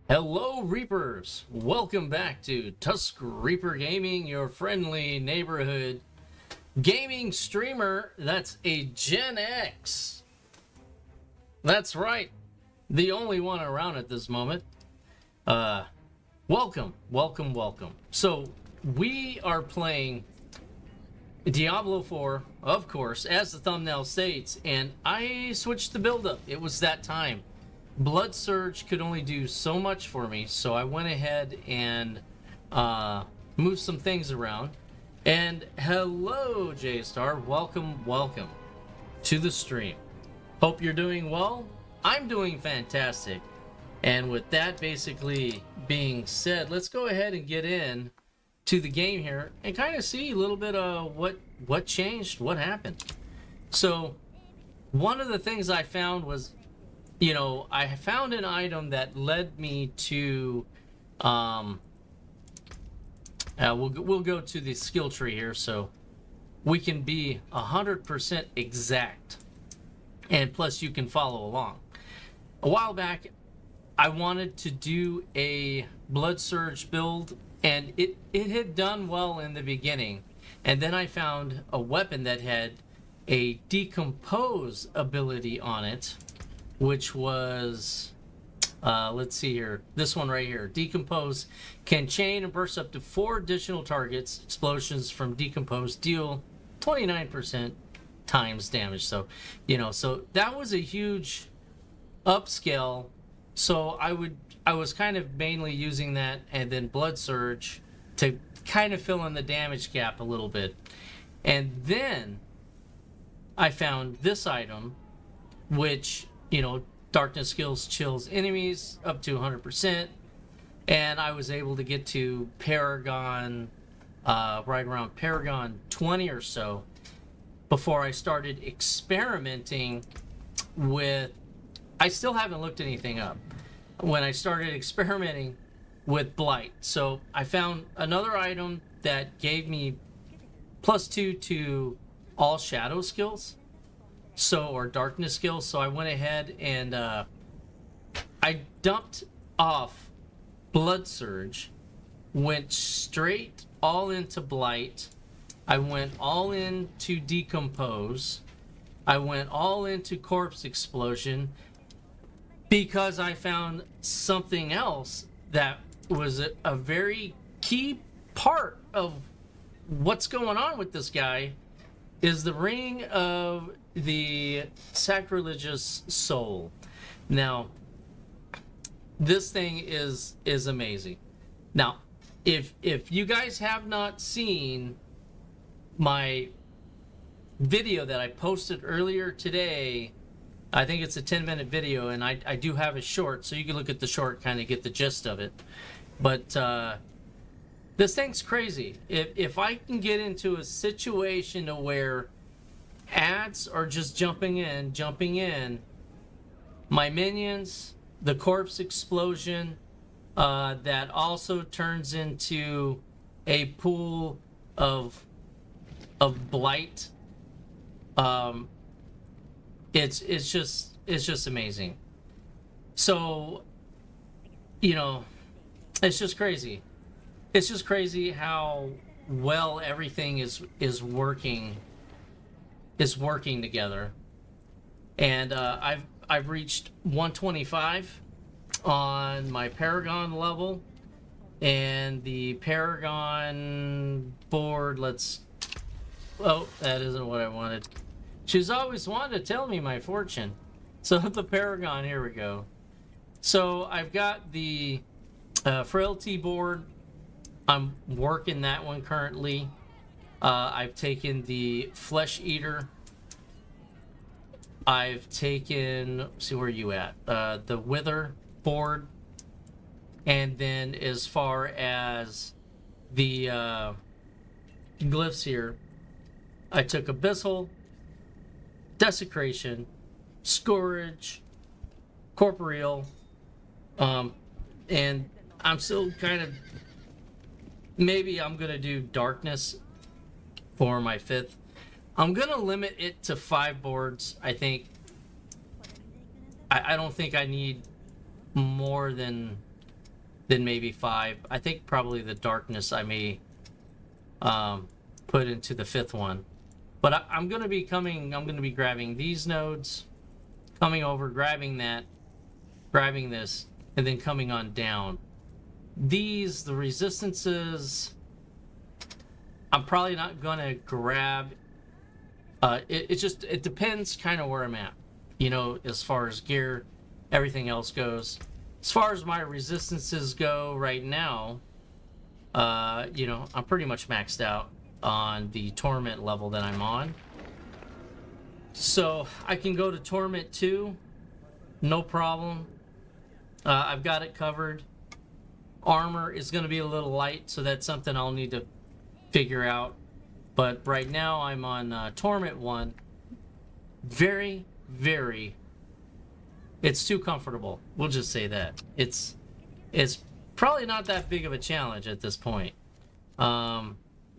Hello, Reapers! Welcome back to Tusk Reaper Gaming, your friendly neighborhood gaming streamer that's a Gen X. That's right, the only one around at this moment. Welcome. So, we are playing Diablo IV, of course, as the thumbnail states, and I switched the build up. It was that time. Blood Surge could only do so much for me, so I went ahead and moved some things around. And hello, J-Star. Welcome to the stream. Hope you're doing well. I'm doing fantastic. And with that basically being said, let's go ahead and get in to the game here and kind of see a little bit of what changed, what happened. So one of the things I found was, I found an item that led me to, we'll go to the skill tree here so we can be 100% exact, and plus you can follow along. A while back, I wanted to do a Blood Surge build, and it had done well in the beginning, and then I found a weapon that had a Decompose ability on it, which was, let's see here, this one right here. Decompose can chain and burst up to 4 additional targets. Explosions from Decompose deal 29% times damage. So, so that was a huge upscale. So I was kind of mainly using that and then Blood Surge to kind of fill in the damage gap a little bit. And then I found this item, which, darkness skills chills enemies up to 100%, and I was able to get to Paragon, right around Paragon 20 or so, before I started experimenting with, I still haven't looked anything up, when I started experimenting with Blight. So I found another item that gave me +2 to all shadow skills, or darkness skills. So I went ahead and I dumped off Blood Surge, went straight all into Blight. I went all into Decompose. I went all into Corpse Explosion because I found something else that was a very key part of what's going on with this guy, is the Ring of the Sacrilegious Soul. Now, this thing is amazing. Now, if you guys have not seen my video that I posted earlier today, I think it's a 10-minute video, and I do have a short, so you can look at the short, kind of get the gist of it. But this thing's crazy. If I can get into a situation to where ads are just jumping in, my minions, the Corpse Explosion, that also turns into a pool of Blight. It's just amazing. So, it's just crazy. It's just crazy how well everything is working together. And I've reached 125 on my Paragon level, and the Paragon board, that isn't what I wanted. She's always wanted to tell me my fortune. So the Paragon, here we go. So I've got the Frailty board. I'm working that one currently. I've taken the Flesh Eater. I've taken, see where you at? The Wither board. And then as far as the glyphs here, I took Abyssal, Desecration, Scourge, Corporeal, and I'm still kind of, maybe I'm going to do Darkness for my 5th. I'm going to limit it to 5 boards, I think. I don't think I need more than then maybe 5. I think probably the darkness I may put into the 5th one. But I'm going to be grabbing these nodes, coming over, grabbing that, grabbing this, and then coming on down. The resistances, I'm probably not going to grab. It depends kind of where I'm at, you know, as far as gear, everything else goes. As far as my resistances go right now, you know, I'm pretty much maxed out on the Torment level that I'm on. So I can go to Torment 2, no problem. I've got it covered. Armor is going to be a little light, so that's something I'll need to figure out. But right now I'm on Torment 1. Very, very... It's too comfortable. We'll just say that. It's probably not that big of a challenge at this point.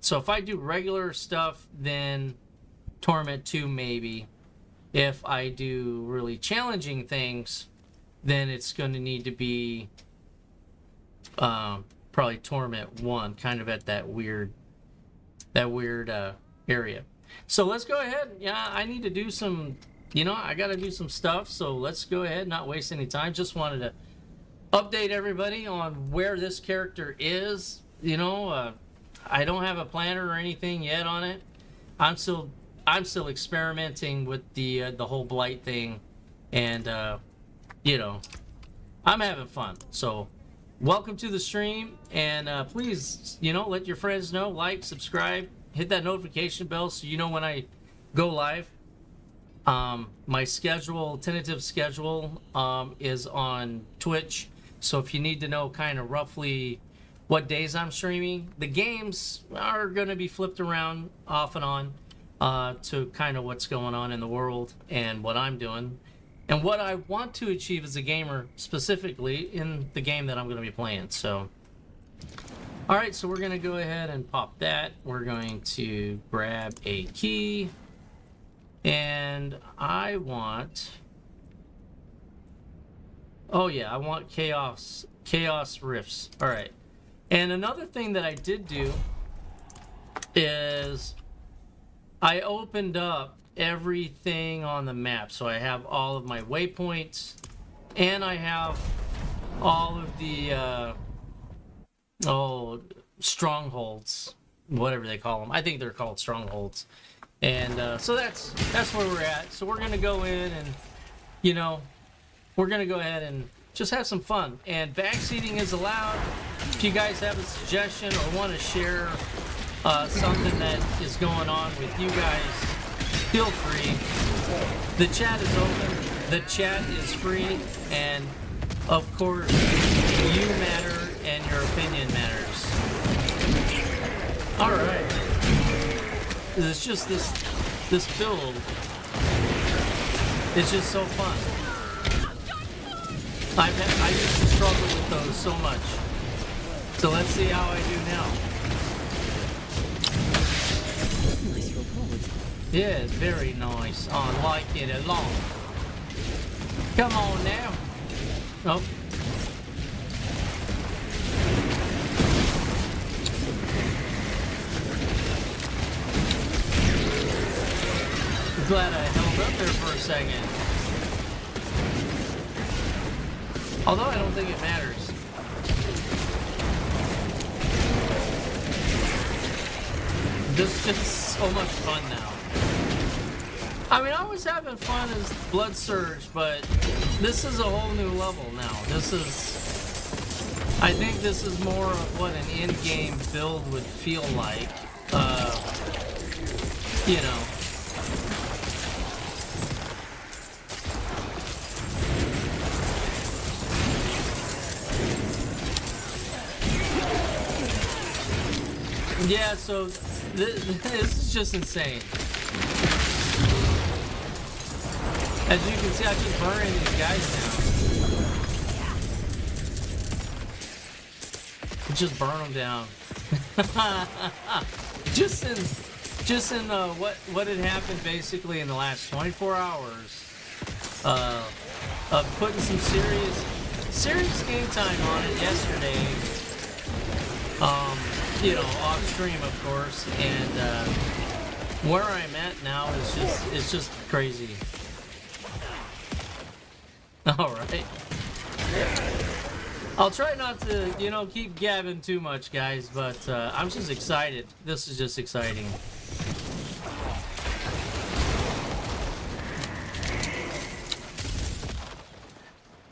So if I do regular stuff, then Torment 2 maybe. If I do really challenging things, then it's going to need to be probably Torment 1, kind of at that weird area. So let's go ahead. Yeah, I need to do some, you know, I got to do some stuff. So let's go ahead, not waste any time. Just wanted to update everybody on where this character is. You know, I don't have a planner or anything yet on it. I'm still experimenting with the whole blight thing, and you know, I'm having fun. So welcome to the stream, and please, you know, let your friends know, like, subscribe, hit that notification bell so you know when I go live. My tentative schedule is on Twitch, so if you need to know kind of roughly what days I'm streaming, the games are going to be flipped around off and on to kind of what's going on in the world and what I'm doing and what I want to achieve as a gamer, specifically in the game that I'm going to be playing. So, all right, so we're going to go ahead and pop that. We're going to grab a key, and I want... Oh yeah, I want Chaos Rifts. All right. And another thing that I did do is I opened up everything on the map. So I have all of my waypoints, and I have all of the strongholds, whatever they call them. I think they're called strongholds. And so that's where we're at. So we're going to go in and, you know, we're going to go ahead and just have some fun. And backseating is allowed. If you guys have a suggestion or want to share something that is going on with you guys, feel free. The chat is open. The chat is free. And, of course, you matter and your opinion matters. All right. It's just this build. It's just so fun. I used to struggle with those so much. So let's see how I do now. Nice report. Yeah, it's very nice. I like it a lot. Come on now. Oh. Glad I held up there for a second. Although I don't think it matters. This is just so much fun now. I mean, I was having fun as Blood Surge, but this is a whole new level now. I think this is more of what an in-game build would feel like. You know. Yeah, so this is just insane. As you can see, I'm just burning these guys down. Just burn them down. just in what had happened basically in the last 24 hours of putting some serious game time on it yesterday. Off stream, of course, and where I'm at now is just crazy. All right. I'll try not to, keep gabbing too much, guys, but I'm just excited. This is just exciting.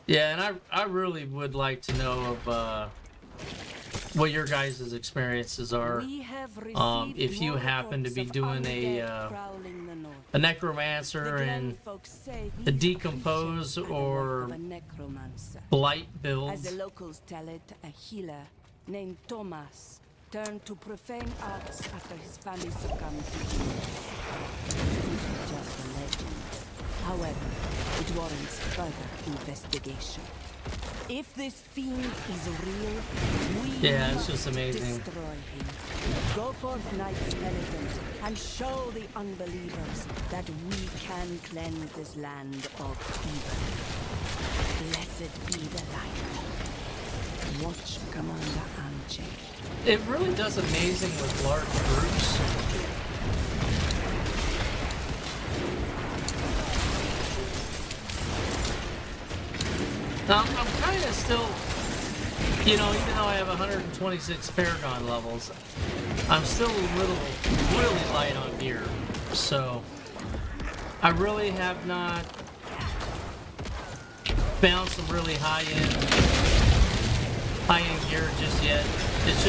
Yeah, and I really would like to know of what your guys' experiences are. If you happen to be doing a Necromancer and a Decompose or Blight builds. As the locals tell it, a healer named Thomas turned to profane arts after his family succumbed to disease. Just a legend. However, it warrants further investigation. If this fiend is real, we it's just amazing. destroy him. Go forth, Knight Skeleton, and show the unbelievers that we can cleanse this land of evil. Blessed be the light. Watch Commander Anche. It really does amazing with large groups. I'm kind of still, even though I have 126 Paragon levels, I'm still really light on gear. So, I really have not found some really high-end gear just yet. It's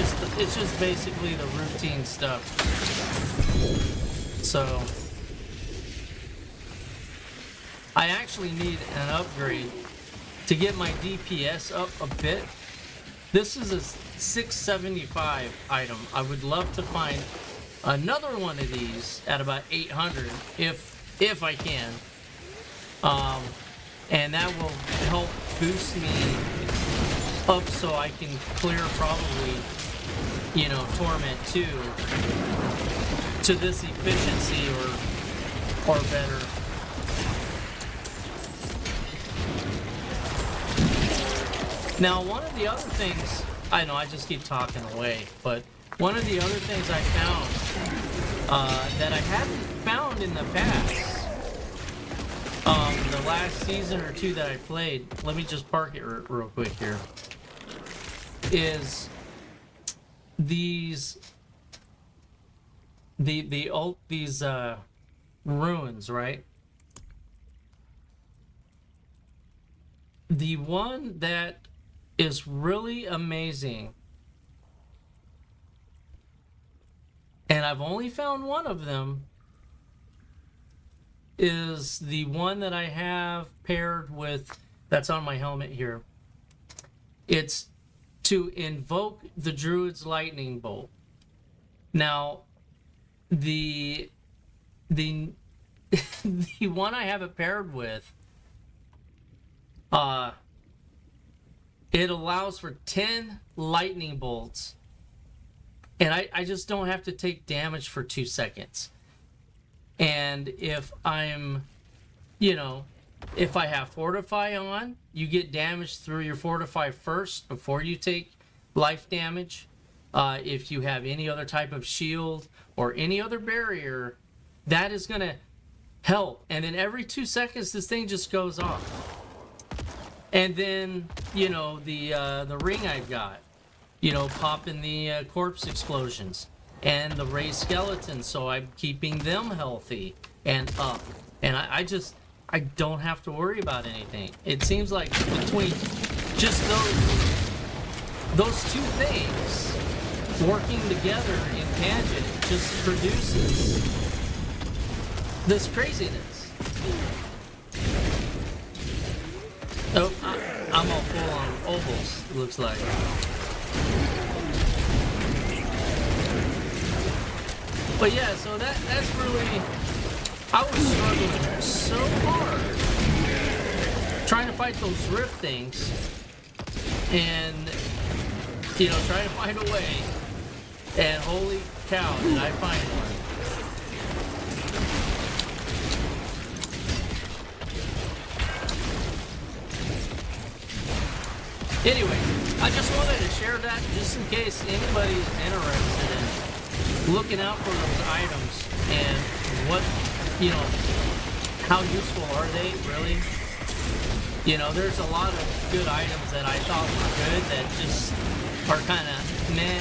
just basically the routine stuff. So, I actually need an upgrade to get my DPS up a bit. This is a 675 item. I would love to find another one of these at about 800 if I can. And that will help boost me up so I can clear probably, Torment 2 to this efficiency or better. Now, one of the other things, I know I just keep talking away, but one of the other things I found that I hadn't found in the past, the last season or two that I played, let me just park it real quick here, is these ruins, right? The one that is really amazing, and I've only found one of them, is the one that I have paired with, that's on my helmet here. It's to invoke the Druid's Lightning Bolt. Now, the the one I have it paired with, it allows for 10 lightning bolts, and I just don't have to take damage for 2 seconds. And if I'm, if I have Fortify on, you get damage through your Fortify first before you take life damage. If you have any other type of shield or any other barrier, that is going to help. And then every 2 seconds, this thing just goes off. And then, the ring I've got, popping the corpse explosions and the raised skeletons, so I'm keeping them healthy and up. And I don't have to worry about anything. It seems like between just those two things working together in tangent just produces this craziness. Oh, I'm all full on ovals, it looks like. But yeah, so that's really... I was struggling so hard trying to fight those rift things and, trying to find a way. And holy cow, did I find one. Anyway, I just wanted to share that just in case anybody's interested in looking out for those items and what, you know, how useful are they really? You know, there's a lot of good items that I thought were good that just are kind of meh.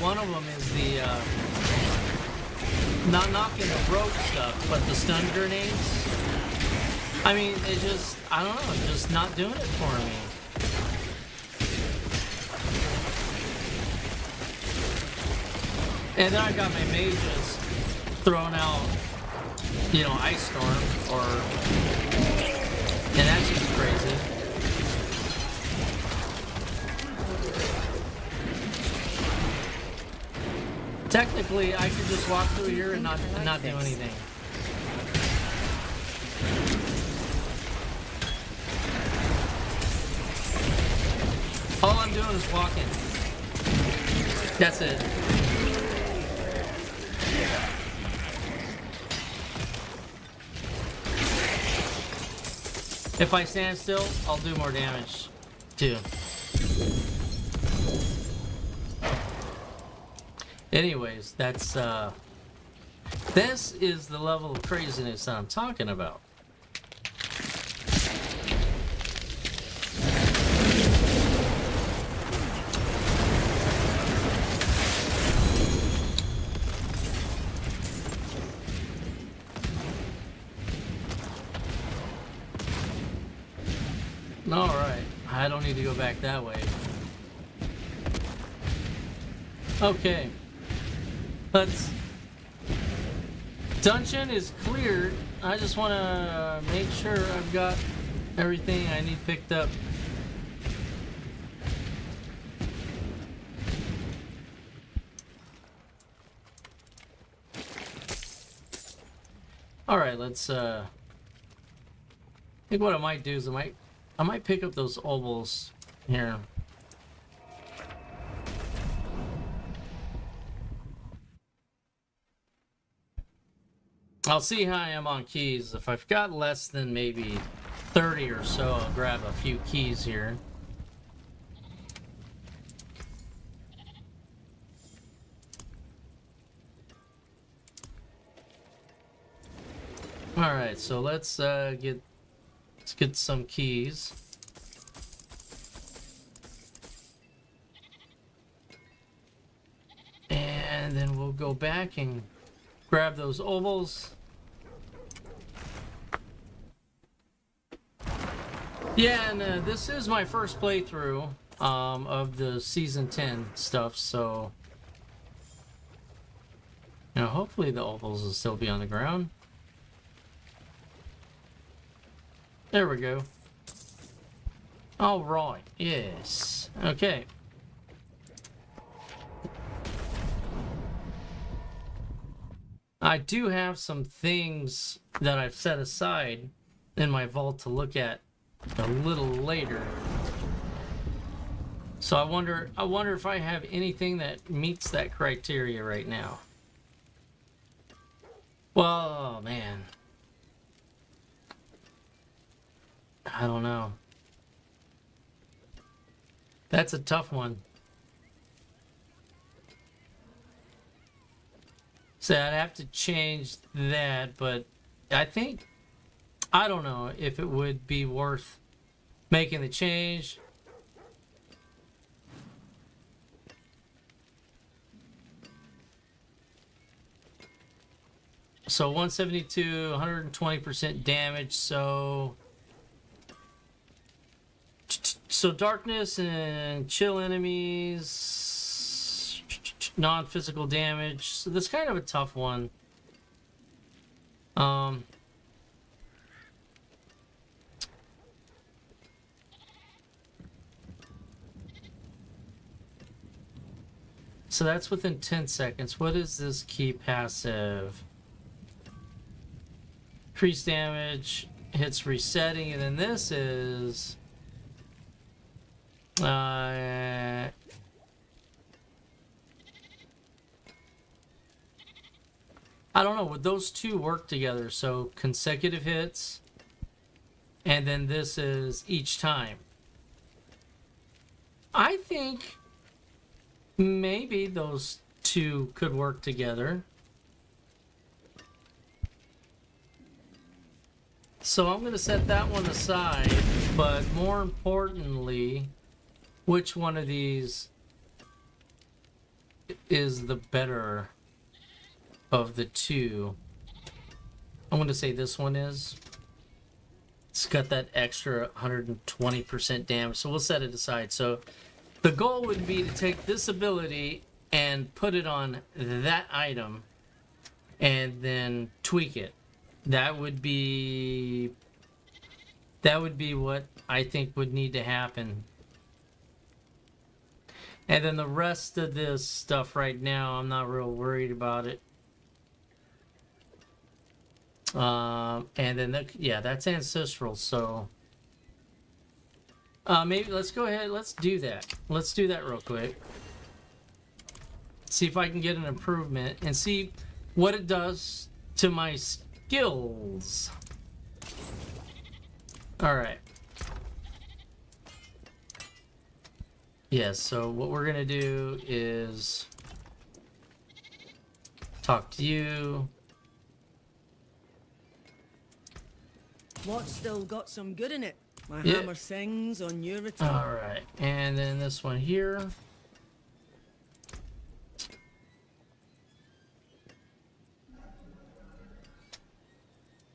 One of them is the, not knocking the rogue stuff, but the stun grenades. I mean, it just, I don't know, just not doing it for me. And then I got my mages throwing out, you know, Ice Storm, and that's just crazy. Technically, I could just walk through here and not do anything. All I'm doing is walking. That's it. If I stand still, I'll do more damage too. Anyways, that's this is the level of craziness that I'm talking about. All right, I don't need to go back that way. Okay. Dungeon is cleared. I just want to make sure I've got everything I need picked up. All right, let's I think what I might do is I might pick up those obols here. I'll see how I am on keys. If I've got less than maybe 30 or so, I'll grab a few keys here. All right, so let's get some keys. And then we'll go back and grab those obols. Yeah, and this is my first playthrough of the Season 10 stuff, so you know, hopefully the obols will still be on the ground. There we go. All right, yes. Okay. I do have some things that I've set aside in my vault to look at a little later. So I wonder if I have anything that meets that criteria right now. Well, oh, man. I don't know. That's a tough one. So I'd have to change that, but I think, I don't know if it would be worth making the change. So 172, 120% damage, so darkness and chill enemies, non-physical damage. So that's kind of a tough one. So that's within 10 seconds. What is this key passive? Increased damage, hits resetting, and then this is I don't know, would those two work together? So consecutive hits, and then this is each time. I think maybe those two could work together. So I'm going to set that one aside, but more importantly, which one of these is the better of the two? I'm going to say this one is. It's got that extra 120% damage, so we'll set it aside. So the goal would be to take this ability and put it on that item and then tweak it. That would be what I think would need to happen. And then the rest of this stuff right now, I'm not real worried about it. And then that's ancestral, so maybe let's go ahead, let's do that real quick, see if I can get an improvement and see what it does to my skills. All right. Yeah, so what we're gonna do is talk to you. What's still got some good in it? My Yeah. hammer sings on your return. All right, and then this one here.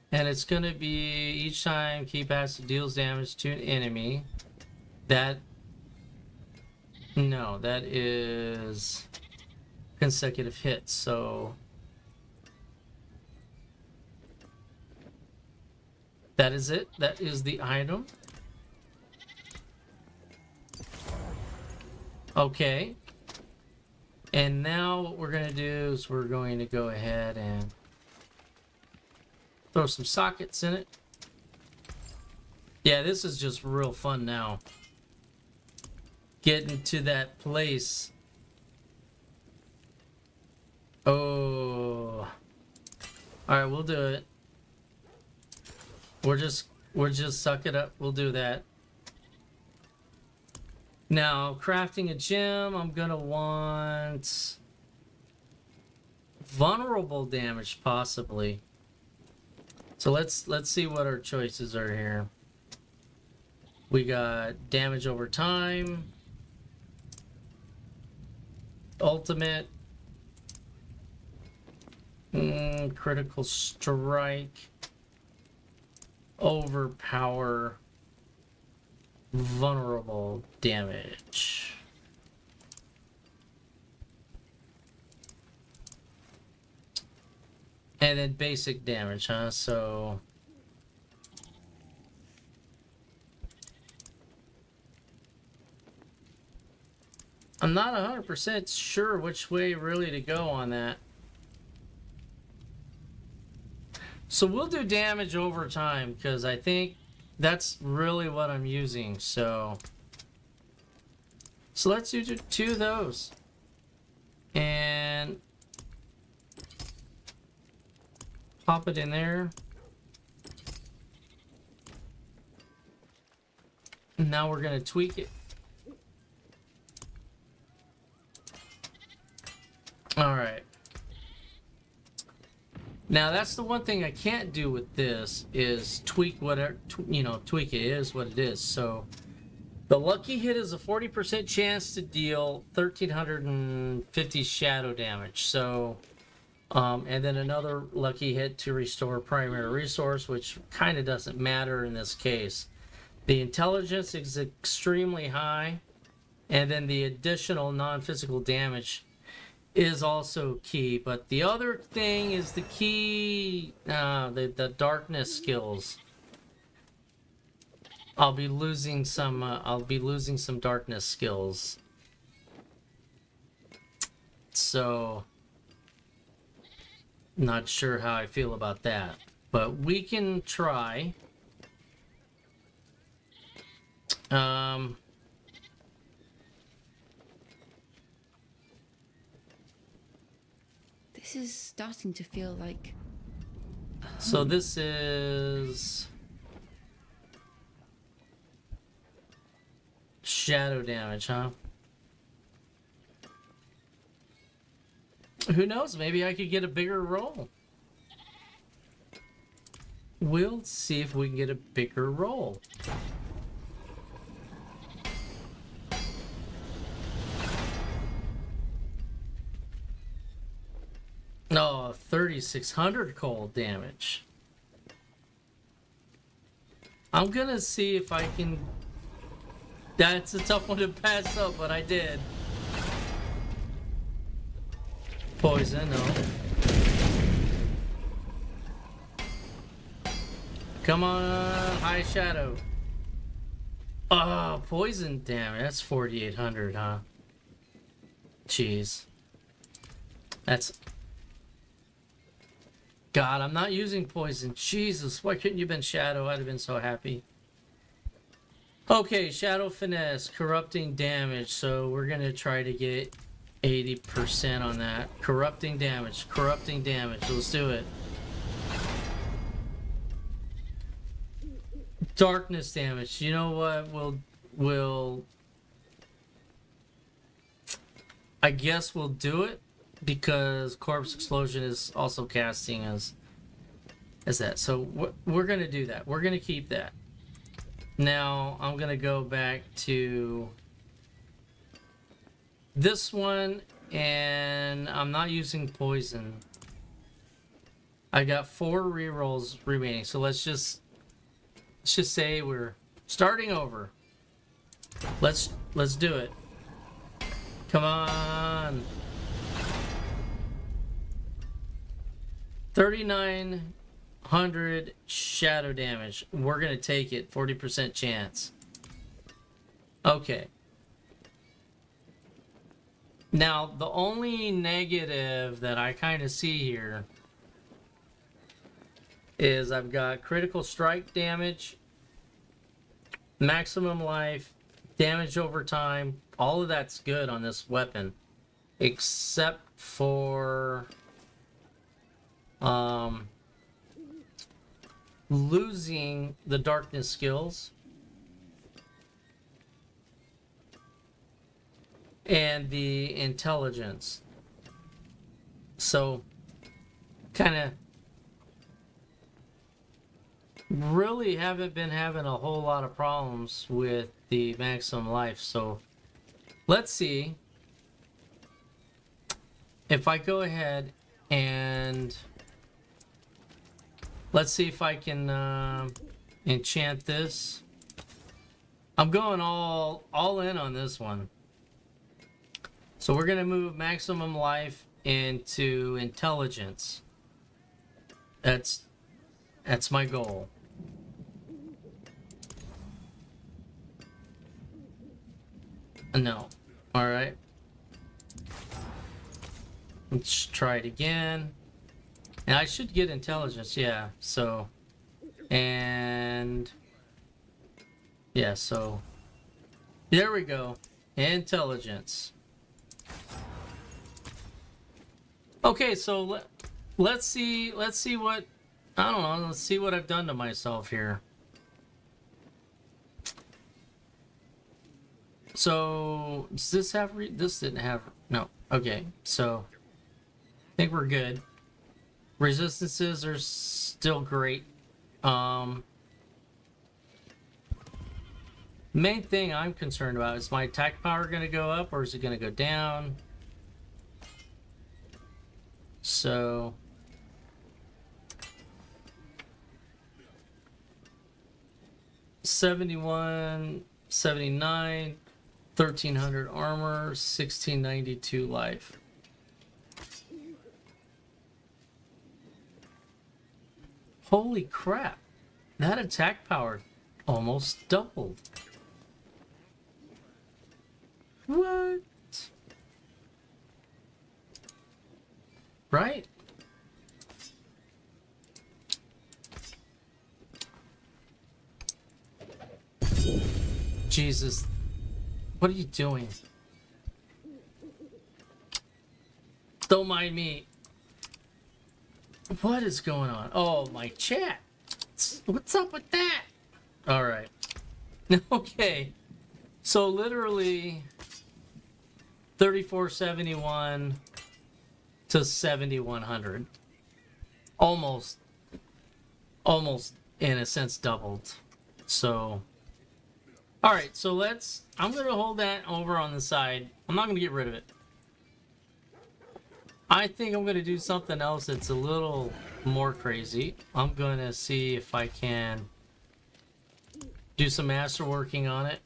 And it's gonna be each time keep acid deals damage to an enemy. That is consecutive hits, so that is it. That is the item. Okay. And now what we're gonna do is we're going to go ahead and throw some sockets in it. Yeah, this is just real fun now. Getting to that place. Oh. Alright, we'll do it. We're just suck it up. We'll do that. Now, crafting a gem, I'm gonna want vulnerable damage possibly. So let's see what our choices are here. We got damage over time, ultimate, critical strike, overpower, vulnerable damage. And then basic damage, huh? So I'm not 100% sure which way really to go on that. So we'll do damage over time because I think that's really what I'm using. So let's do two of those. And pop it in there. Now we're going to tweak it. All right. Now that's the one thing I can't do with this is tweak whatever, tweak it is what it is. So the lucky hit is a 40% chance to deal 1,350 shadow damage. So, and then another lucky hit to restore primary resource, which kind of doesn't matter in this case. The intelligence is extremely high, and then the additional non-physical damage is also key. But the other thing is the key, the darkness skills. I'll be losing some darkness skills. So not sure how I feel about that, but we can try. This is starting to feel like So this is shadow damage, huh? Who knows? Maybe I could get a bigger roll. We'll see if we can get a bigger roll. No, 3,600 cold damage. I'm gonna see if I can... That's a tough one to pass up, but I did. Poison, no. Come on, high shadow. Oh, poison damage. That's 4,800, huh? Jeez. That's... God, I'm not using poison. Jesus, why couldn't you have been shadow? I'd have been so happy. Okay, shadow finesse, corrupting damage. So we're gonna try to get 80% on that. Corrupting damage, corrupting damage. Let's do it. Darkness damage. You know what? We'll I guess we'll do it because corpse explosion is also casting as that. So we're gonna do that. We're gonna keep that. Now I'm gonna go back to this one, and I'm not using poison. I got 4 rerolls remaining, so let's just say we're starting over. Let's do it. Come on. 3,900 shadow damage. We're gonna take it. 40% chance. Okay. Now, the only negative that I kind of see here is I've got critical strike damage, maximum life, damage over time. All of that's good on this weapon, except for losing the darkness skills and the intelligence. So kind of really haven't been having a whole lot of problems with the maximum life. So let's see if I go ahead and let's see if I can enchant this. I'm going all in on this one. So we're gonna move maximum life into intelligence. That's my goal. No. All right. Let's try it again. And I should get intelligence, yeah. So, and yeah, so there we go. Intelligence. Okay, so let's see what, I don't know, let's see what I've done to myself here. So, does this have, this didn't have, no, okay, so I think we're good. Resistances are still great. Main thing I'm concerned about is my attack power going to go up or is it going to go down? So $71, $79, 1,300 armor, 1,692 life. Holy crap! That attack power almost doubled. What? Right? Jesus. What are you doing? Don't mind me. What is going on? Oh, my chat. What's up with that? All right. Okay. So literally 3471 to 7100. Almost in a sense doubled. So all right, so I'm going to hold that over on the side. I'm not going to get rid of it. I think I'm going to do something else that's a little more crazy. I'm going to see if I can do some masterworking on it.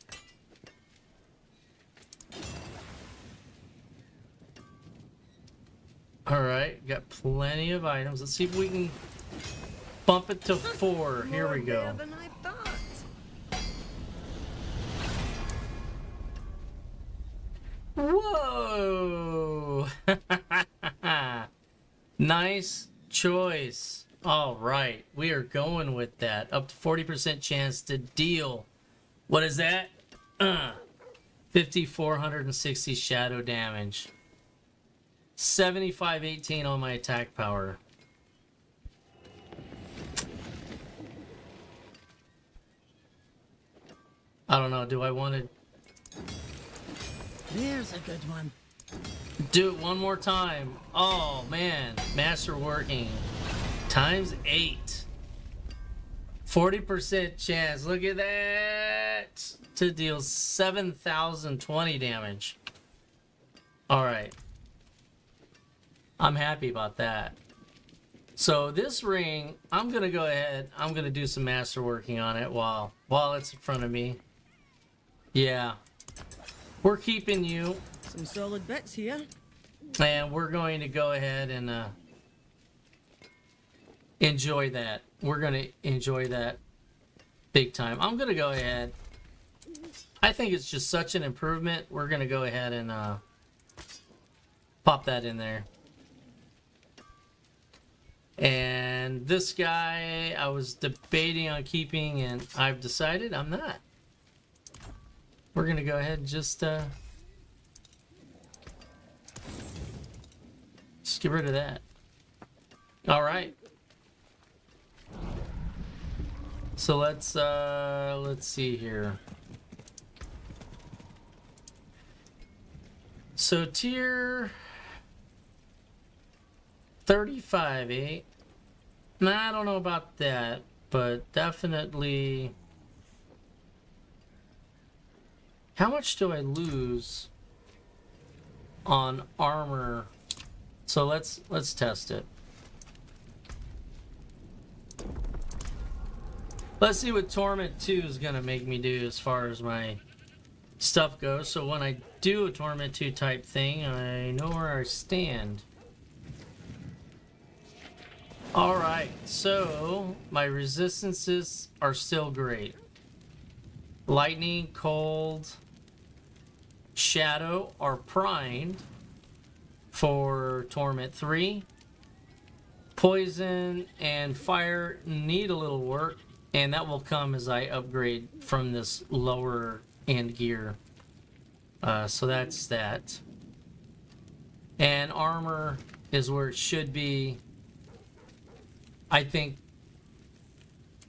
Alright, got plenty of items. Let's see if we can bump it to 4. Here we go. Than I thought. Whoa! Nice choice. All right, we are going with that. Up to 40% chance to deal. What is that? 5,460 shadow damage. 7518 on my attack power. I don't know. Do I want to There's a good one. do it one more time? Oh man, masterworking times 8. 40% chance. Look at that, to deal 7,020 damage. All right, I'm happy about that. So this ring, I'm gonna go ahead. I'm gonna do some masterworking on it while it's in front of me. Yeah, we're keeping you. Some solid bits here. And we're going to go ahead and enjoy that. We're going to enjoy that big time. I'm going to go ahead. I think it's just such an improvement. We're going to go ahead and pop that in there. And this guy, I was debating on keeping, and I've decided I'm not. We're going to go ahead and just get rid of that. All right. So let's see here. So tier 35, eh? Nah, I don't know about that, but definitely. How much do I lose on armor? So let's test it. Let's see what Torment 2 is gonna make me do as far as my stuff goes. So when I do a Torment 2 type thing, I know where I stand. Alright, so my resistances are still great. Lightning, cold, shadow are primed for Torment 3. Poison and fire need a little work, and that will come as I upgrade from this lower end gear. So that's that. And armor is where it should be. I think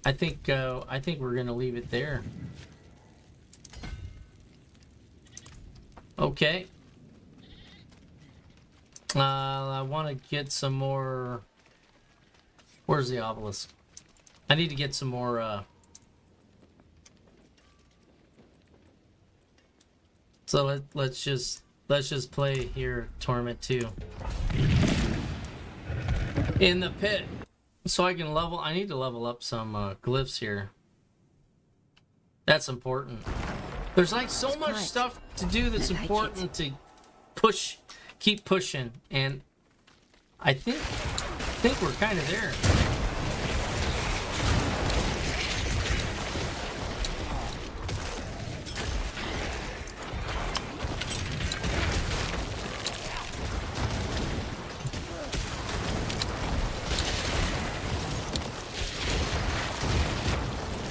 we're gonna leave it there. Okay. I want to get some more. Where's the obelisk? I need to get some more. So let's just play here. Torment 2 in the pit, so I can level. I need to level up some glyphs here. That's important. There's like so much stuff to do that's important to push, keep pushing, and I think we're kind of there.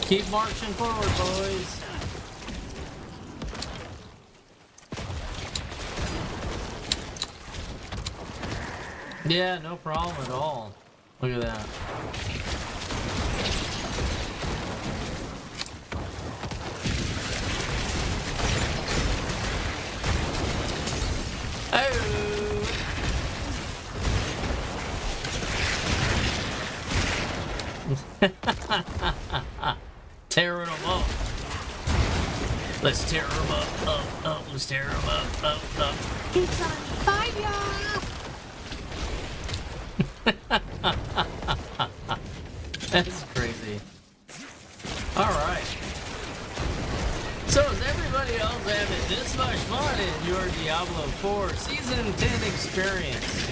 Keep marching forward, boys. Yeah, no problem at all. Look at that. Oh. Tearing them up. Let's tear them up. Let's tear them up. It's on fire! That's crazy. Alright. So is everybody else having this much fun in your Diablo 4 Season 10 experience?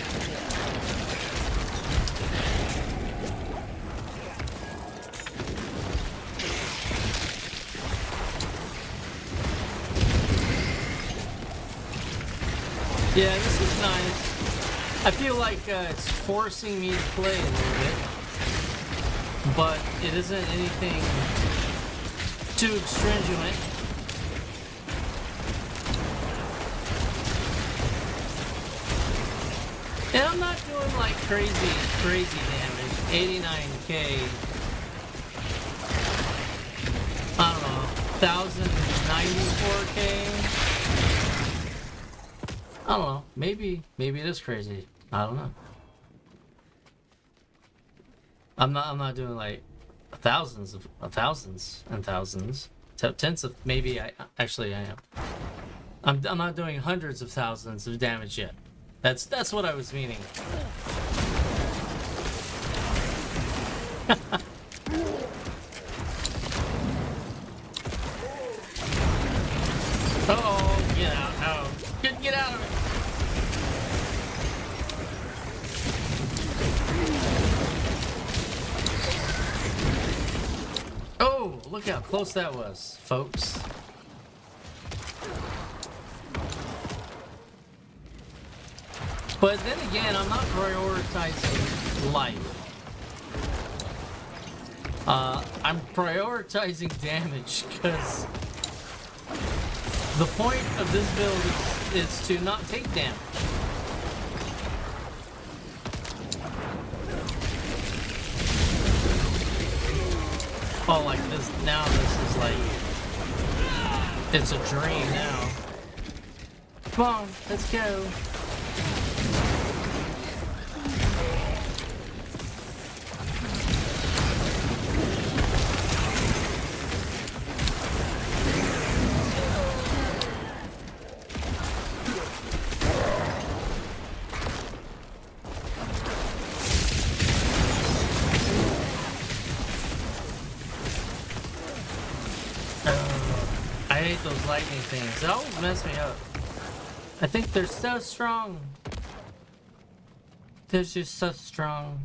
Yeah, this is nice. I feel like it's forcing me to play a little bit, but it isn't anything too extravagant. And I'm not doing like crazy damage. 89k. I don't know. 1094k. I don't know. Maybe it is crazy. I don't know. I'm not doing like thousands and thousands. Tens of maybe I am. I'm not doing hundreds of thousands of damage yet. That's what I was meaning. Oh, get out! Oh, get out of it! Oh, look how close that was, folks. But then again, I'm not prioritizing life. I'm prioritizing damage because the point of this build is to not take damage. Oh, like this, now this is like, it's a dream now. Come on, let's go. I hate those lightning things. They always mess me up. I think they're so strong. They're just so strong.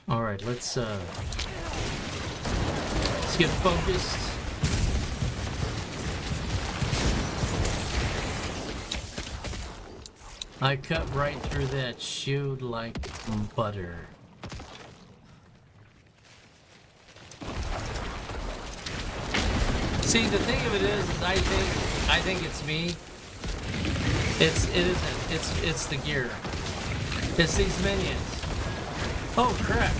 Alright, let's get focused. I cut right through that shield like butter. See, the thing of it is I think it's me. It isn't. It's the gear. It's these minions. Oh crap.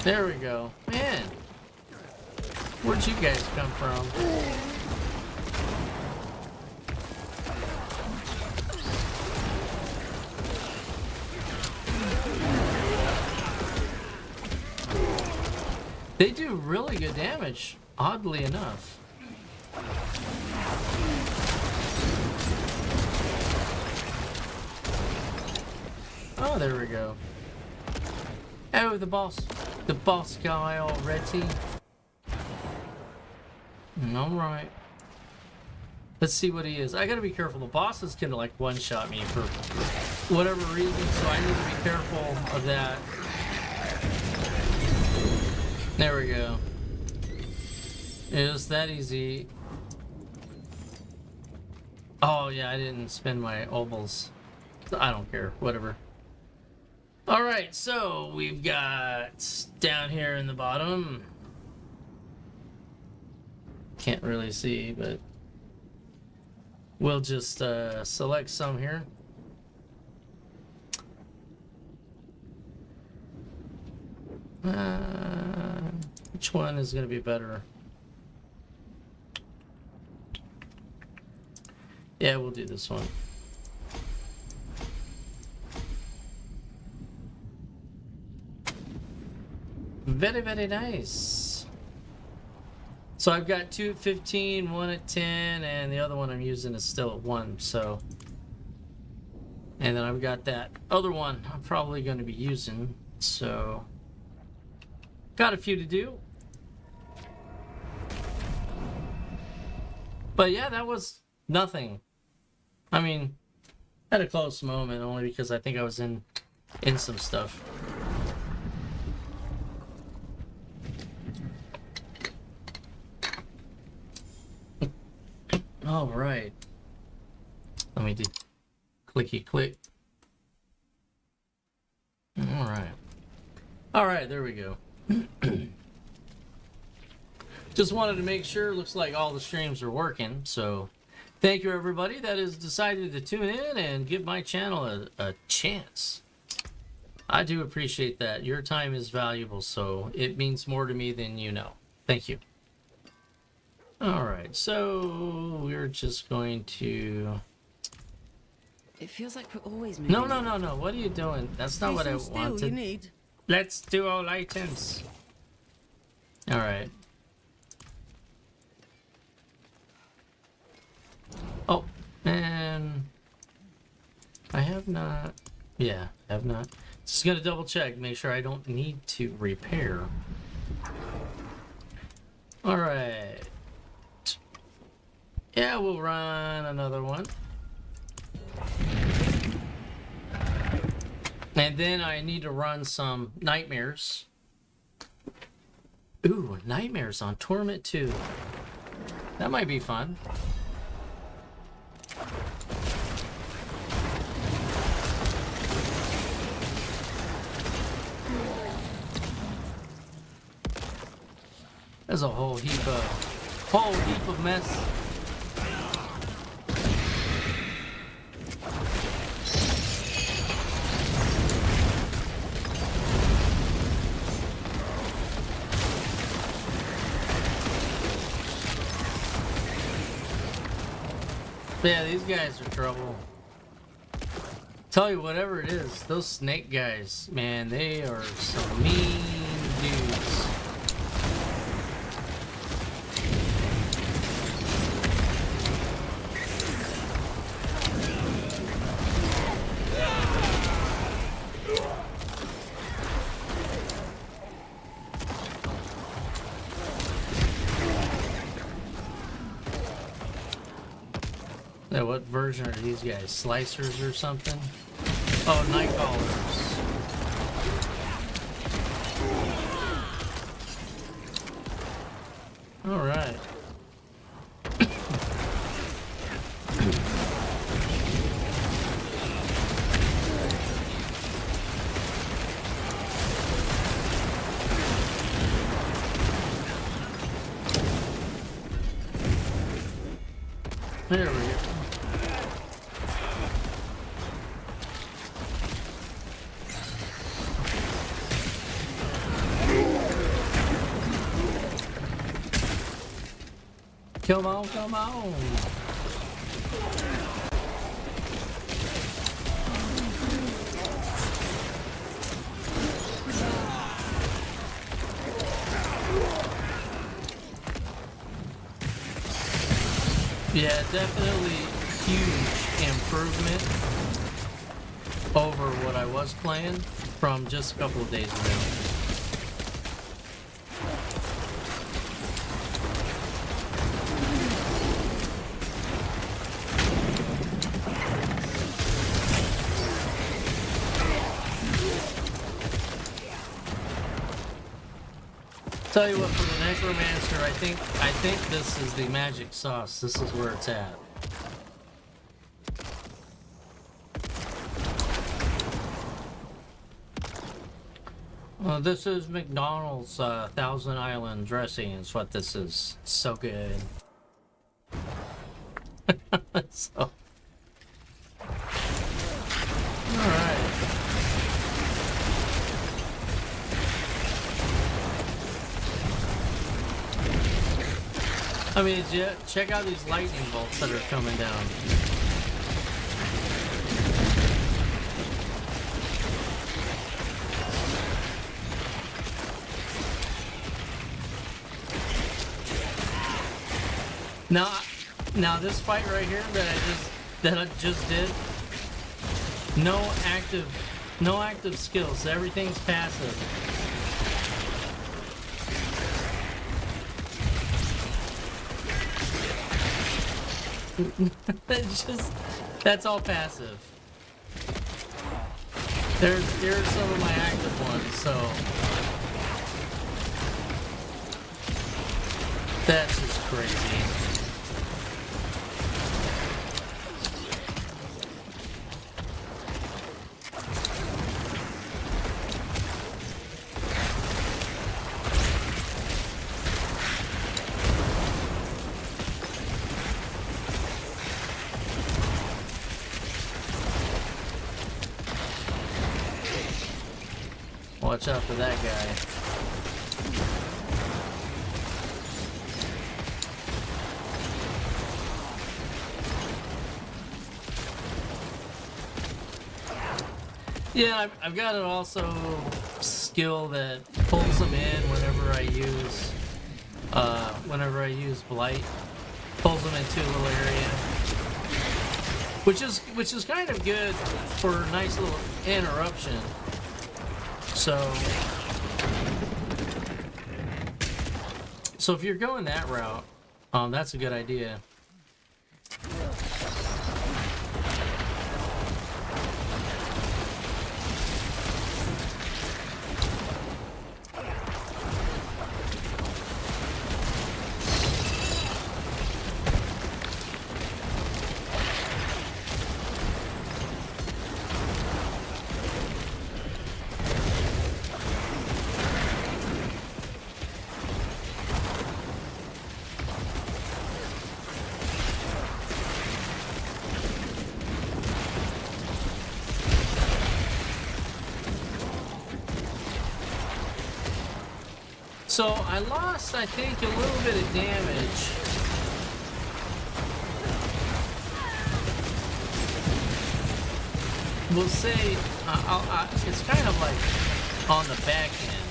There we go. Man. Where'd you guys come from? They do really good damage, oddly enough. Oh, there we go. Oh, the boss guy already. Alright. Let's see what he is. I gotta be careful. The bosses can like one-shot me for whatever reason, so I need to be careful of that. There we go. It's that easy. Oh yeah, I didn't spend my obols. I don't care. Whatever. Alright, so we've got down here in the bottom. Can't really see, but we'll just select some here. Which one is going to be better? Yeah, we'll do this one. Very, very nice. So I've got 2 at 15, 1 at 10, and the other one I'm using is still at 1, so. And then I've got that other one I'm probably going to be using, so. Got a few to do. But yeah, that was nothing. I mean, had a close moment only because I think I was in some stuff. All right. Let me do clicky click. All right. All right, there we go. Just wanted to make sure. Looks like all the streams are working. So thank you, everybody that has decided to tune in and give my channel a chance. I do appreciate that. Your time is valuable, so it means more to me than you know. Thank you. All right, so we're just going to... It feels like we're always moving. No. What are you doing? That's not what I Still, wanted. you need. Let's do all items. All right. Oh, and I have not. Yeah, I have not. Just gonna double check, make sure I don't need to repair. All right. Yeah, we'll run another one. And then I need to run some nightmares. Ooh, nightmares on Torment 2. That might be fun. There's a whole heap of mess. Yeah, these guys are trouble. Tell you, whatever it is, those snake guys, man, they are some mean dudes. Yeah, what version are these guys? Slicers or something? Oh, Nightcallers. All right. There we go. Come on, come on. Yeah, definitely huge improvement over what I was playing from just a couple of days ago. Tell you what, for the Necromancer, I think this is the magic sauce. This is where it's at. This is McDonald's Thousand Island dressing is what this is. So good. So. Alright. I mean, check out these lightning bolts that are coming down. Now this fight right here that I just did, no active skills. Everything's passive. That's all passive. Here's some of my active ones, so that's just crazy. Watch out for that guy. Yeah, I've got an also skill that pulls them in whenever I use Blight. Pulls them into a little area. Which is kind of good for a nice little interruption. So if you're going that route, that's a good idea. So I lost, I think, a little bit of damage. We'll say it's kind of like on the back end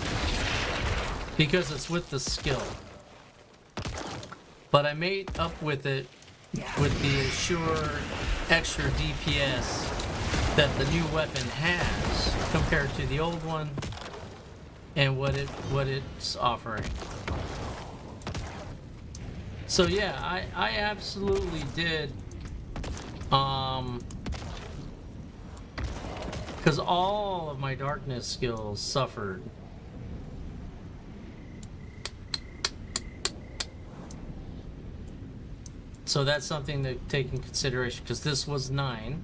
because it's with the skill. But I made up with it with the assured extra DPS that the new weapon has compared to the old one. And what it's offering. So yeah, I absolutely did, because all of my darkness skills suffered. So that's something to take in consideration, because this was 9,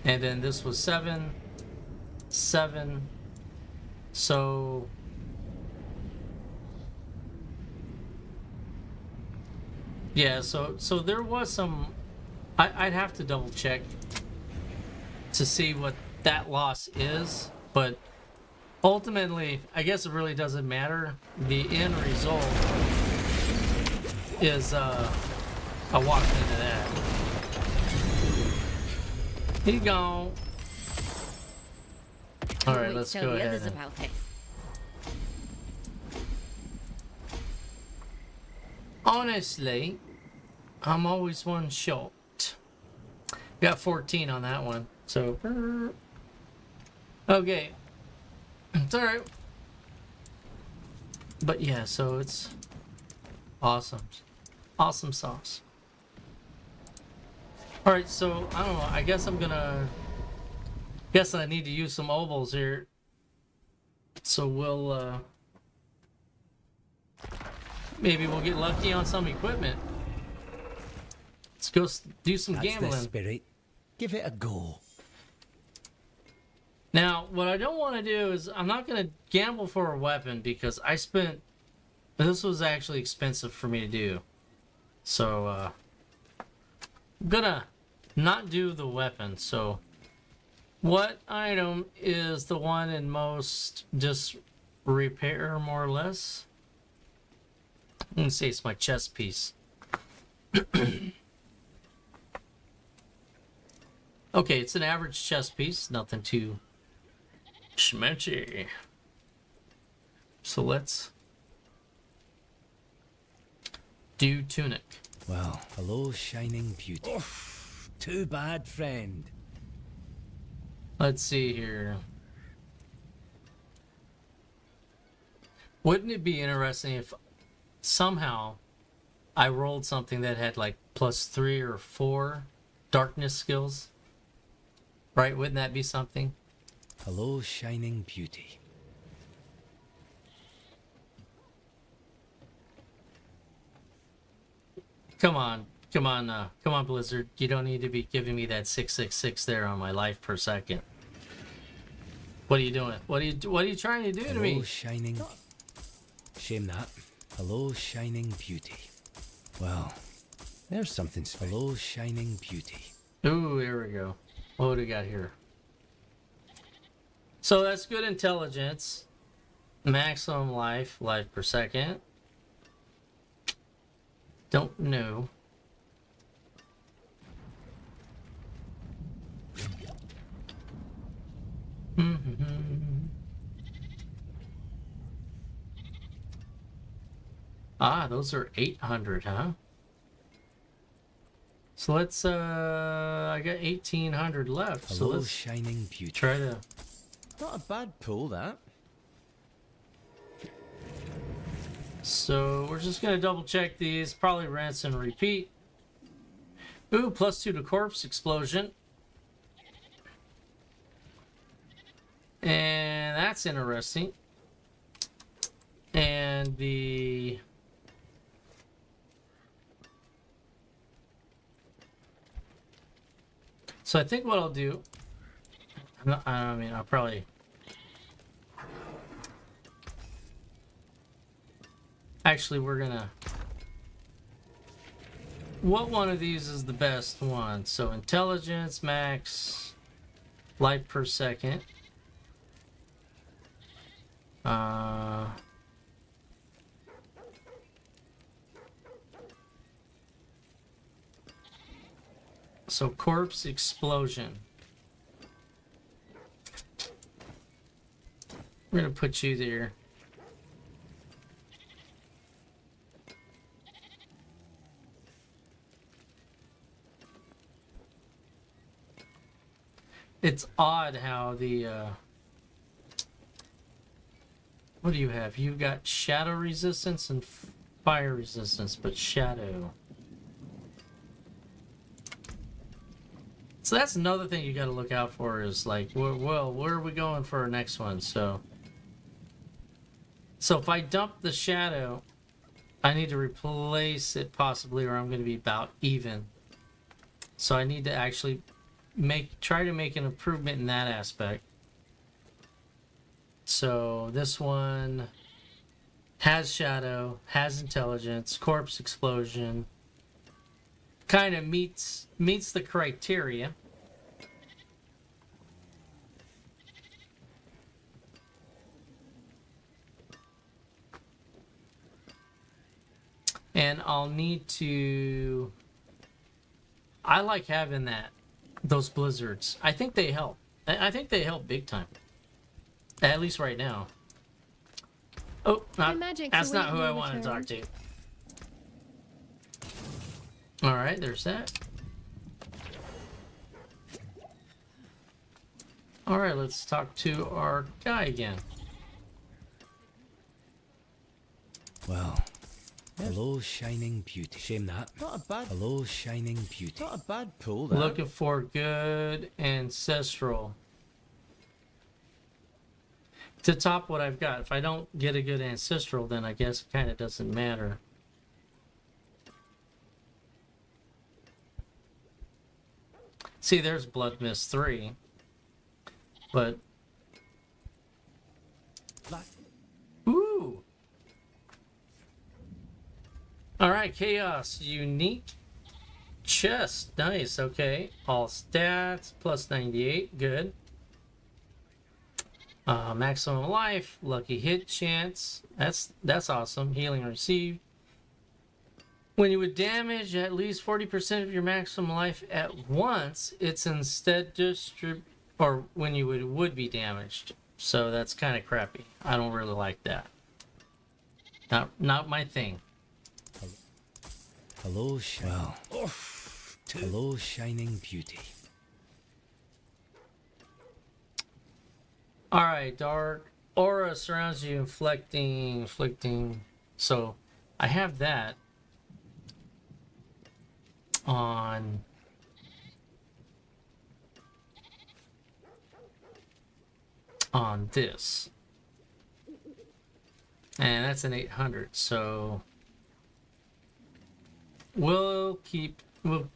and then this was 7. So yeah, so there was some. I'd have to double check to see what that loss is, but ultimately, I guess it really doesn't matter. The end result is I walked into that. He gone. All right, let's go ahead. Honestly, I'm always one short. Got 14 on that one, so okay, it's all right. But yeah, so it's awesome sauce. All right, so I don't know. I guess I need to use some obols here. So maybe we'll get lucky on some equipment. Let's go do some gambling. That's the spirit. Give it a go. Now, what I don't want to do is I'm not going to gamble for a weapon because this was actually expensive for me to do. So I'm gonna not do the weapon. So what item is the one in most just repair, more or less? I'm gonna say it's my chest piece. Okay, it's an average chest piece, nothing too schmetchy. So let's do tunic. Well, hello, shining beauty. Too bad, friend. Let's see here. Wouldn't it be interesting if somehow I rolled something that had like +3 or 4 darkness skills? Right? Wouldn't that be something? Hello, shining beauty. Come on, come on, Blizzard. You don't need to be giving me that 666 there on my life per second. What are you doing? What are you trying to do to me? Hello, shining. Shame that. Hello, shining beauty. Well, there's something special. Hello, shining beauty. Ooh, here we go. What do we got here? So that's good intelligence. Maximum life per second. Don't know. Ah, those are 800, huh? So let's I got 1800 left. Hello, so let's shining beauty. try to Not a bad pull, that. So we're just gonna double check these, probably rinse and repeat. Ooh, +2 to corpse explosion. And that's interesting. And the so I think what I'll do, I mean, I'll probably actually, we're gonna... What one of these is the best one? So intelligence, max, life per second. So corpse explosion. We're gonna put you there. It's odd how the what do you have? You got shadow resistance and fire resistance, but shadow. So that's another thing you got to look out for is like, well, where are we going for our next one? So if I dump the shadow, I need to replace it possibly, or I'm going to be about even. So I need to actually try to make an improvement in that aspect. So this one has shadow, has intelligence, corpse explosion, kind of meets the criteria. And I'll need to... I like having those blizzards. I think they help. I think they help big time. At least right now. Oh, that's not who I want to talk to. Alright, there's that. Alright, let's talk to our guy again. Well, hello, shining beauty. Shame that. Not a bad. Hello, shining beauty. Not a bad pull, that. Looking for good ancestral. To top what I've got. If I don't get a good ancestral, then I guess it kind of doesn't matter. See, there's Blood Mist 3. But... Ooh! Alright, Chaos. Unique chest. Nice, okay. All stats. Plus 98. Good. Maximum life. Lucky hit chance. That's awesome. Healing received. When you would damage at least 40% of your maximum life at once, it's instead or when you would be damaged. So that's kind of crappy. I don't really like that. Not my thing. Hello, hello, shining beauty. All right, dark aura surrounds you, inflicting. So I have that on this, and that's an 800. So we'll keep what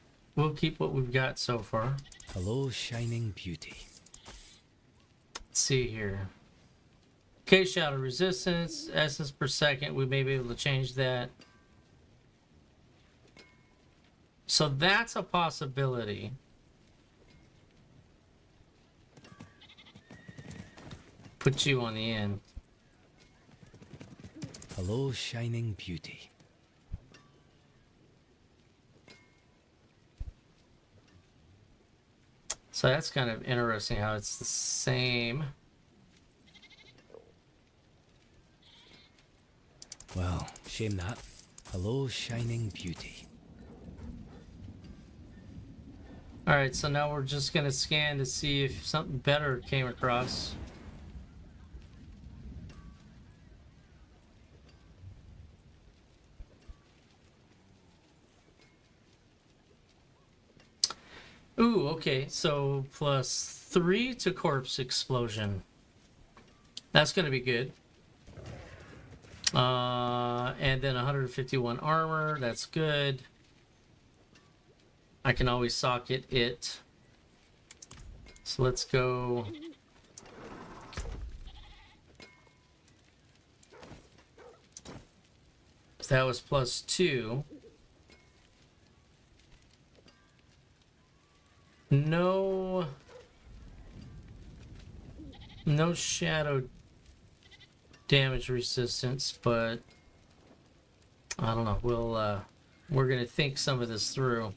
we've got so far. Hello, shining beauty. Let's see here. Okay, shadow resistance, essence per second. We may be able to change that. So that's a possibility. Put you on the end. Hello, shining beauty. So that's kind of interesting how it's the same. Well, shame that. Hello, shining beauty. All right, so now we're just gonna scan to see if something better came across. Ooh, okay, so +3 to corpse explosion. That's gonna be good. And then 151 armor, that's good. I can always socket it. So let's go. So that was +2. No shadow damage resistance, but I don't know. We're gonna think some of this through.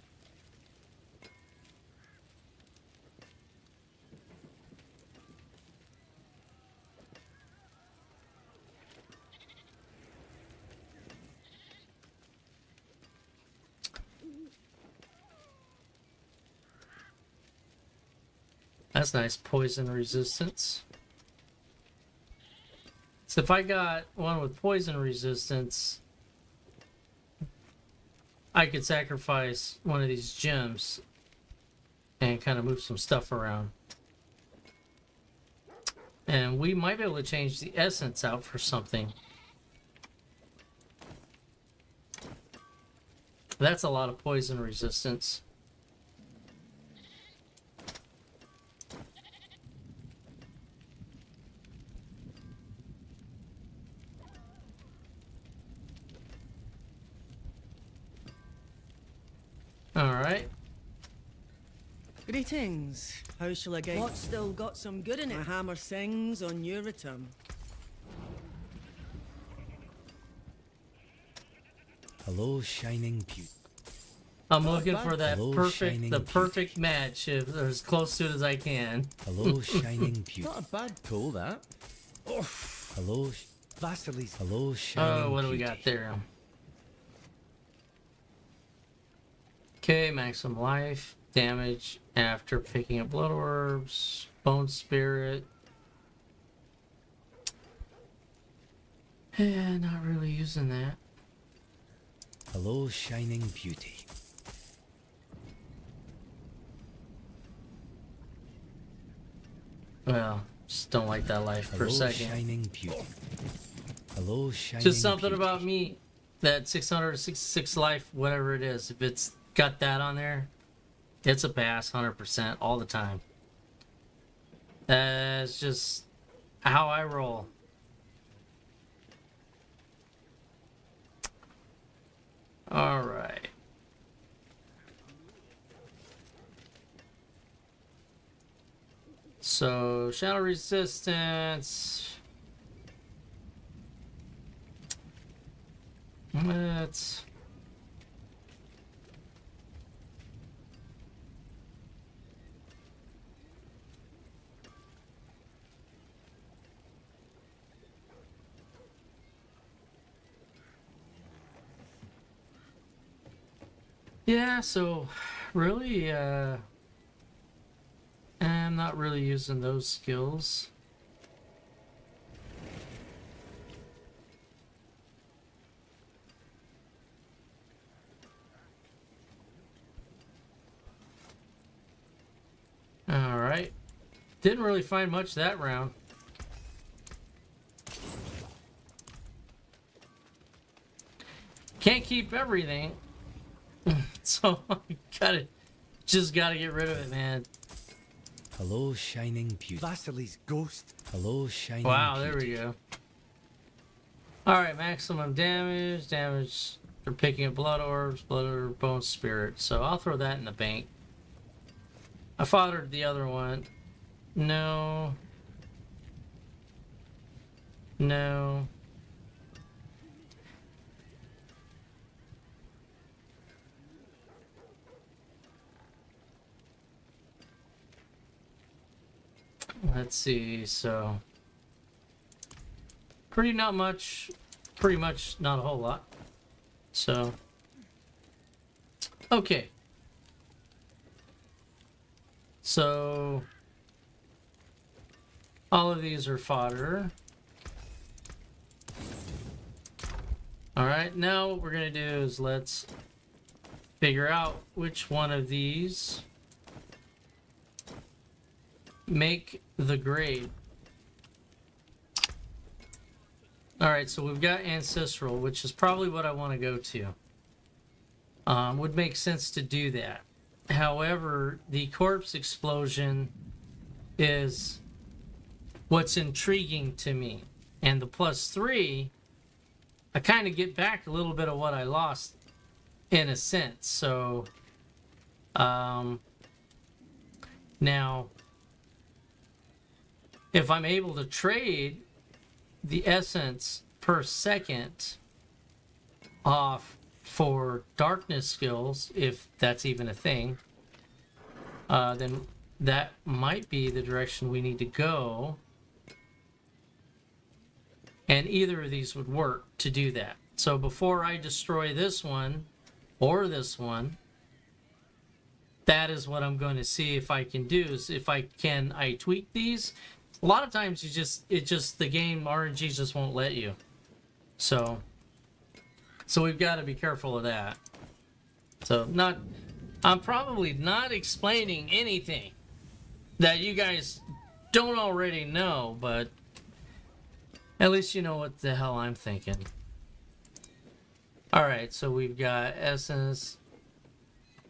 That's nice. Poison resistance. So if I got one with poison resistance, I could sacrifice one of these gems and kind of move some stuff around. And we might be able to change the essence out for something. That's a lot of poison resistance. All right. Greetings. How shall I get? What's still got some good in it? My hammer sings on your return. Hello, shining beauty. I'm looking for that Hello, perfect match, if as close to it as I can. Hello, shining beauty. Not a bad pull, that. Hello, Vasilis. hello, shining Oh, what do we beauty. got there? Okay, maximum life, damage after picking up blood orbs, bone spirit. Yeah, not really using that. Hello, shining beauty. Well, just don't like that life per Hello, second. shining beauty. Hello, shining Just something beauty. about me, that 666 life, whatever it is, if it's got that on there, it's a pass 100% all the time. That's just how I roll. All right. So, shadow resistance. Yeah, so really, I'm not really using those skills. All right. Didn't really find much that round. Can't keep everything. So just gotta get rid of it, man. Hello, shining beauty. Vasili's ghost. Hello, shining Wow, beauty. there we go. Alright, maximum damage. Damage for picking up blood orbs, blood orb, bone spirit. So I'll throw that in the bank. I foddered the other one. No. No. Let's see, so pretty much not a whole lot. So okay. So all of these are fodder. All right, now what we're gonna do is let's figure out which one of these make the grade. All right, so we've got ancestral, which is probably what I want to go to. Would make sense to do that. However, the corpse explosion is what's intriguing to me, and the +3, I kind of get back a little bit of what I lost in a sense. So now if I'm able to trade the essence per second off for darkness skills, if that's even a thing, then that might be the direction we need to go. And either of these would work to do that. So before I destroy this one or this one, that is what I'm going to see if I can do, is if I tweak these. A lot of times the game RNG just won't let you. So we've got to be careful of that. So I'm probably not explaining anything that you guys don't already know, but at least you know what the hell I'm thinking. Alright, so we've got essence,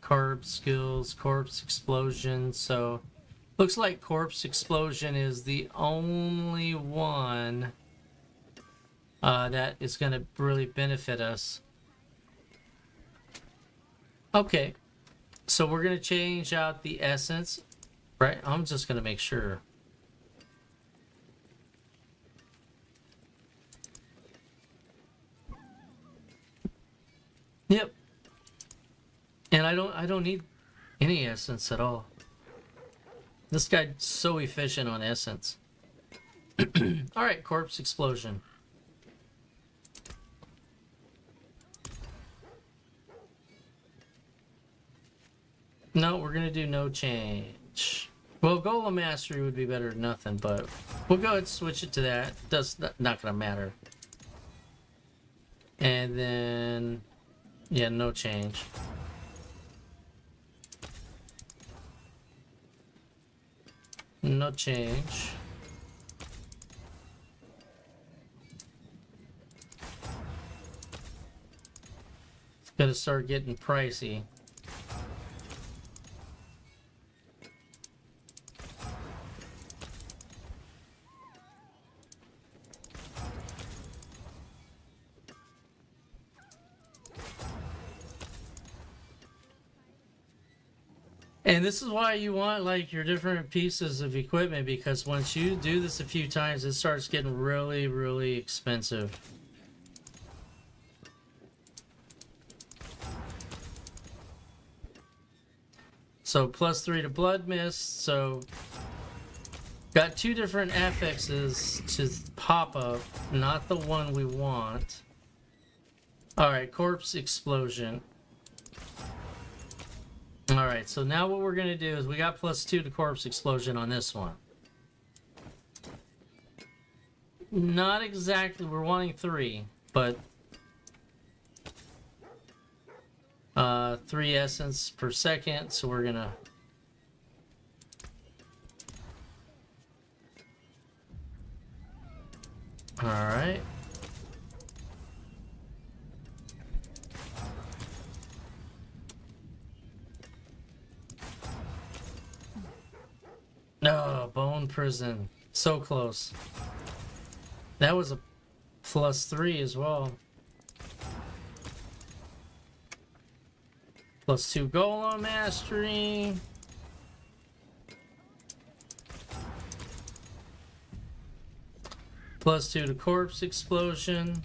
corpse skills, corpse explosion. So looks like corpse explosion is the only one that is going to really benefit us. Okay, so we're going to change out the essence, right? I'm just going to make sure. Yep. And I don't need any essence at all. This guy's so efficient on essence. Alright, corpse explosion. No, we're gonna do no change. Well, Golem Mastery would be better than nothing, but we'll go ahead and switch it to that. Not gonna matter. And then, yeah, no change. No change. It's gonna start getting pricey. And this is why you want like your different pieces of equipment, because once you do this a few times, it starts getting really, really expensive. So +3 to blood mist. So got two different affixes to pop up, not the one we want. All right, corpse explosion. Alright, so now what we're going to do is we got +2 to corpse explosion on this one. Not exactly, we're wanting 3, but 3 essence per second, so we're gonna alright. No, bone prison. So close. That was a +3 as well. +2 golem mastery. +2 to corpse explosion.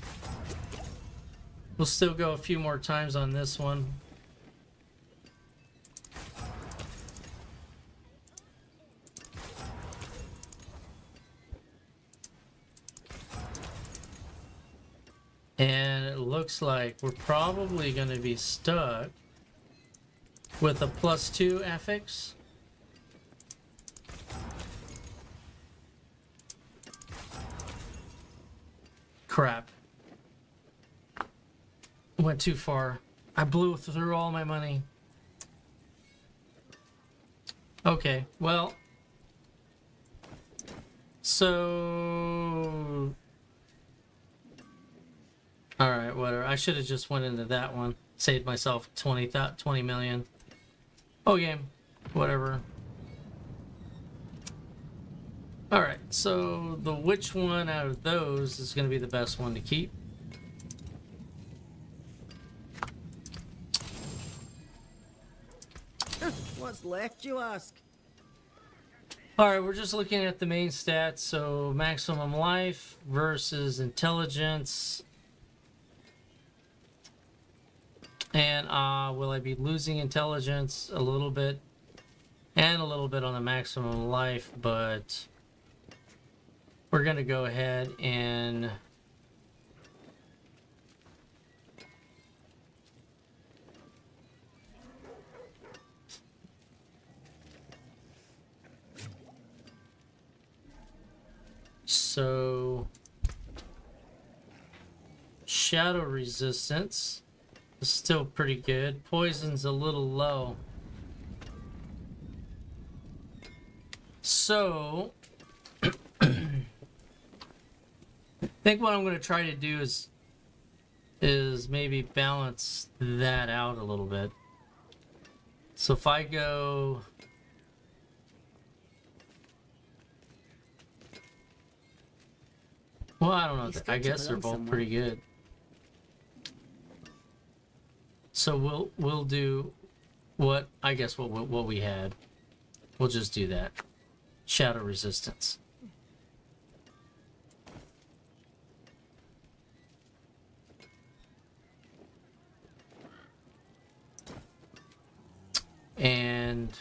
We'll still go a few more times on this one. And it looks like we're probably going to be stuck with a +2 affix. Crap. Went too far. I blew through all my money. Okay, well. So... Alright, whatever. I should have just went into that one. Saved myself 20 million. Okay, whatever. Alright, so the which one out of those is going to be the best one to keep? What's left, you ask? Alright, we're just looking at the main stats. So maximum life versus intelligence. And will I be losing intelligence a little bit? And a little bit on the maximum life, but we're going to go ahead and so shadow resistance is still pretty good. Poison's a little low. So I think what I'm going to try to do is maybe balance that out a little bit. So if I go well, I don't know. I guess they're both pretty good. So we'll do what I guess what we had. We'll just do that. Shadow resistance. And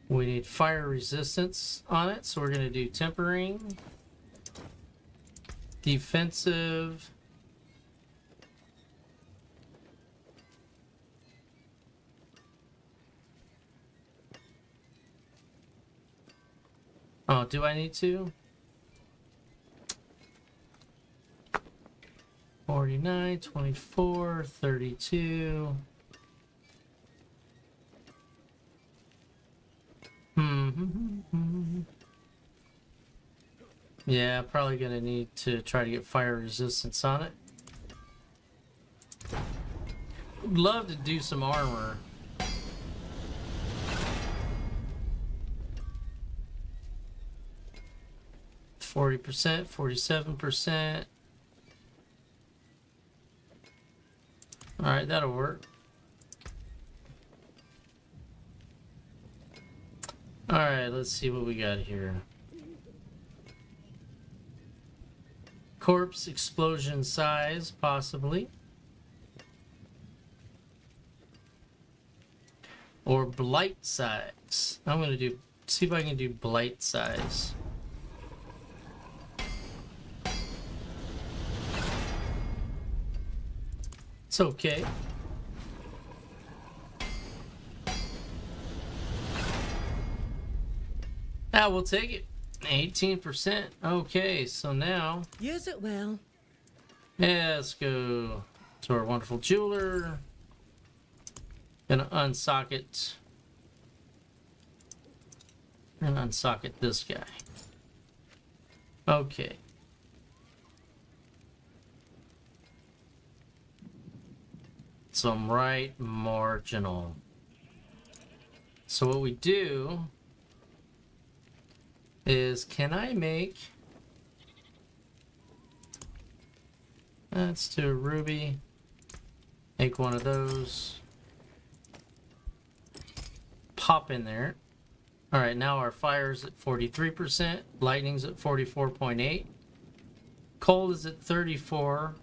we need fire resistance on it, so we're going to do tempering, defensive, oh, do I need to? 49, 24, 32. Yeah, probably gonna need to try to get fire resistance on it. Would love to do some armor. %, 47%. Alright, that'll work. Alright, let's see what we got here. Corpse explosion size, possibly. Or blight size. I'm gonna see if I can do blight size. It's okay. We'll take it. 18%. Okay, so now... Use it well. Yeah, let's go to our wonderful jeweler. Gonna unsocket. And unsocket this guy. Okay. So I'm right marginal. So what we do is, can I make... Let's do a ruby. Make one of those. Pop in there. Alright, now our fire's at 43%. Lightning's at 44.8. Cold is at 34.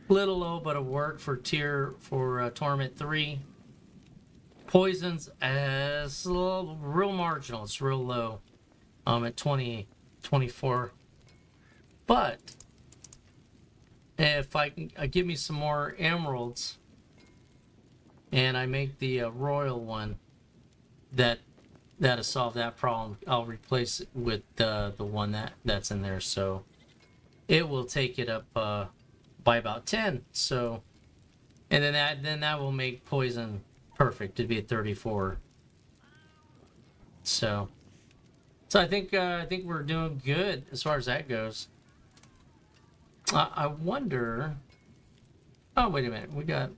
Little low, but it'll work for Torment 3. Poison's as real marginal. It's real low. At 24. But if I can give me some more emeralds and I make the royal one, that'll solve that problem. I'll replace it with the one that's in there, so it will take it up by about 10. So, and then that will make poison perfect. It'd be at 34. So I think we're doing good as far as that goes. I wonder. Oh, wait a minute. We got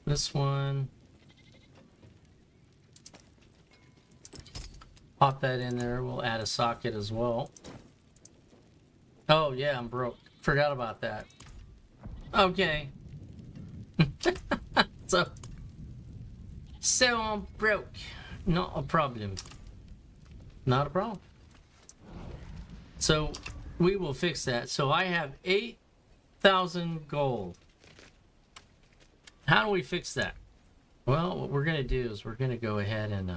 this one. Pop that in there. We'll add a socket as well. Oh yeah, I'm broke. Forgot about that. Okay. So I'm broke. Not a problem. Not a problem. So we will fix that. So I have 8,000 gold. How do we fix that? Well, what we're going to do is we're going to go ahead and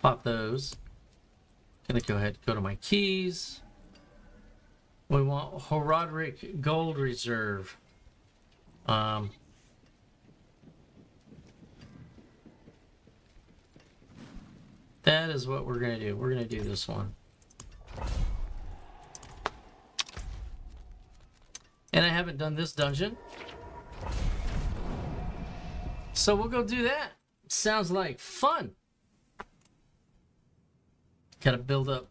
pop those. Going to go ahead and go to my keys. We want Horodric Gold Reserve. That is what we're going to do. We're going to do this one. And I haven't done this dungeon. So we'll go do that. Sounds like fun. Gotta build up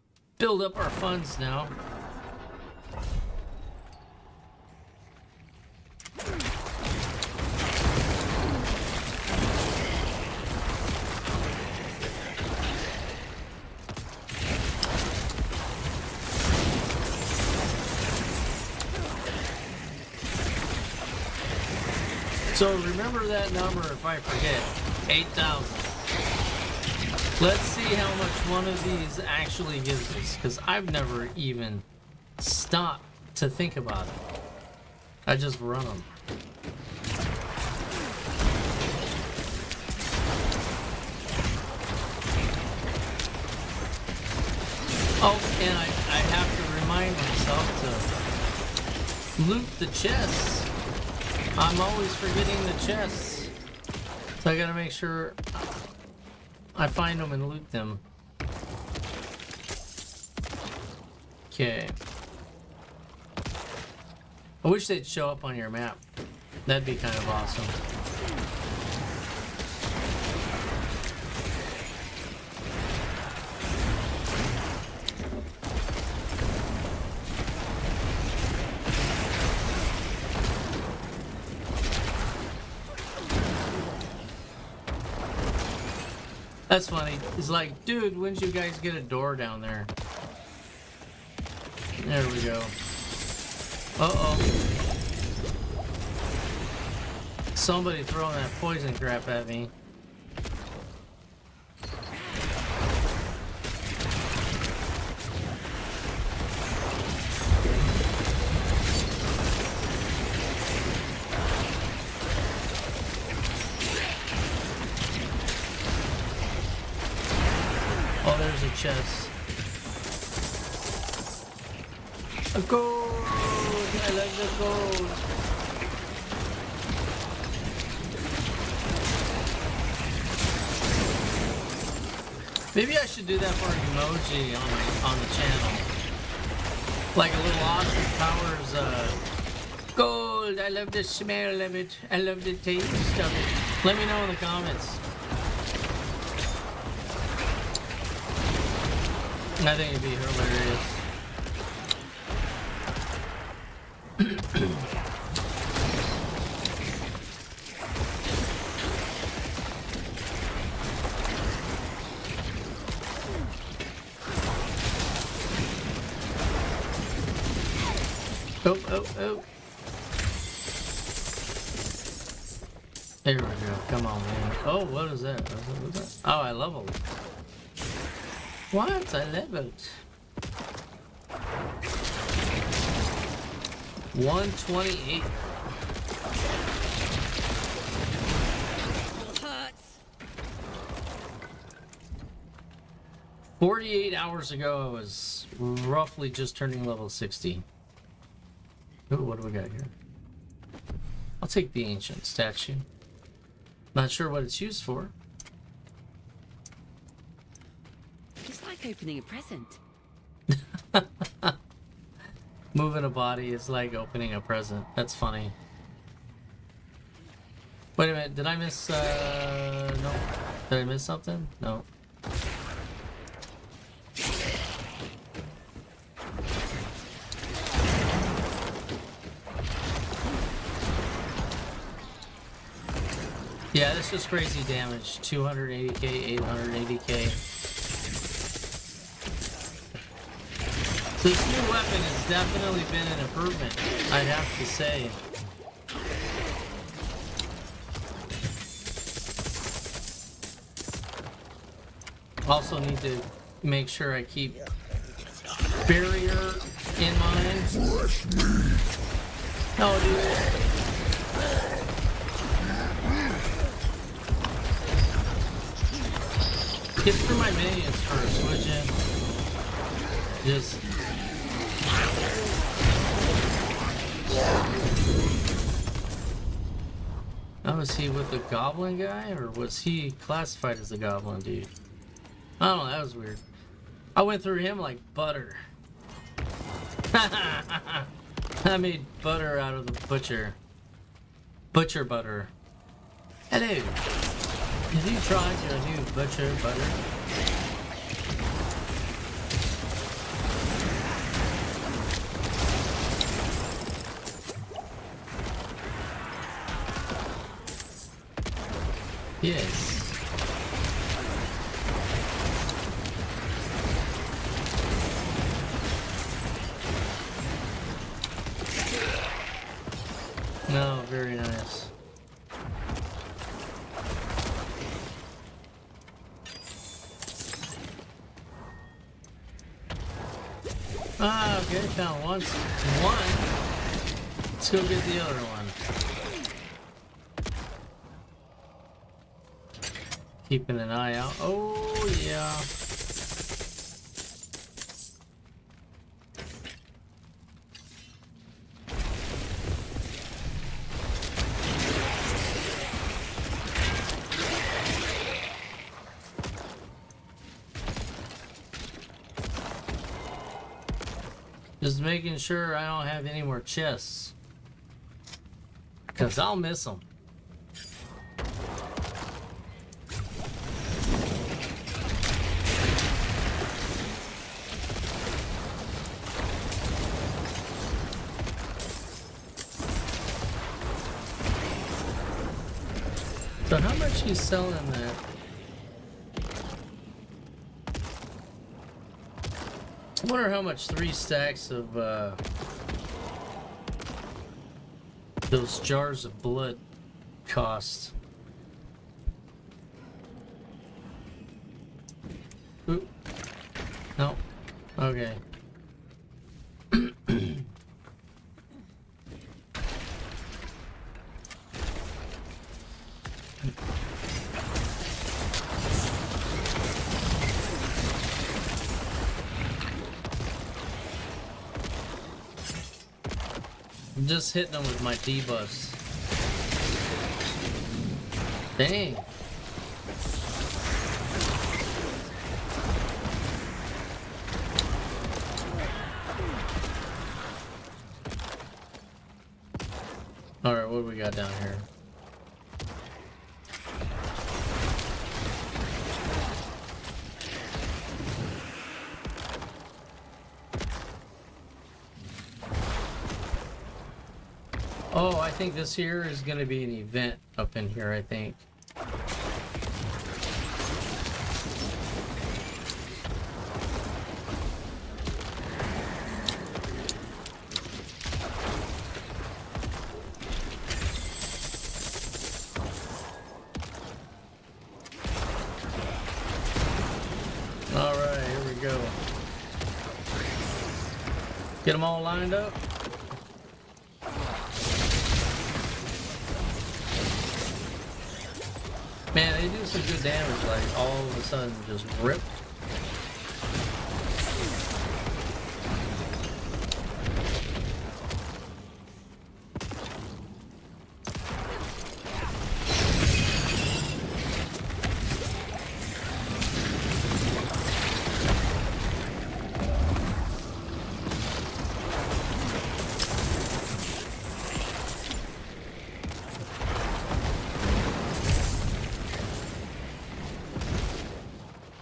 our funds now. So remember that number if I forget. 8,000. Let's see how much one of these actually gives us, because I've never even stopped to think about it. I just run them. Oh, and I have to remind myself to loot the chests. I'm always forgetting the chests. So I gotta make sure I find them and loot them. Okay. I wish they'd show up on your map. That'd be kind of awesome. That's funny. He's like, dude, when did you guys get a door down there? There we go. Uh-oh. Somebody throwing that poison crap at me. Oh, there's a chest. A gold! I like the gold. Maybe I should do that for an emoji on the channel. Like a little Austin Powers gold. I love the smell of it. I love the taste of it. Let me know in the comments. I think it'd be hilarious. Oh, oh, oh. There we go. Come on, man. Oh, what is that? What is that? Oh, I leveled. What? I leveled. 128. Hurts. 48 hours ago, I was roughly just turning level 60. Ooh, what do we got here? I'll take the ancient statue. Not sure what it's used for. It's like opening a present. Moving a body is like opening a present. That's funny. Wait a minute, did I miss, no. Did I miss something? No. Yeah, this is crazy damage. 280k, 880k. So this new weapon has definitely been an improvement, I'd have to say. Also need to make sure I keep barrier in mind. No, dude. Get through my minions first, would you? Just... Oh, was he with the goblin guy? Or was he classified as the goblin dude? I don't know, that was weird. I went through him like butter. I made butter out of the butcher. Butcher butter. Hello. Have you tried your new butcher butter? Yes. No, very nice. Ah, okay, found one. Let's go get the other one. Keeping an eye out. Oh, yeah. Just making sure I don't have any more chests. Because I'll miss them. So how much he's selling that? I wonder how much 3 stacks of those jars of blood cost. Oop. No. Okay. I'm just hitting them with my debuffs. Dang. All right, what do we got down here? Oh, I think this here is going to be an event up in here, I think. All right, here we go. Get them all lined up. Man, they do some good damage, like all of a sudden just rip.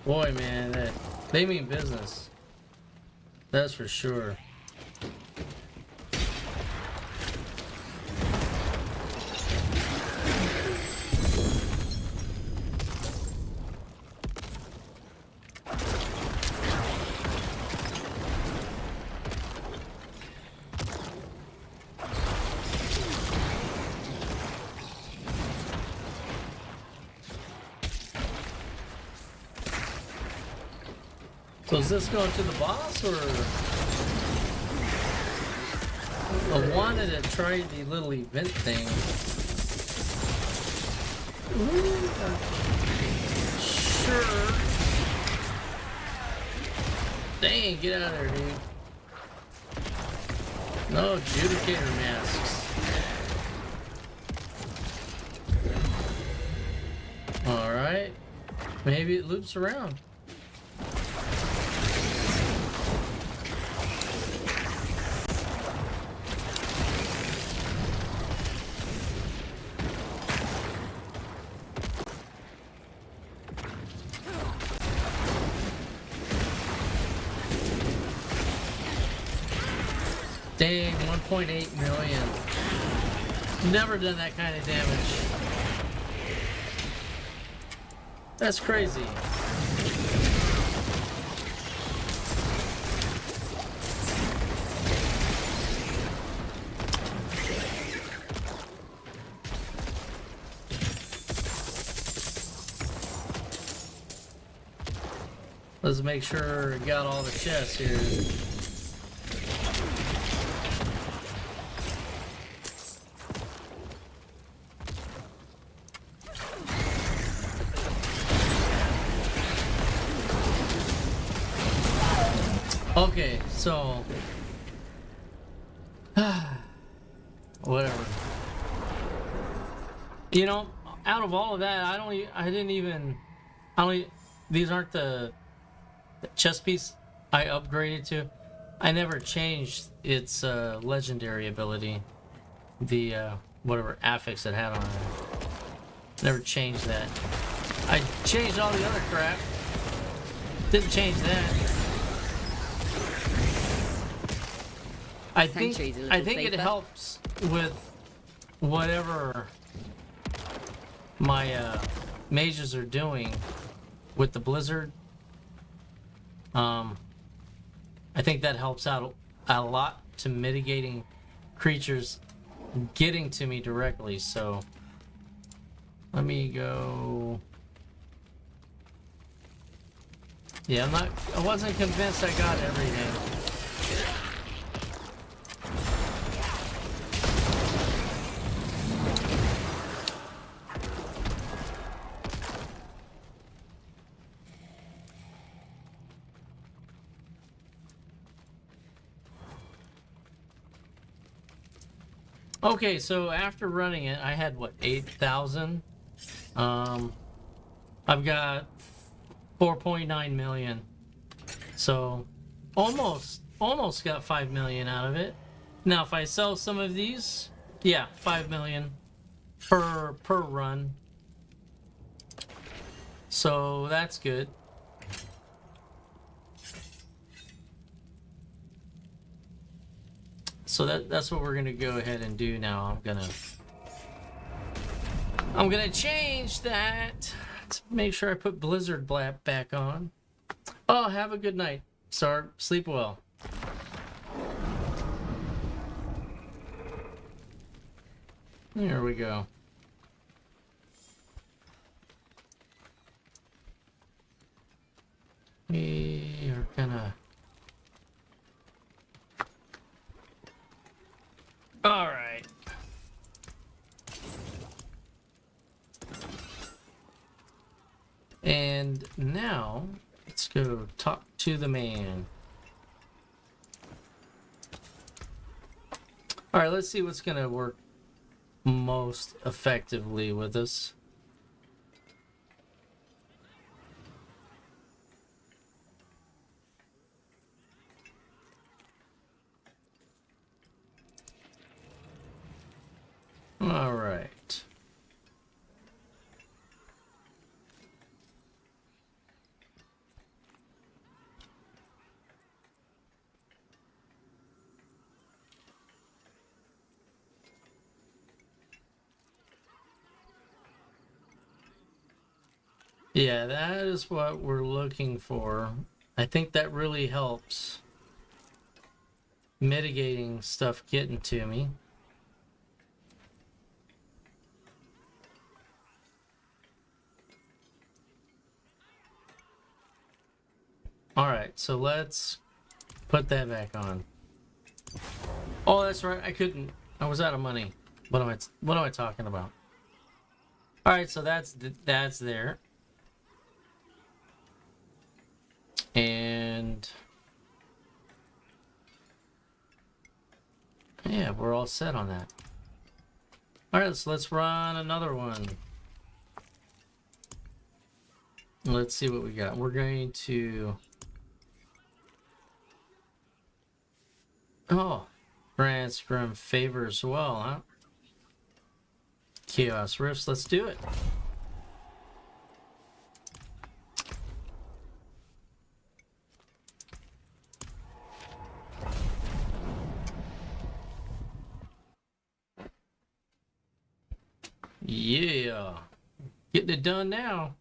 Boy, man, they mean business. That's for sure. So is this going to the boss, or I wanted to try the little event thing? Sure. Dang, get out of there, dude. No adjudicator masks. Alright. Maybe it loops around. Dang, 1.8 million. Never done that kind of damage. That's crazy. Let's make sure we got all the chests here. Okay, so whatever. You know, out of all of that, these aren't the chest piece I upgraded to. I never changed its legendary ability, the whatever affix it had on it. Never changed that. I changed all the other crap. Didn't change that. I think it helps with whatever my mages are doing with the blizzard. I think that helps out a lot to mitigating creatures getting to me directly. So let me go. Yeah, I wasn't convinced I got everything. Okay, so after running it, I had what, 8,000? I've got 4.9 million. So almost got 5 million out of it. Now if I sell some of these, Yeah, 5 million per run. So that's good. So that's what we're gonna go ahead and do now. I'm gonna change that to make sure I put Blizzard back on. Oh, have a good night, Sarb. Sleep well. There we go. We are gonna... Alright. And now, let's go talk to the man. Alright, let's see what's gonna work most effectively with us. All right. Yeah, that is what we're looking for. I think that really helps mitigating stuff getting to me. All right, so let's put that back on. Oh, that's right. I couldn't. I was out of money. What am I talking about? All right, so that's there. And yeah, we're all set on that. All right, so let's run another one. Let's see what we got. We're going to... Oh, Grand Scrum favor as well, huh? Chaos Rifts, let's do it. Yeah, getting it done now.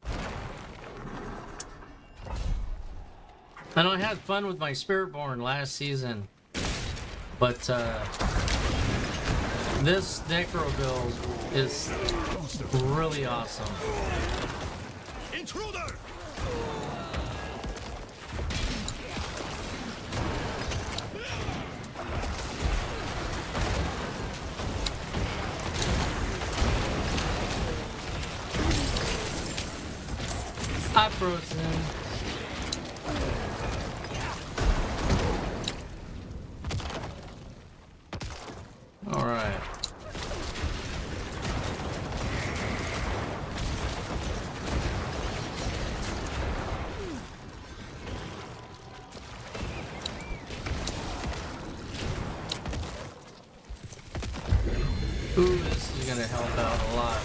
I know I had fun with my Spiritborn last season, but this Necro build is really awesome. Intruder! I frozen. All right. Ooh, this is gonna help out a lot.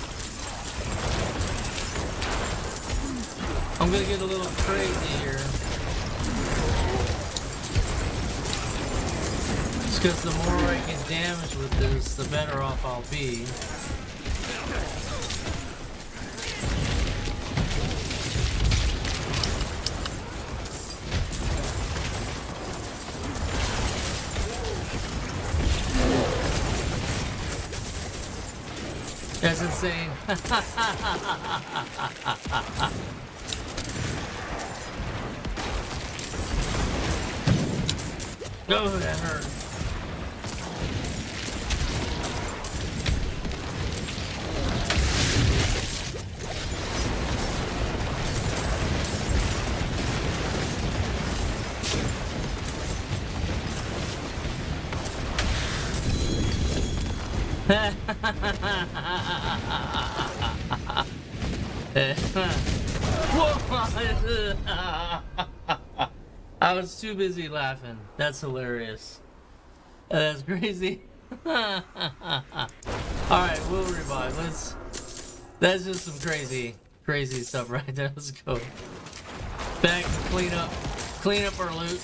I'm gonna get a little crazy here. It's because the more I get damage with this, the better off I'll be. That's insane. Oh, that hurt. I was too busy laughing. That's hilarious. That's crazy. Alright, we'll revive. That's just some crazy stuff right there. Let's go. Back and clean up our loot.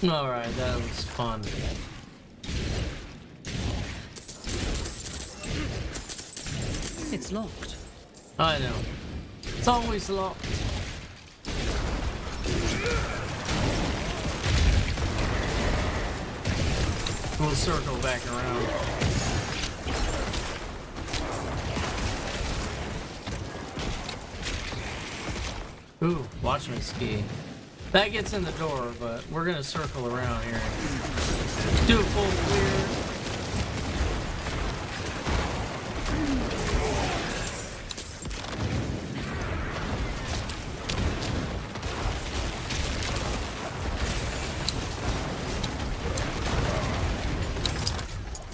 Alright, that was fun. It's locked. I know. It's always locked. We'll circle back around. Ooh, watch me ski. That gets in the door, but we're gonna circle around here. Do a full clear.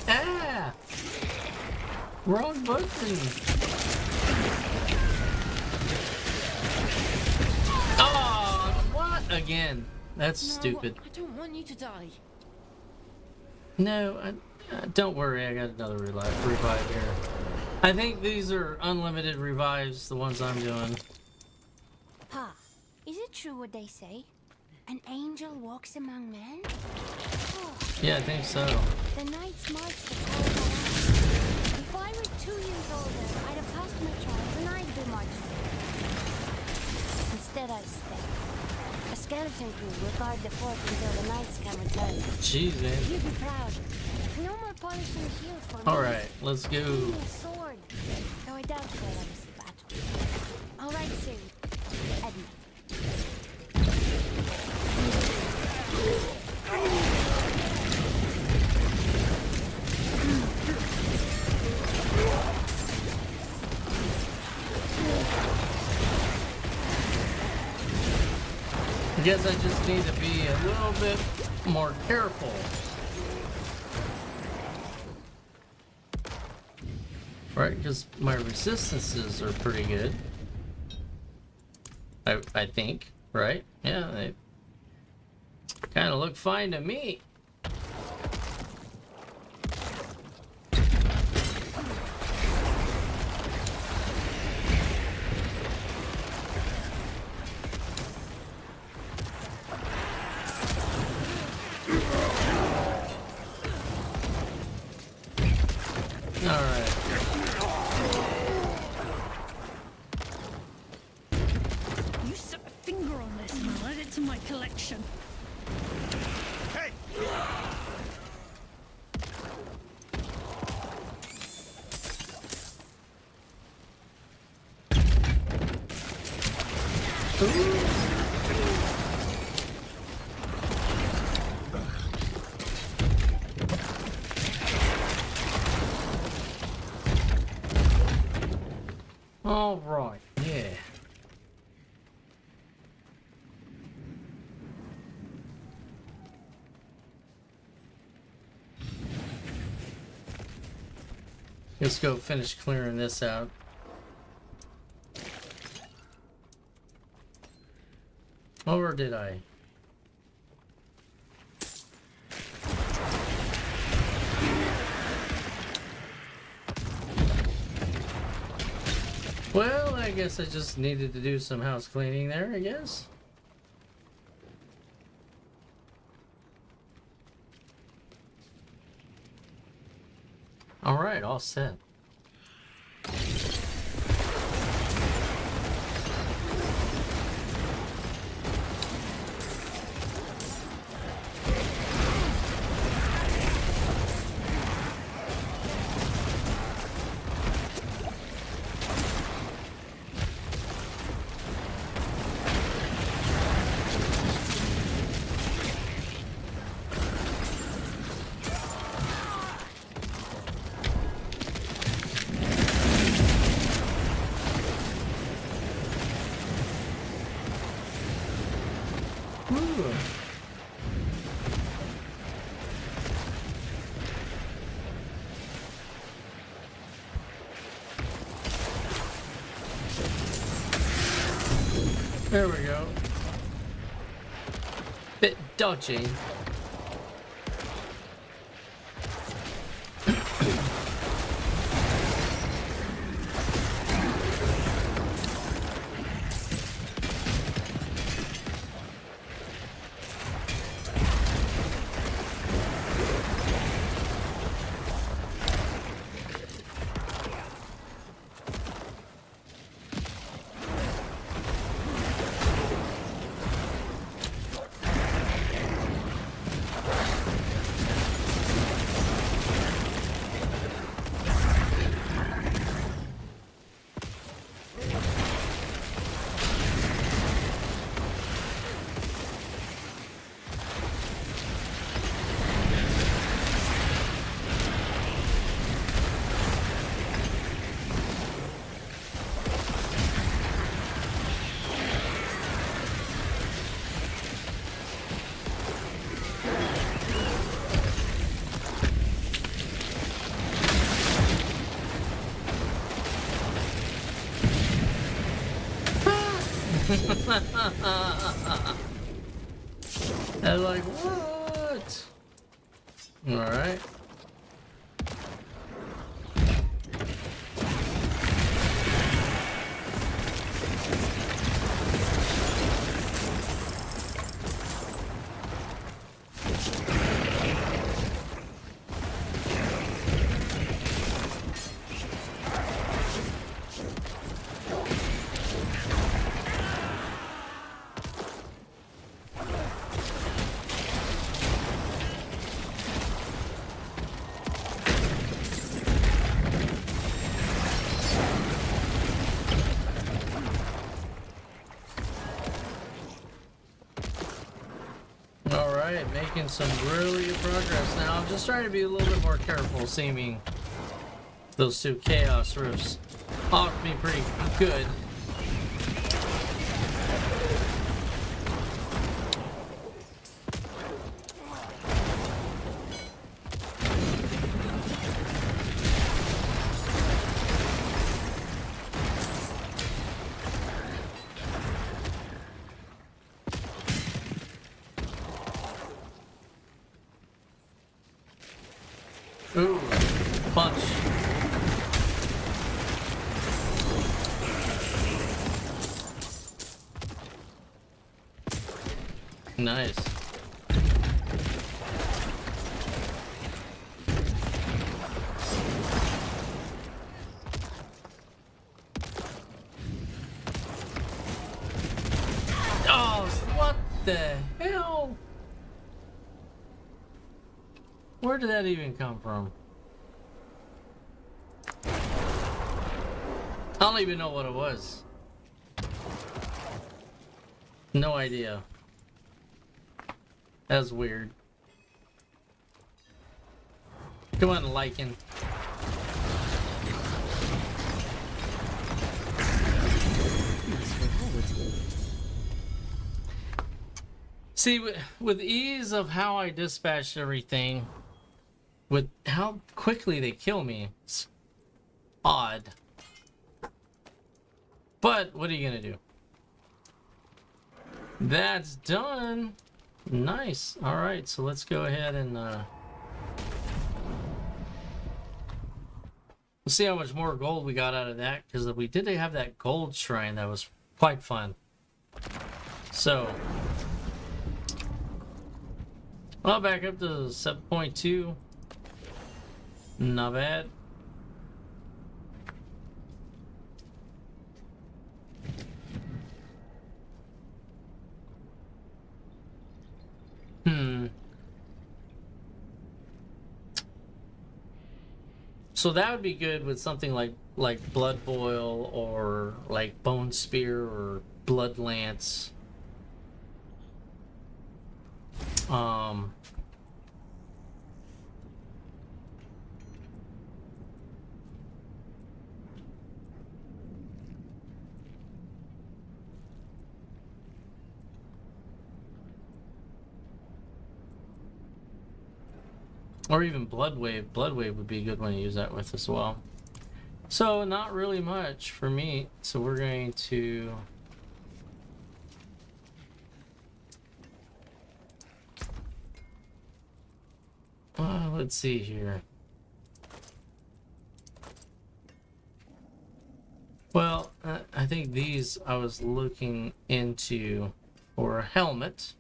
Ah! Wrong button. Oh, what? Again. That's stupid. I don't want you to die. No, don't worry. I got another revive here. I think these are unlimited revives, the ones I'm doing. Pa, is it true what they say? An angel walks among men? Yeah, I think so. The knights march to power. If I were 2 years older, I'd have passed my trials and I'd be marching. Instead, I stay. A skeleton crew will guard the fort until the knights can return. Jeez, man. You'd be proud. No more polishing shield for me. Alright, let's go. Give me a sword. Though I doubt we'll ever see battle. All right, soon. Edmund. I guess I just need to be a little bit more careful. Right, because my resistances are pretty good. I think, right? Yeah, they kind of look fine to me. Alright. You set a finger on this and I'll add it to my collection. All right, yeah. Let's go finish clearing this out. Or did I? Well, I guess I just needed to do some house cleaning there, I guess. All right, all set. Ooh. There we go. Bit dodgy. And like, what? Alright. Alright, making some really good progress now. I'm just trying to be a little bit more careful, seeming those two chaos rifts off me pretty good. Ooh, punch. Nice. Oh, what the hell? Where did that even come from? I don't even know what it was. No idea. That's weird. Come on, Lycan. See, with ease of how I dispatched everything, with how quickly they kill me, it's odd. But what are you gonna do? That's done. Nice. All right, so let's go ahead and we'll see how much more gold we got out of that, because we did have that gold shrine that was quite fun. So, well, back up to 7.2. Not bad. So that would be good with something like Blood Boil or like Bone Spear or Blood Lance. Or even Blood Wave. Blood Wave would be a good one to use that with as well. So not really much for me. So we're going to... let's see here. Well, I think these I was looking into for a helmet.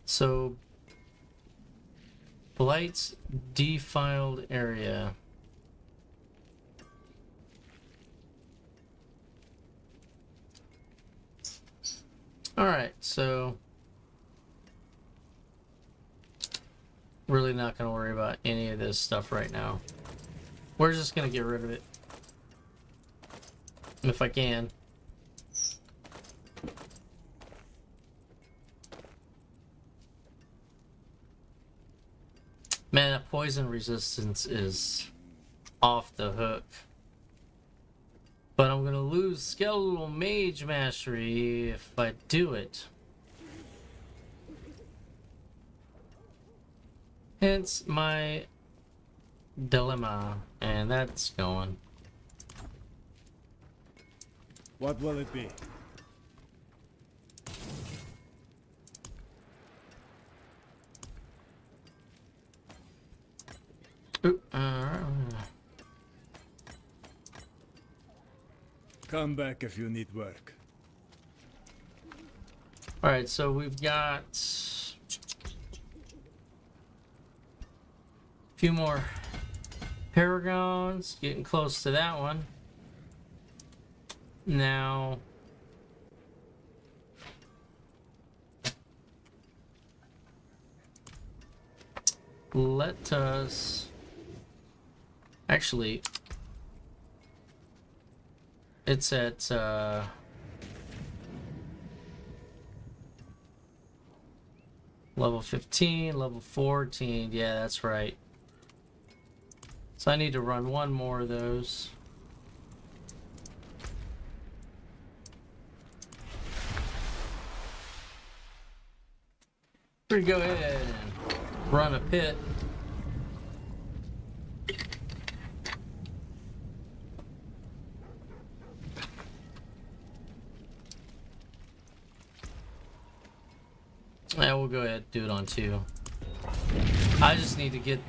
So Blight's defiled area. All right, so really not going to worry about any of this stuff right now. We're just going to get rid of it if I can. Man, that poison resistance is off the hook. But I'm going to lose Skeletal Mage Mastery if I do it. Hence my dilemma. And that's going. What will it be? Oop, Come back if you need work. Alright, so we've got a few more Paragons, getting close to that one. Now, let us actually, it's at level 15, level 14. Yeah, that's right. So I need to run one more of those. We're gonna go ahead and run a pit. Yeah, we'll go ahead and do it on 2. I just need to get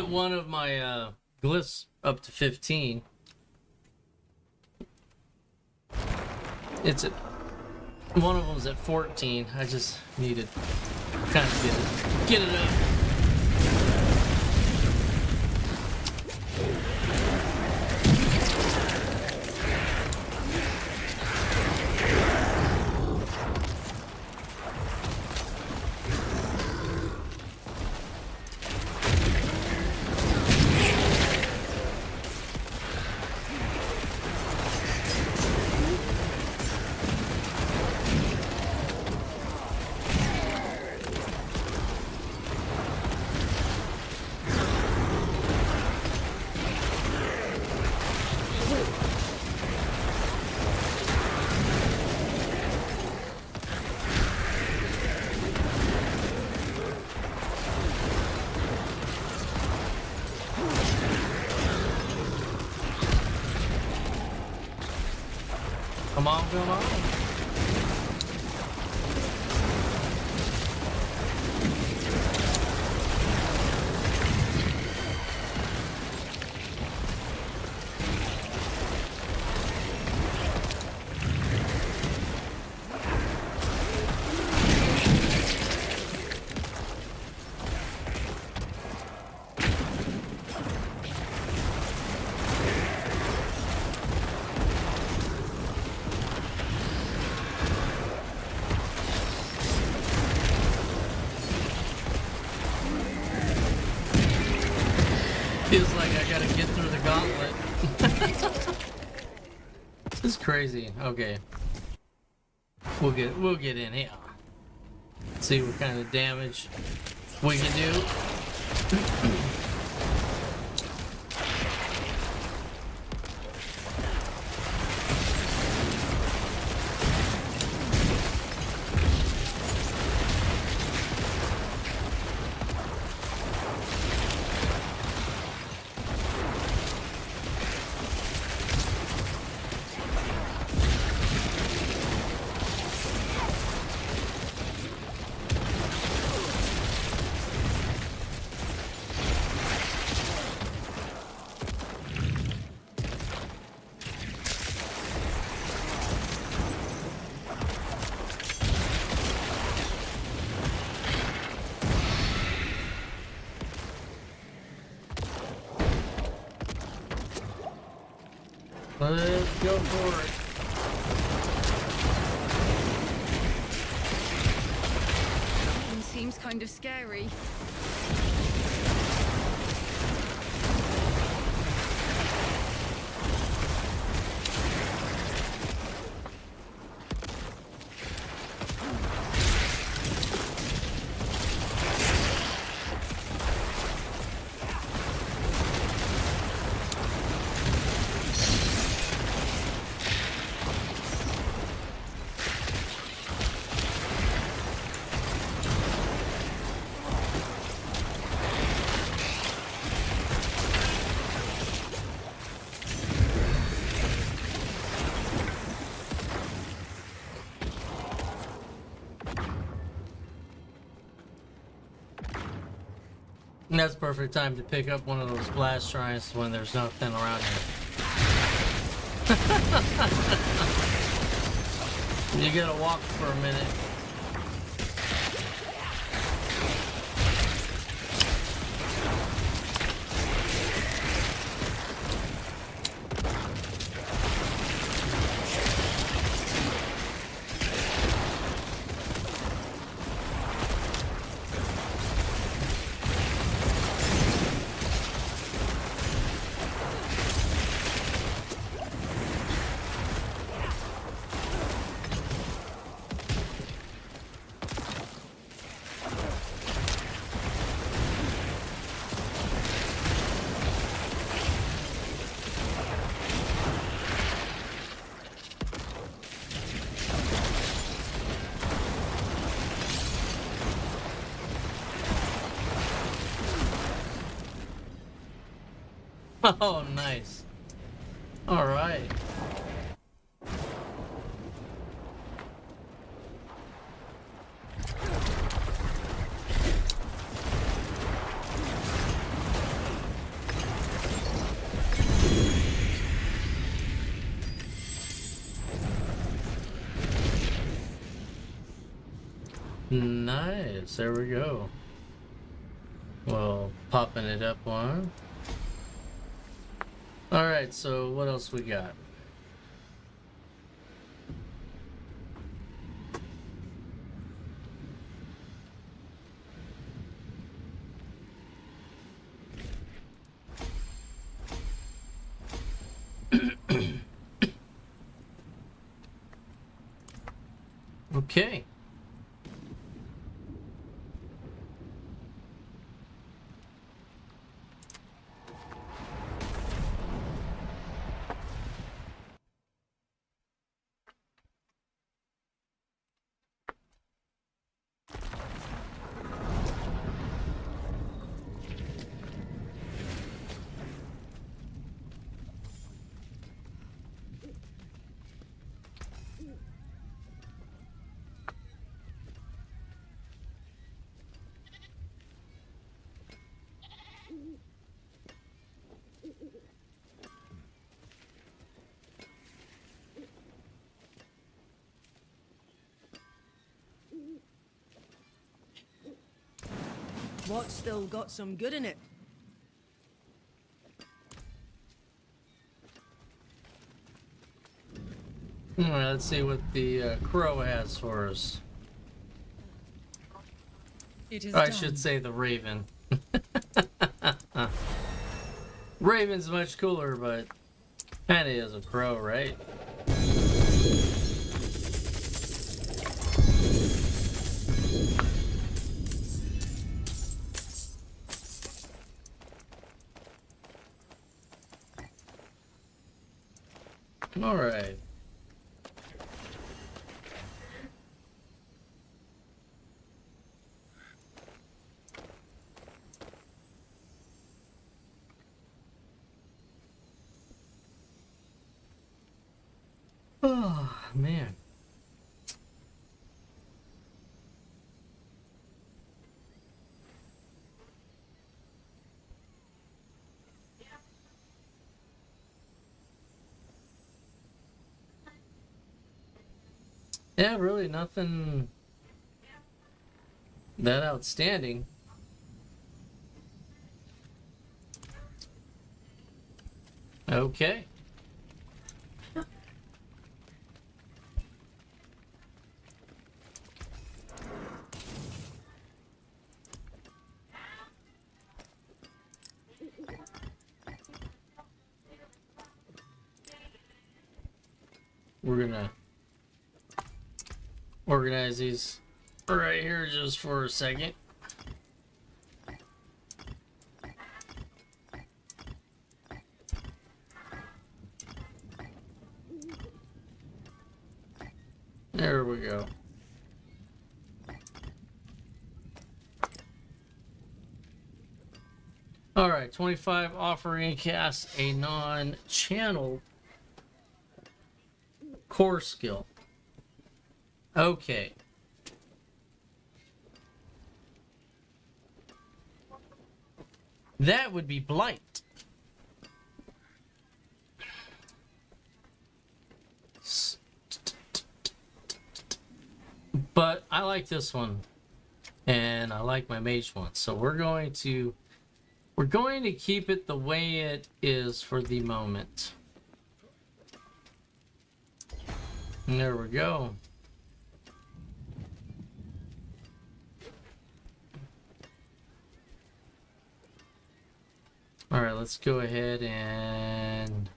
one of my glyphs up to 15. It's at one of them's at 14. I just need to kind of get it up. Come on, come on. Feels like I gotta get through the gauntlet. This is crazy. Okay. We'll get in here. See what kind of damage we can do. Let's go for it. It seems kind of scary. And that's perfect time to pick up one of those blast shrines when there's nothing around here. You gotta walk for a minute. Oh, nice. All right. Nice. There we go. Well, popping it up one. Alright, so what else we got? Okay. What's still got some good in it? Alright, let's see what the crow has for us. It is I done. should say the raven. Raven's much cooler, but kinda is a crow, right? Alright. Oh, man. Yeah, really nothing that outstanding. Okay. we're gonna organize these right here just for a second. There we go. All right, 25 offering cast a non-channel core skill. Okay. That would be Blight. But I like this one. And I like my mage one. So we're going to keep it the way it is for the moment. And there we go. All right, let's go ahead and...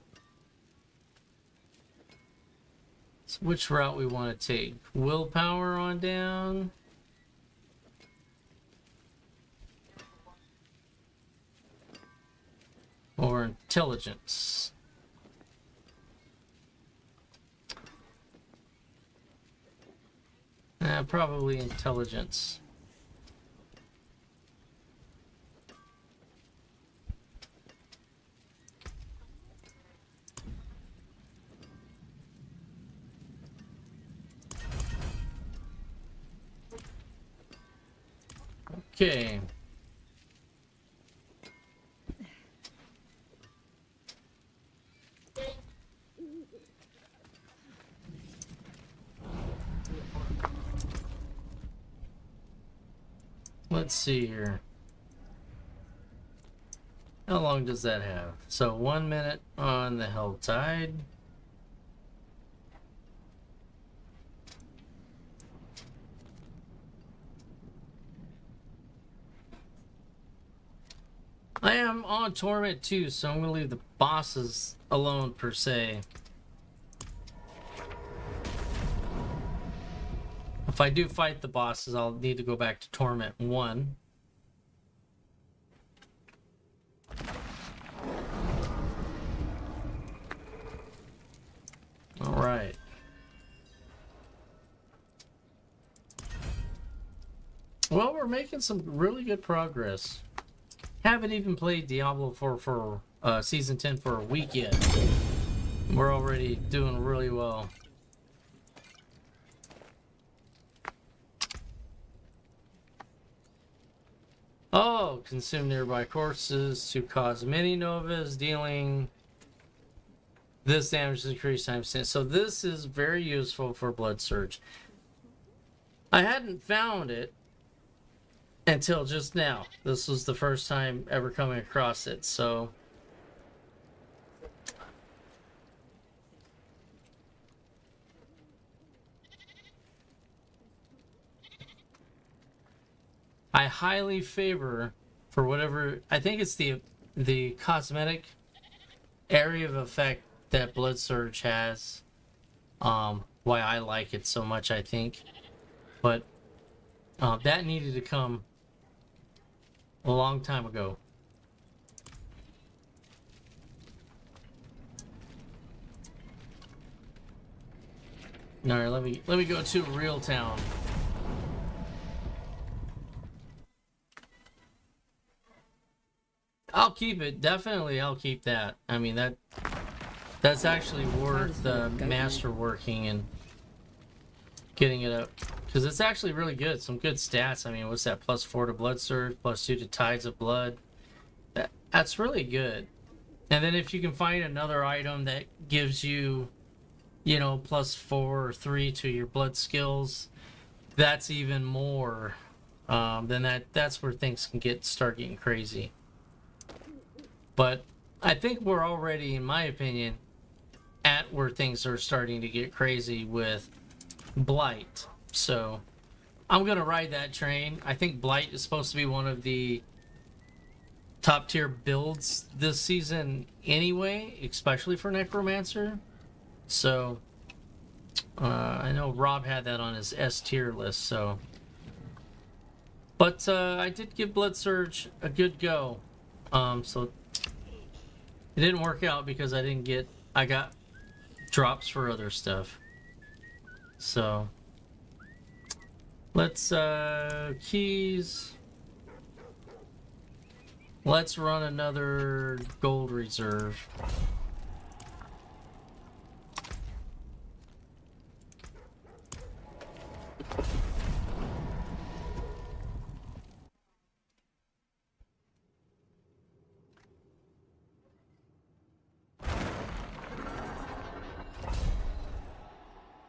So which route we want to take? Willpower on down? Or intelligence? Probably intelligence. Okay. Let's see here. How long does that have? So 1 minute on the Hell Tide. I am on Torment too, so I'm going to leave the bosses alone per se. If I do fight the bosses, I'll need to go back to Torment 1. Alright. Well, we're making some really good progress. Haven't even played Diablo 4 for Season 10 for a week yet. We're already doing really well. Oh, consume nearby courses to cause many novas, dealing this damage is increased times 10. So this is very useful for Blood Surge. I hadn't found it until just now. This was the first time ever coming across it, so... I highly favor, for whatever... I think it's the cosmetic area of effect that Blood Surge has. Why I like it so much, I think. But that needed to come a long time ago. All right, let me go to Real Town. I'll keep it. Definitely, I'll keep that. I mean, that's actually worth masterworking and getting it up. Because it's actually really good. Some good stats. I mean, what's that? +4 to Blood Surge, +2 to Tides of Blood. That's really good. And then if you can find another item that gives you, you know, +4 or 3 to your blood skills, that's even more. Then that's where things can start getting crazy. But I think we're already, in my opinion, at where things are starting to get crazy with Blight. So I'm going to ride that train. I think Blight is supposed to be one of the top tier builds this season anyway, especially for Necromancer. So I know Rob had that on his S tier list, so. But I did give Blood Surge a good go. So it didn't work out because I got drops for other stuff. So let's keys. Let's run another gold reserve.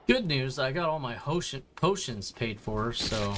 Good news, I got all my potions paid for, so...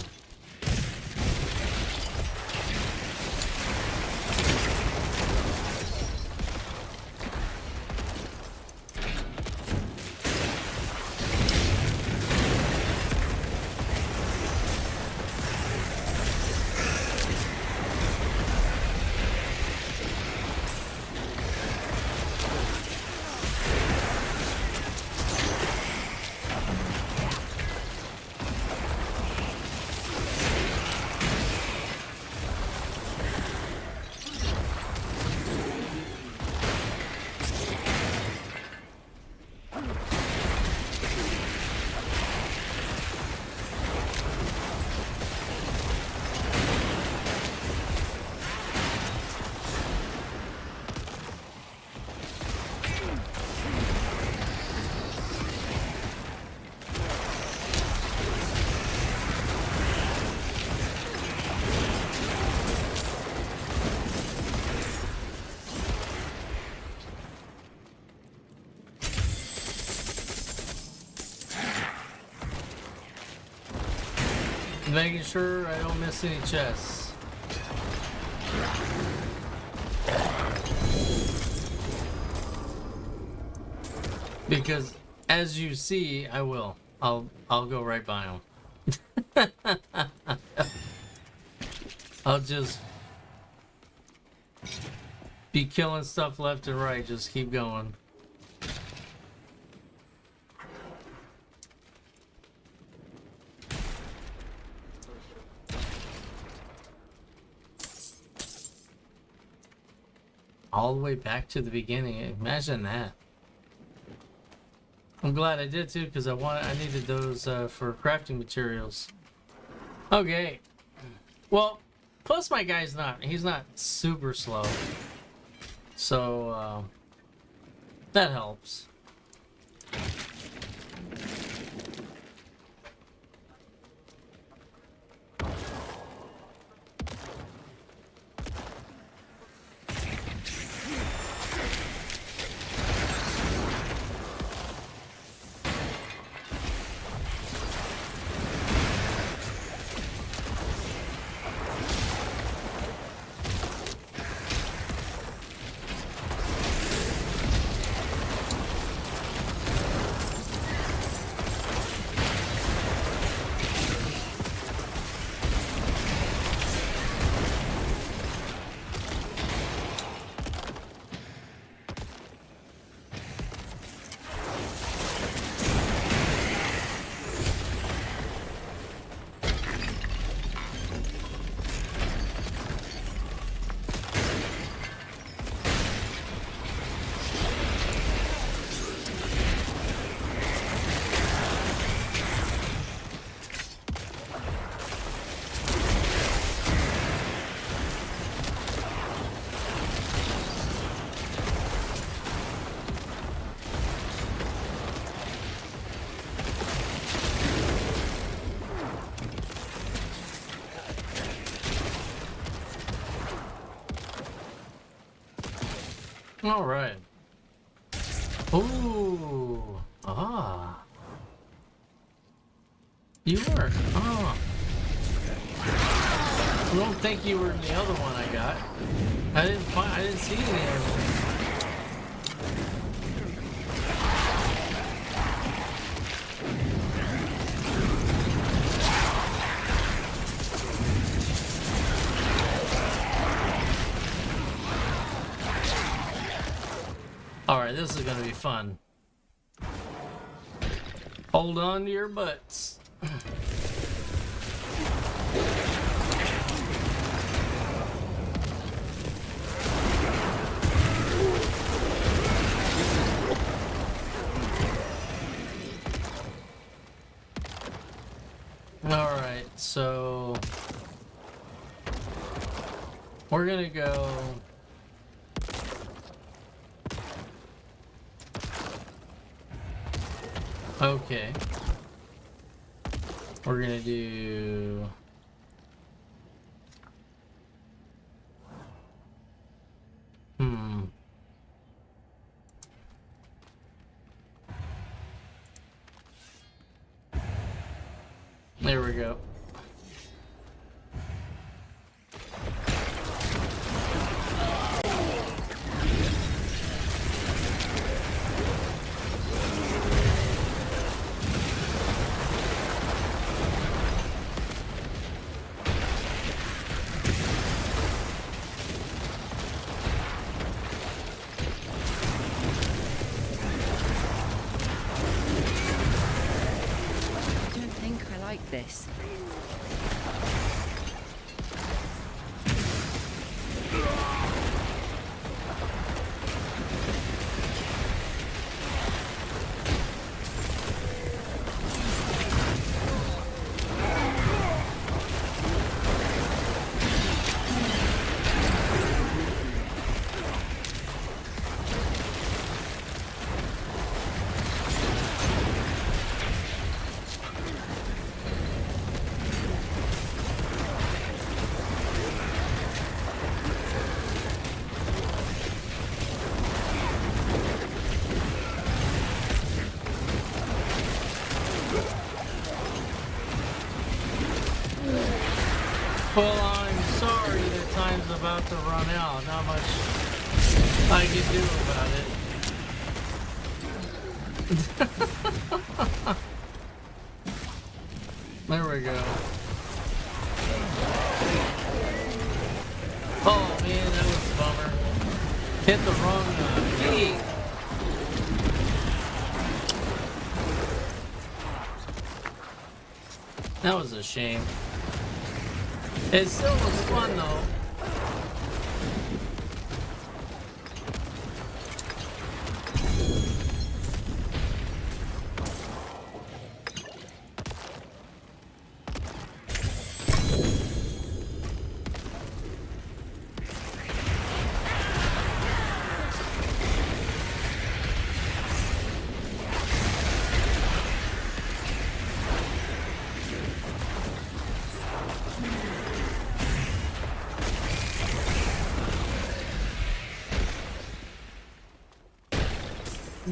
Making sure I don't miss any chests. Because as you see, I will. I'll go right by them. I'll just be killing stuff left and right. Just keep going. All the way back to the beginning. Imagine that. I'm glad I did too, because I needed those for crafting materials. Okay. Well, plus my guy's he's not super slow. So that helps. All right. Ooh. Ah. You were. Oh. I don't think you were in the other one I got. I didn't see any of them. Alright, this is gonna be fun. Hold on to your butts. Alright, so we're gonna go okay. We're gonna do there we go. I don't think I like this. Well, I'm sorry that time's about to run out. Not much I can do about it. There we go. Oh man, that was a bummer. Hit the wrong key. That was a shame. It still was fun though.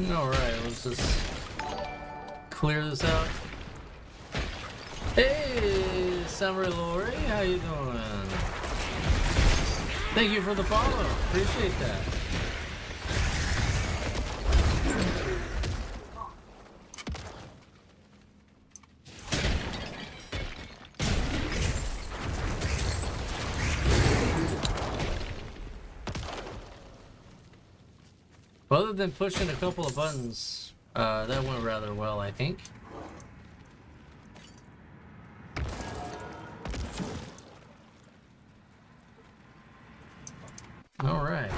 Alright, let's just clear this out. Hey, Summer Lori, how you doing? Thank you for the follow. Appreciate that. Well, other than pushing a couple of buttons, that went rather well, I think. All right.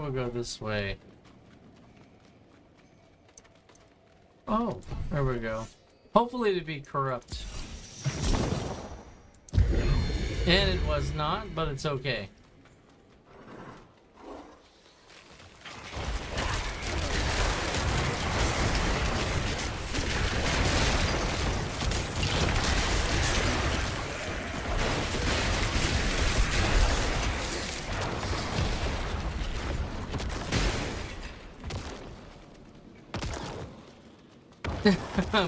We'll go this way. Oh, there we go. Hopefully to be corrupt. And it was not, but it's okay.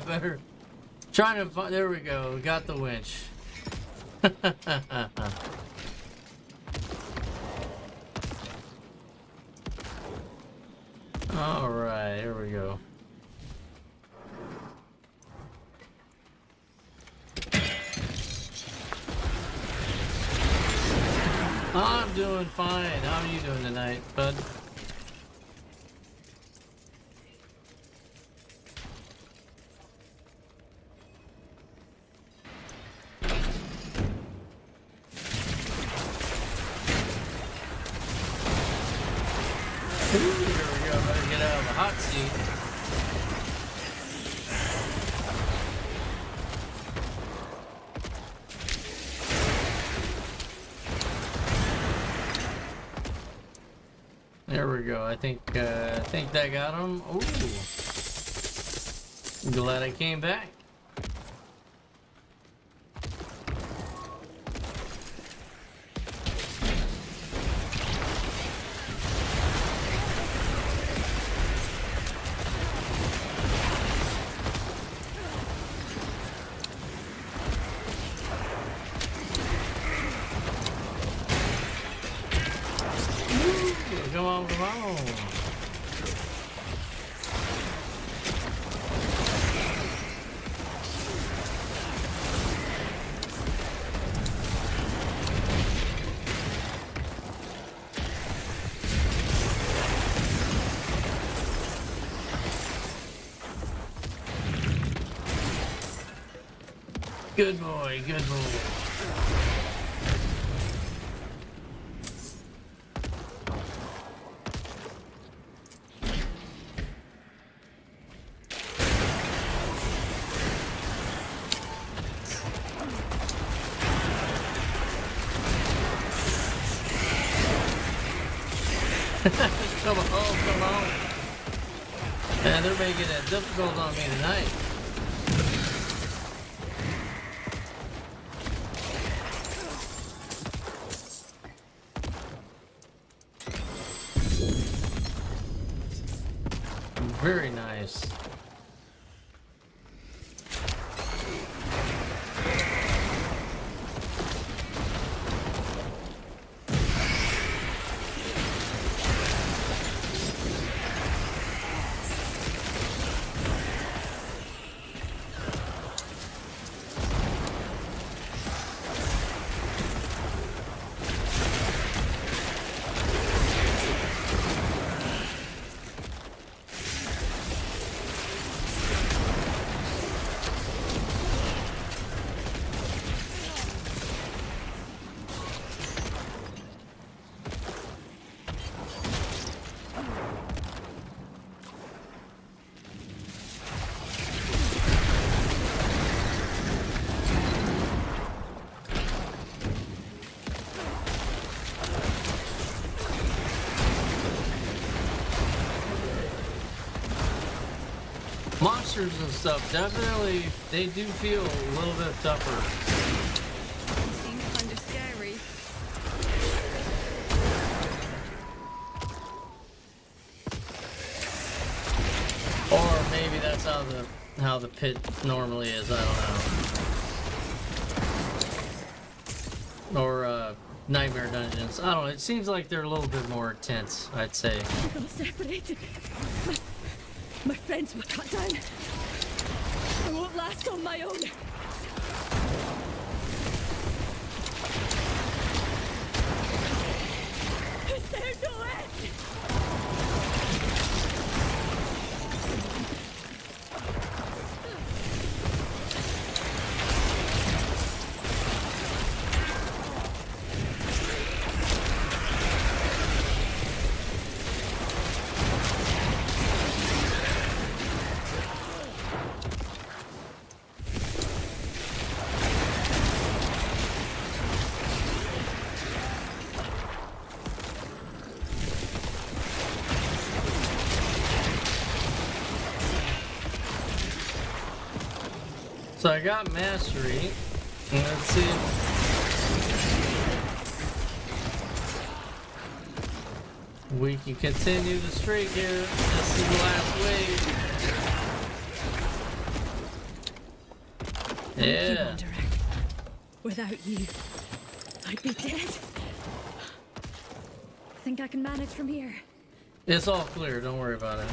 Better. Trying to find. There we go. Got the winch. All right. Here we go. I'm doing fine. How are you doing tonight, bud? Ooh, here we go. Better get out of the hot seat. There we go. I think that got him. Ooh. Glad I came back. Come on, come on. Good boy, good boy. Come on, come on. Man, they're making it difficult on me tonight. Very nice. Monsters and stuff, definitely, they do feel a little bit tougher. Seems kind of scary. Or maybe that's how the pit normally is, I don't know. Or nightmare dungeons. I don't know, it seems like they're a little bit more intense, I'd say. We got separated. My friends were cut down. I won't last on my own. Is there no end? So I got mastery. Let's see. We can continue the streak here. This is the last wave. Yeah. Wanderer. Without you, I'd be dead. Think I can manage from here? It's all clear. Don't worry about it.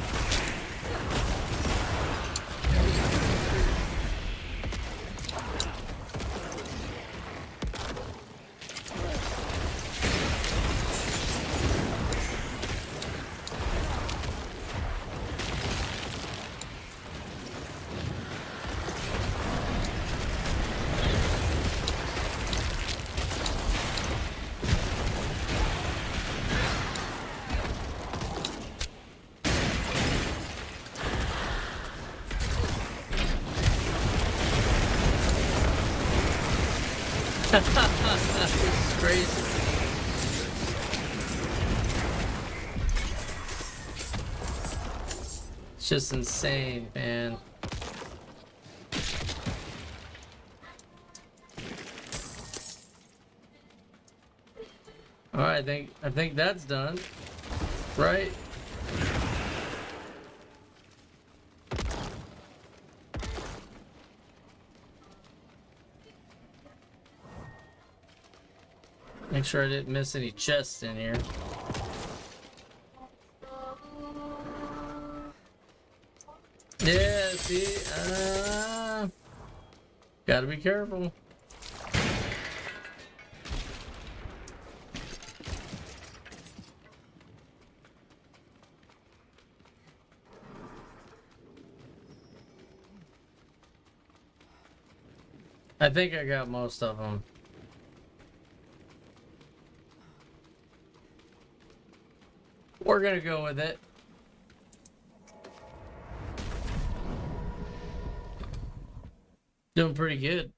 This is crazy. It's just insane, man. All right, I think that's done, right? Make sure I didn't miss any chests in here. Yeah, see, gotta be careful. I think I got most of them. We're gonna go with it. Doing pretty good.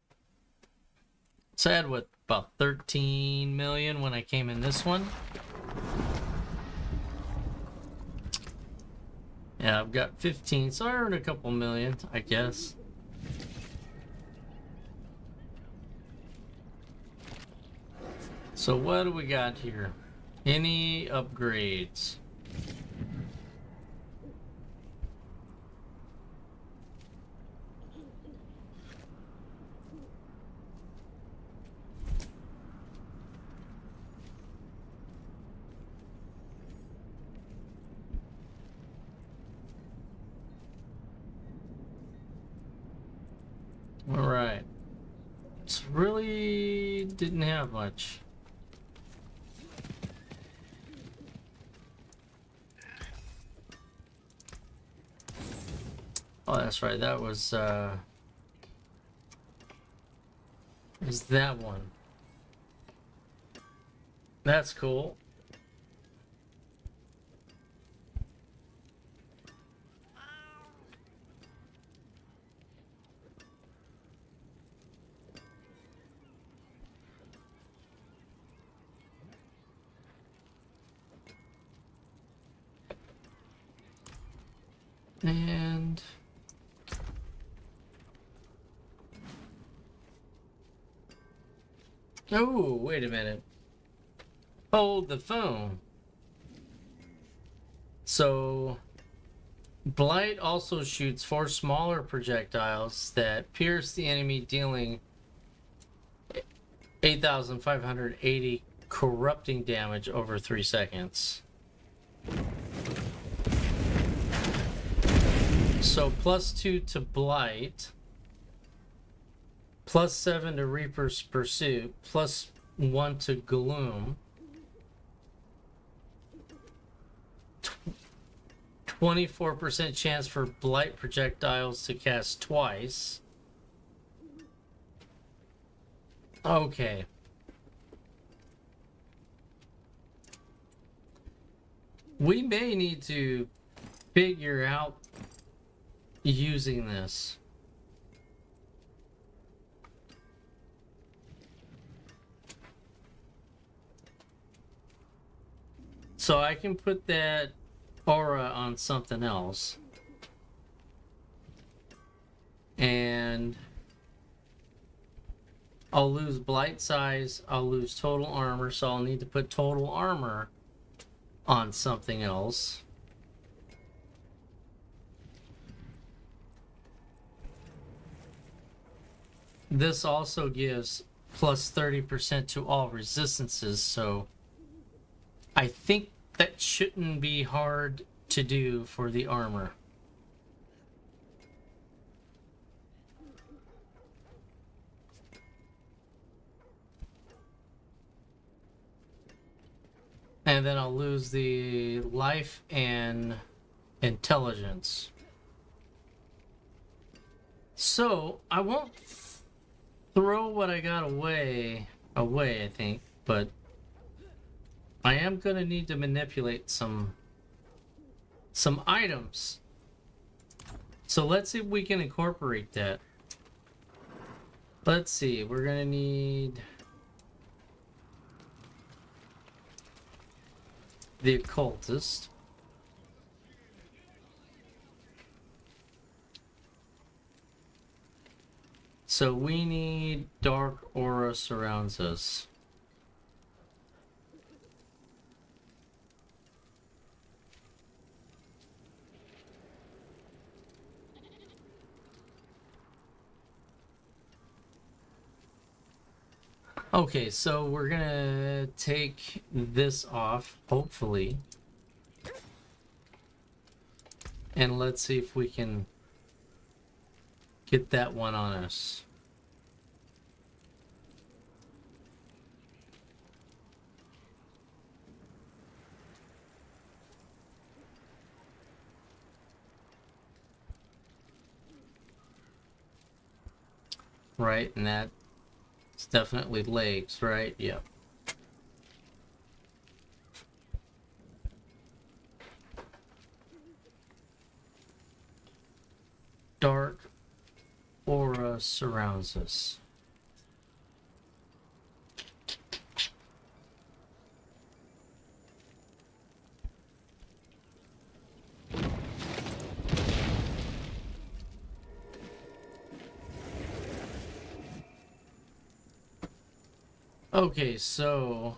So I had what, about 13 million when I came in this one. Yeah, I've got 15, so I earned a couple million, I guess. So what do we got here? Any upgrades? All right. It's really didn't have much. Oh, that's right. That was is that one. That's cool. And oh, wait a minute. Hold the phone. So Blight also shoots 4 smaller projectiles that pierce the enemy, dealing 8,580 corrupting damage over 3 seconds. So +2 to Blight, +7 to Reaper's Pursuit, +1 to Gloom, 24% chance for Blight projectiles to cast twice. Okay. We may need to figure out using this. So I can put that aura on something else. And I'll lose blight size, I'll lose total armor, so I'll need to put total armor on something else. This also gives plus 30% to all resistances, so I think that shouldn't be hard to do for the armor. And then I'll lose the life and intelligence. So I won't throw what I got away, I think, but I am going to need to manipulate some items. So let's see if we can incorporate that. Let's see, we're going to need the occultist. So we need dark aura surrounds us. Okay, so we're gonna take this off, hopefully. And let's see if we can get that one on us. Right, and that's definitely legs, right? Yep. Dark aura surrounds us. Okay, so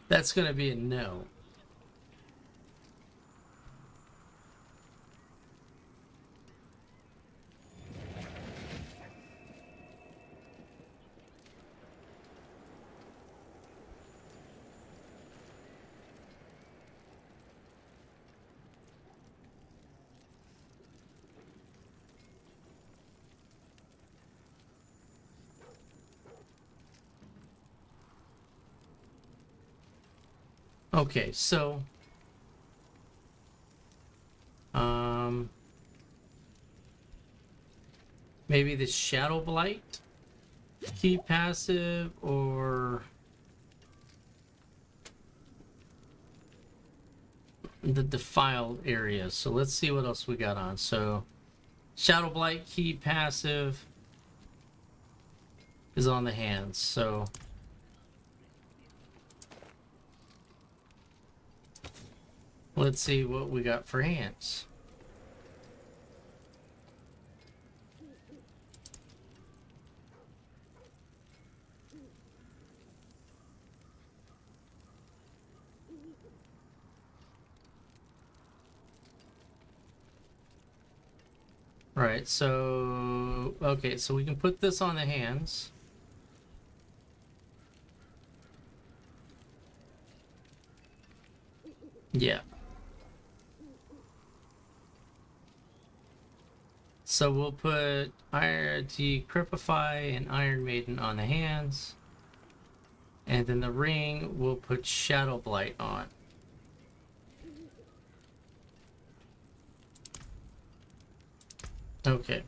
that's gonna be a no. Okay, so maybe the Shadow Blight key passive, or the defiled area. So let's see what else we got on. So Shadow Blight key passive is on the hands. So let's see what we got for hands. Right, so okay, so we can put this on the hands. Yeah. So we'll put Decrypify and Iron Maiden on the hands. And then the ring, we'll put Shadow Blight on. Okay.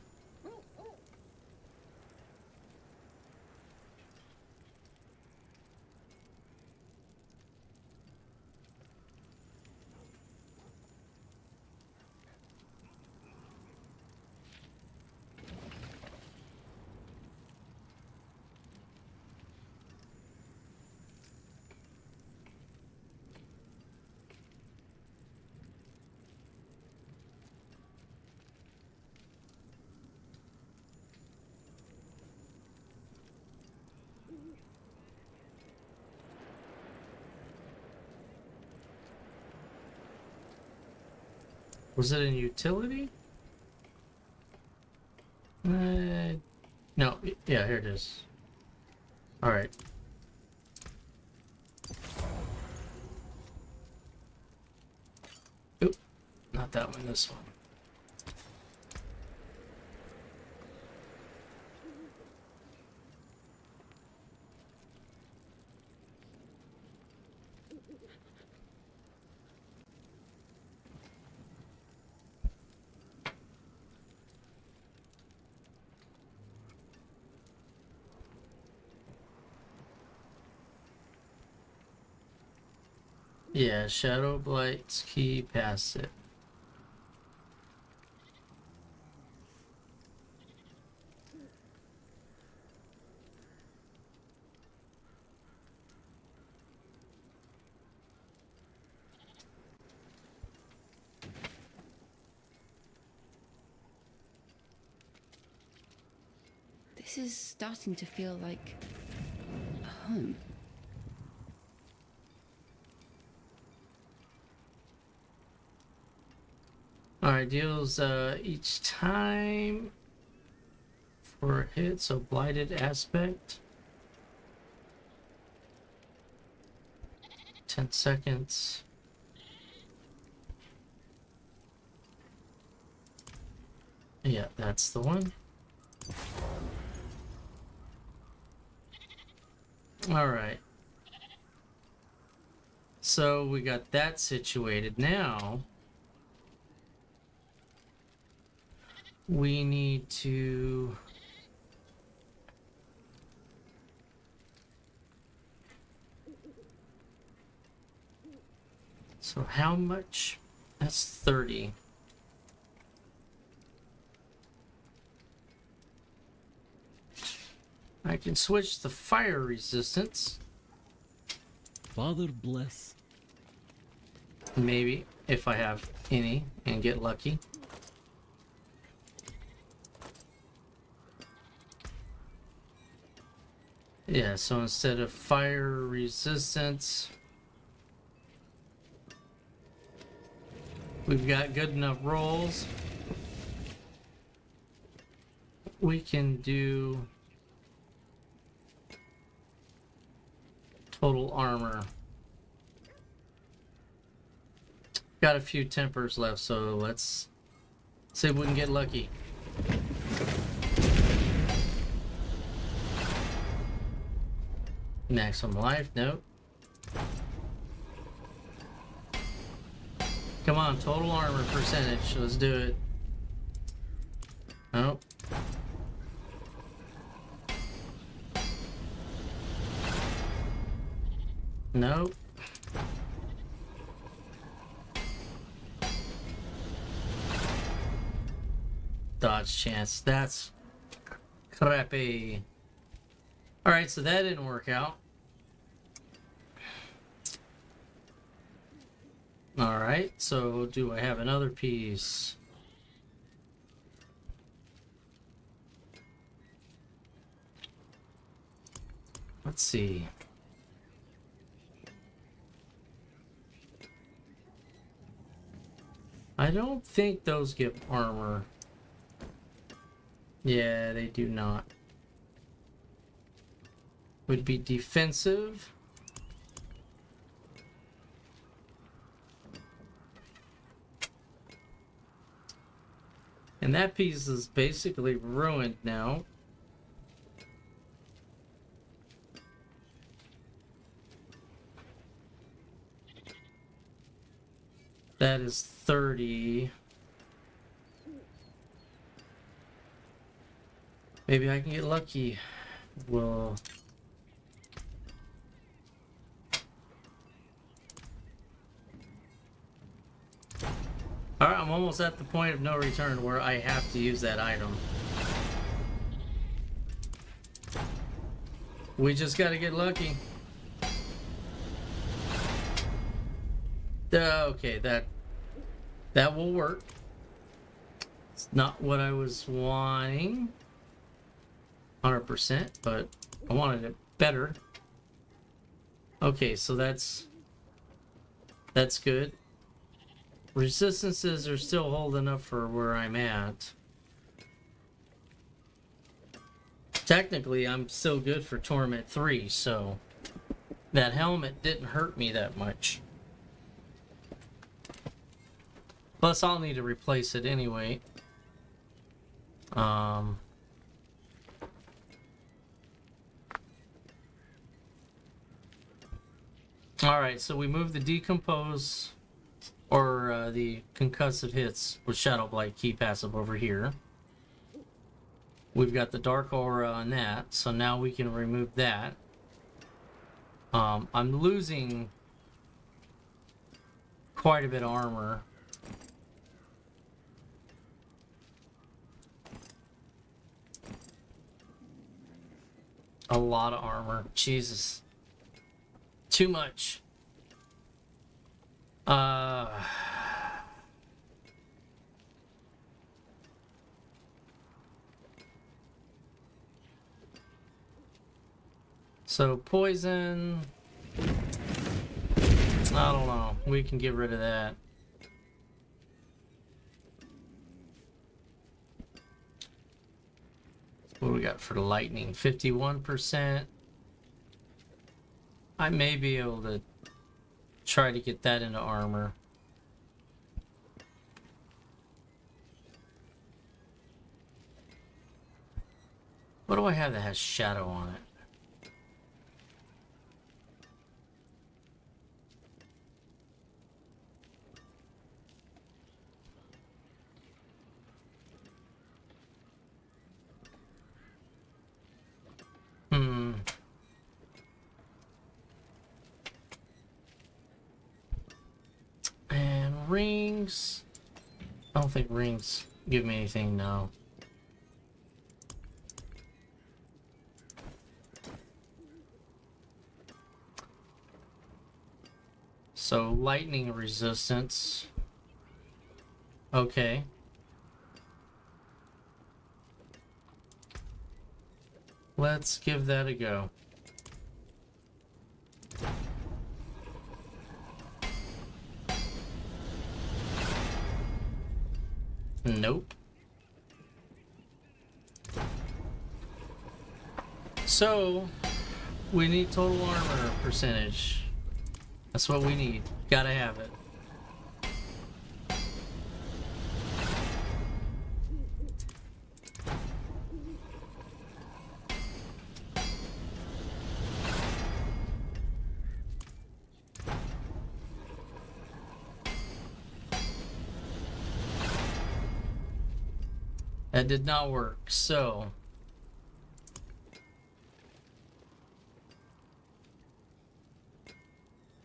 Was it in utility? No, yeah, here it is. All right. Oop, not that one, this one. Yeah, Shadow Blight's key passive. This is starting to feel like a home. Alright, deals each time for a hit, so blighted aspect. 10 seconds. Yeah, that's the one. Alright. So we got that situated. Now we need to so how much? That's 30. I can switch the fire resistance. Father bless. Maybe, if I have any and get lucky. Yeah, so instead of fire resistance, we've got good enough rolls. We can do total armor. Got a few tempers left, so let's see if we can get lucky. Maximum life, nope. Come on, total armor percentage, let's do it. Nope. Nope. Dodge chance, that's crappy. Alright, so that didn't work out. Alright, so do I have another piece? Let's see. I don't think those give armor. Yeah, they do not. Would be defensive. And that piece is basically ruined now. That is 30. Maybe I can get lucky. Well, alright, I'm almost at the point of no return where I have to use that item. We just gotta get lucky. Okay, that will work. It's not what I was wanting 100%, but I wanted it better. Okay, so that's good. Resistances are still holding up for where I'm at. Technically, I'm still good for Torment 3, so that helmet didn't hurt me that much. Plus, I'll need to replace it anyway. Alright, so we move the Decompose, or the concussive hits with Shadow Blight key passive over here. We've got the Dark Aura on that, so now we can remove that. I'm losing quite a bit of armor. A lot of armor. Jesus. Too much. So poison, I don't know. We can get rid of that. What do we got for the lightning? 51%. I may be able to try to get that into armor. What do I have that has shadow on it? And rings. I don't think rings give me anything, no. So lightning resistance. Okay. Let's give that a go. Nope. So, we need total armor percentage. That's what we need. Gotta have it. That did not work, so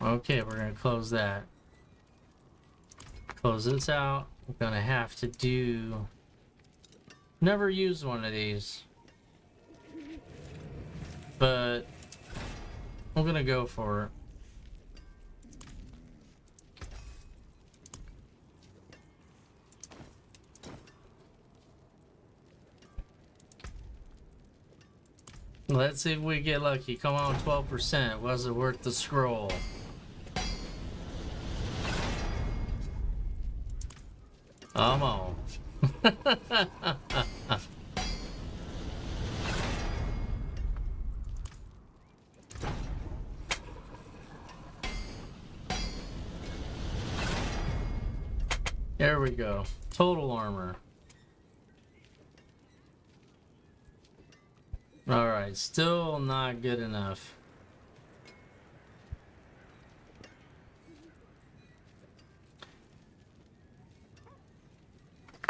okay, we're gonna close that. Close this out. We're gonna have to do... Never used one of these, but I'm gonna go for it. Let's see if we get lucky. Come on, 12%. Was it worth the scroll? Come on. There we go. Total armor. Alright, still not good enough.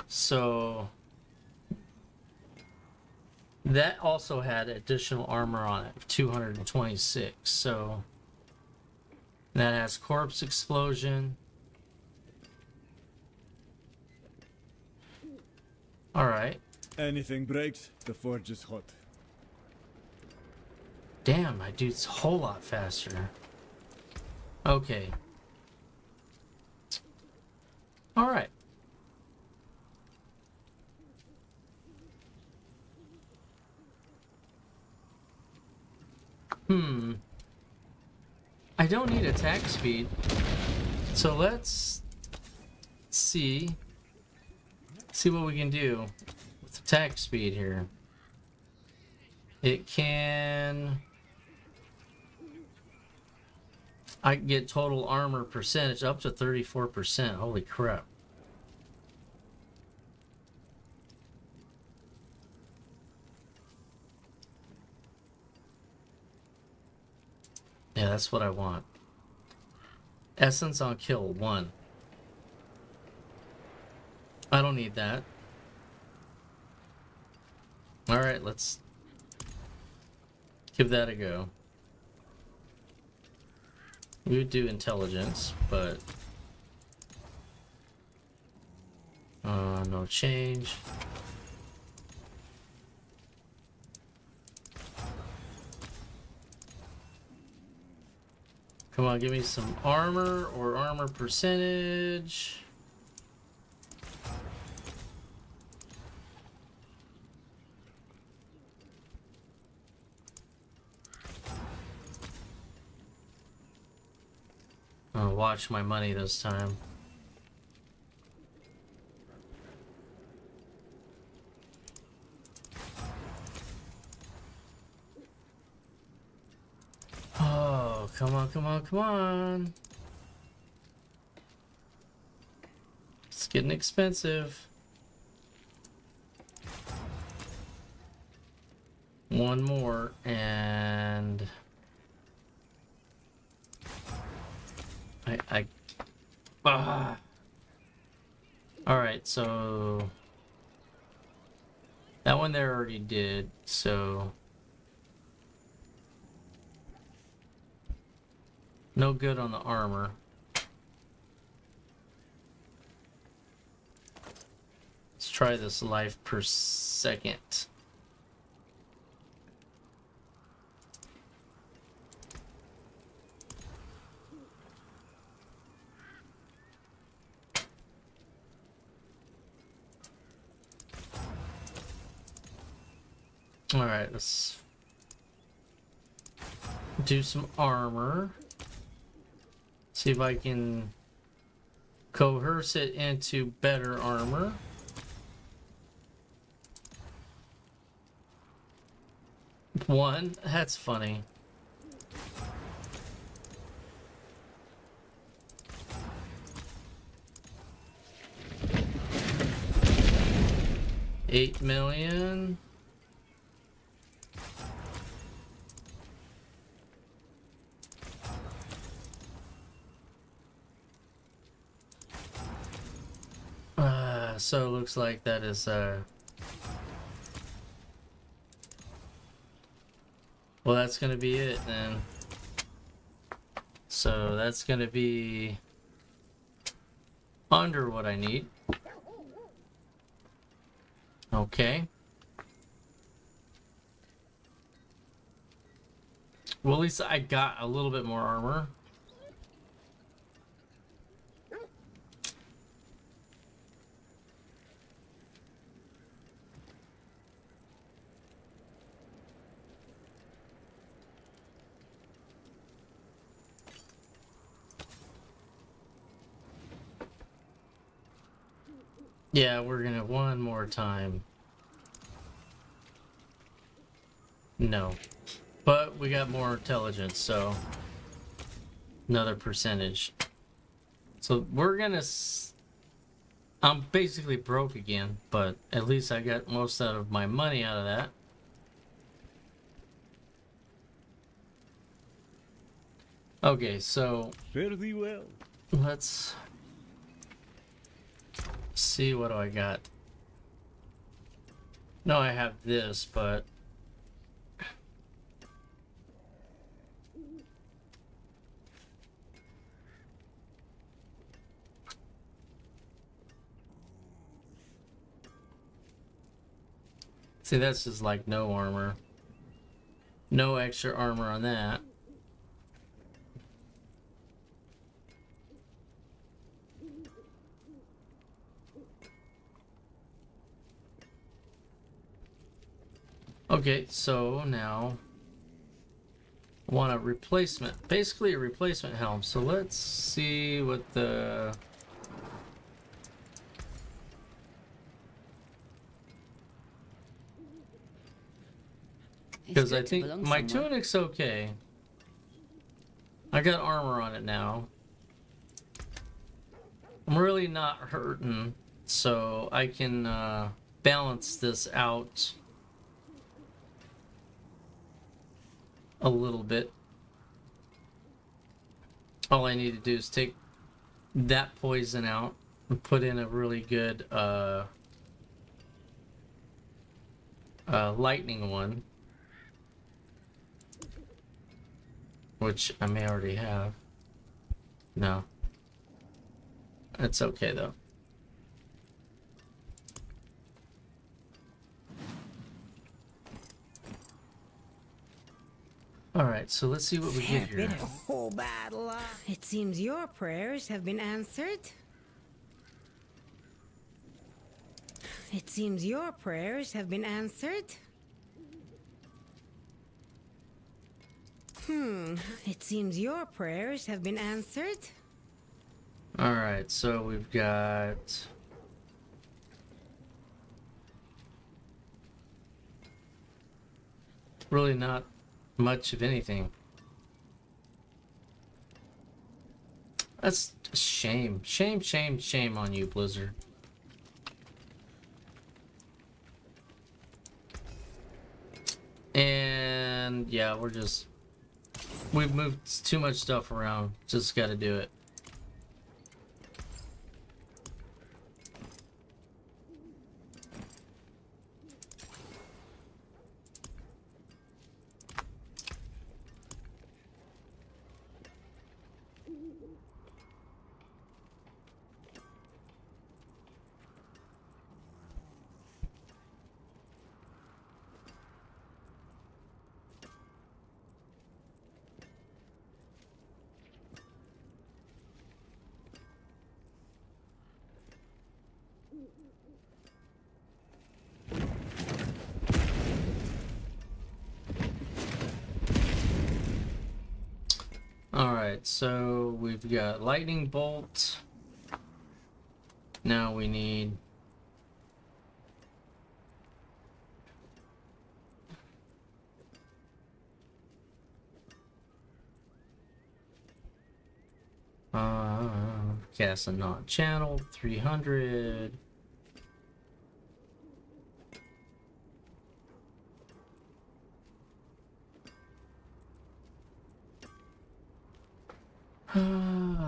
So that also had additional armor on it of 226. So that has corpse explosion. Alright. Anything breaks, the forge is hot. Damn, my dude's a whole lot faster. Okay. Alright. I don't need attack speed. So let's see what we can do with attack speed here. It can... I can get total armor percentage up to 34%. Holy crap. Yeah, that's what I want. Essence on kill, 1. I don't need that. Alright, let's give that a go. We would do intelligence, but no change. Come on, give me some armor or armor percentage. I'll watch my money this time. Oh, come on, come on, come on. It's getting expensive. One more, and all right, so that one there already did, so no good on the armor. Let's try this life per second. All right, let's do some armor. See if I can coerce it into better armor. One, that's funny. $8 million. So it looks like that is well, that's gonna be it then. So that's gonna be under what I need. Okay. Well, at least I got a little bit more armor. Yeah, we're gonna one more time. No. But we got more intelligence, so another percentage. So we're gonna I'm basically broke again, but at least I got most out of my money out of that. Okay, so Fare thee well. let's see, what do I got? No, I have this, but see, that's just like no armor. No extra armor on that. Okay, so now I want a replacement, basically a replacement helm. So let's see what the because I think my tunic's okay. I got armor on it now. I'm really not hurting, so I can balance this out a little bit. All I need to do is take that poison out and put in a really good lightning one, which I may already have. No, it's okay though. All right, so let's see what we get here. whole battle. It seems your prayers have been answered. It seems your prayers have been answered. It seems your prayers have been answered. Alright, so we've got... really not much of anything. That's a shame. Shame, shame, shame on you, Blizzard. And yeah, we've moved too much stuff around. Just gotta do it. Alright, so we've got lightning bolt. Now we need... cast a not channel 300.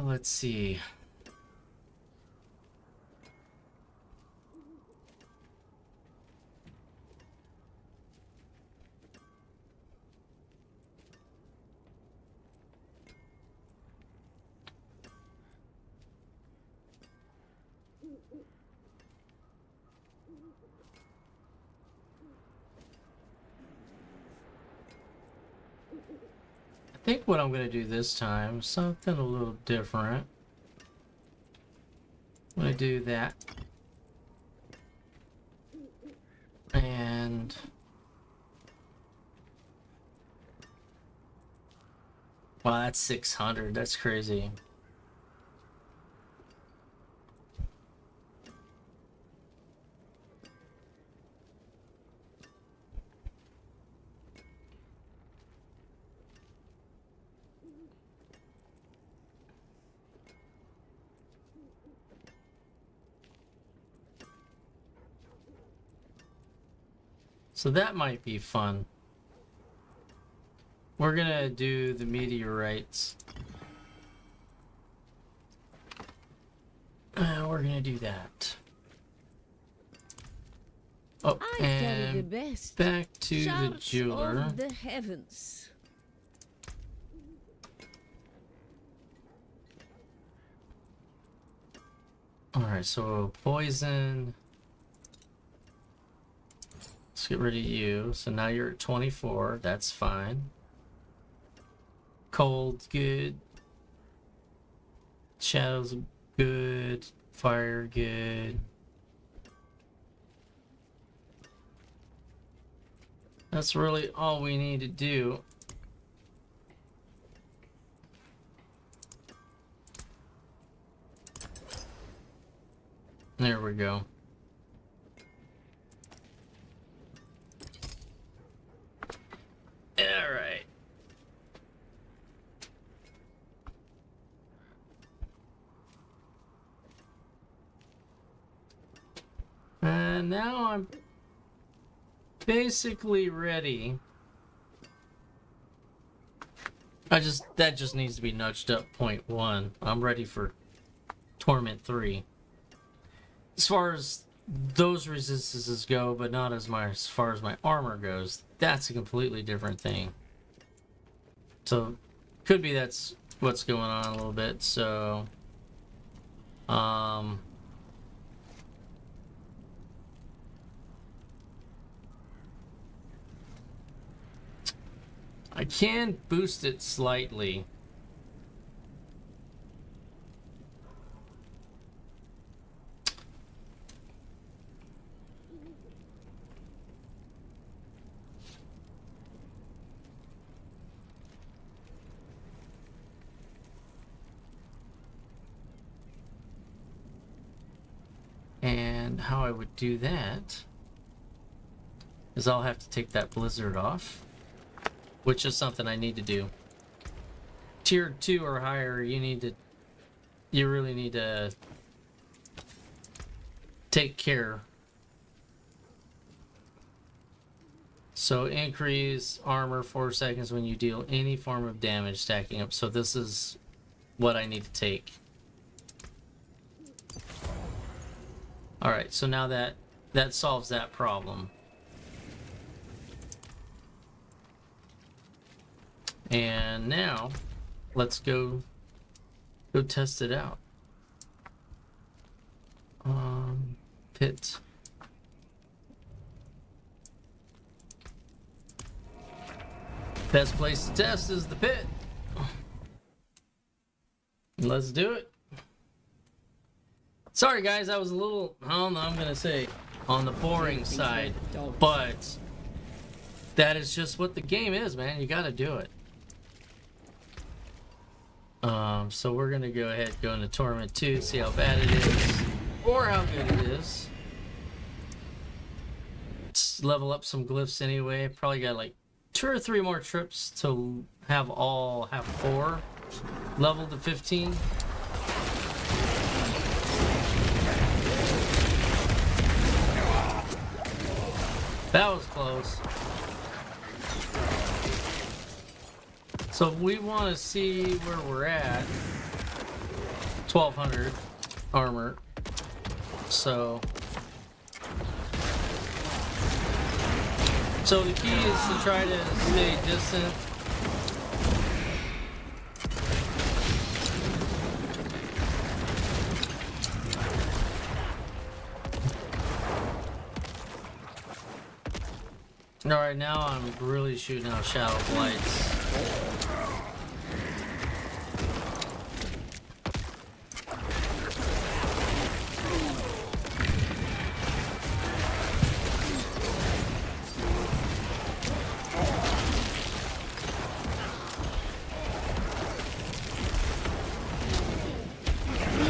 Let's see. I think what I'm gonna do this time is something a little different. I'm gonna do that. And wow, that's 600. That's crazy. So that might be fun. We're gonna do the meteorites. We're gonna do that. Oh, I carry the and best. back to the Shards jeweler. of the heavens. Alright, so poison. Let's get rid of you. So now you're at 24. That's fine. Cold, good. Shadows, good. Fire, good. That's really all we need to do. There we go. All right. And now I'm basically ready. That just needs to be nudged up 0.1. I'm ready for Torment 3. As far as those resistances go, but not as far as my armor goes, that's a completely different thing. So could be that's what's going on a little bit. So I can boost it slightly. And how I would do that is I'll have to take that blizzard off, which is something I need to do. Tier 2 or higher, you really need to take care. So increase armor 4 seconds when you deal any form of damage, stacking up. So this is what I need to take. Alright, so now that solves that problem. And now let's go test it out. Pit. Best place to test is the pit. Let's do it. Sorry guys, I was a little, I don't know, I'm gonna say on the boring side, but that is just what the game is, man. You gotta do it. So we're gonna go ahead, go into Torment 2, see how bad it is, or how good it is. Let's level up some glyphs anyway. Probably got like 2 or 3 more trips to have 4 leveled to 15. That was close. So we want to see where we're at. 1200 armor. So the key is to try to stay distant. Alright, now I'm really shooting out Shadow Blights.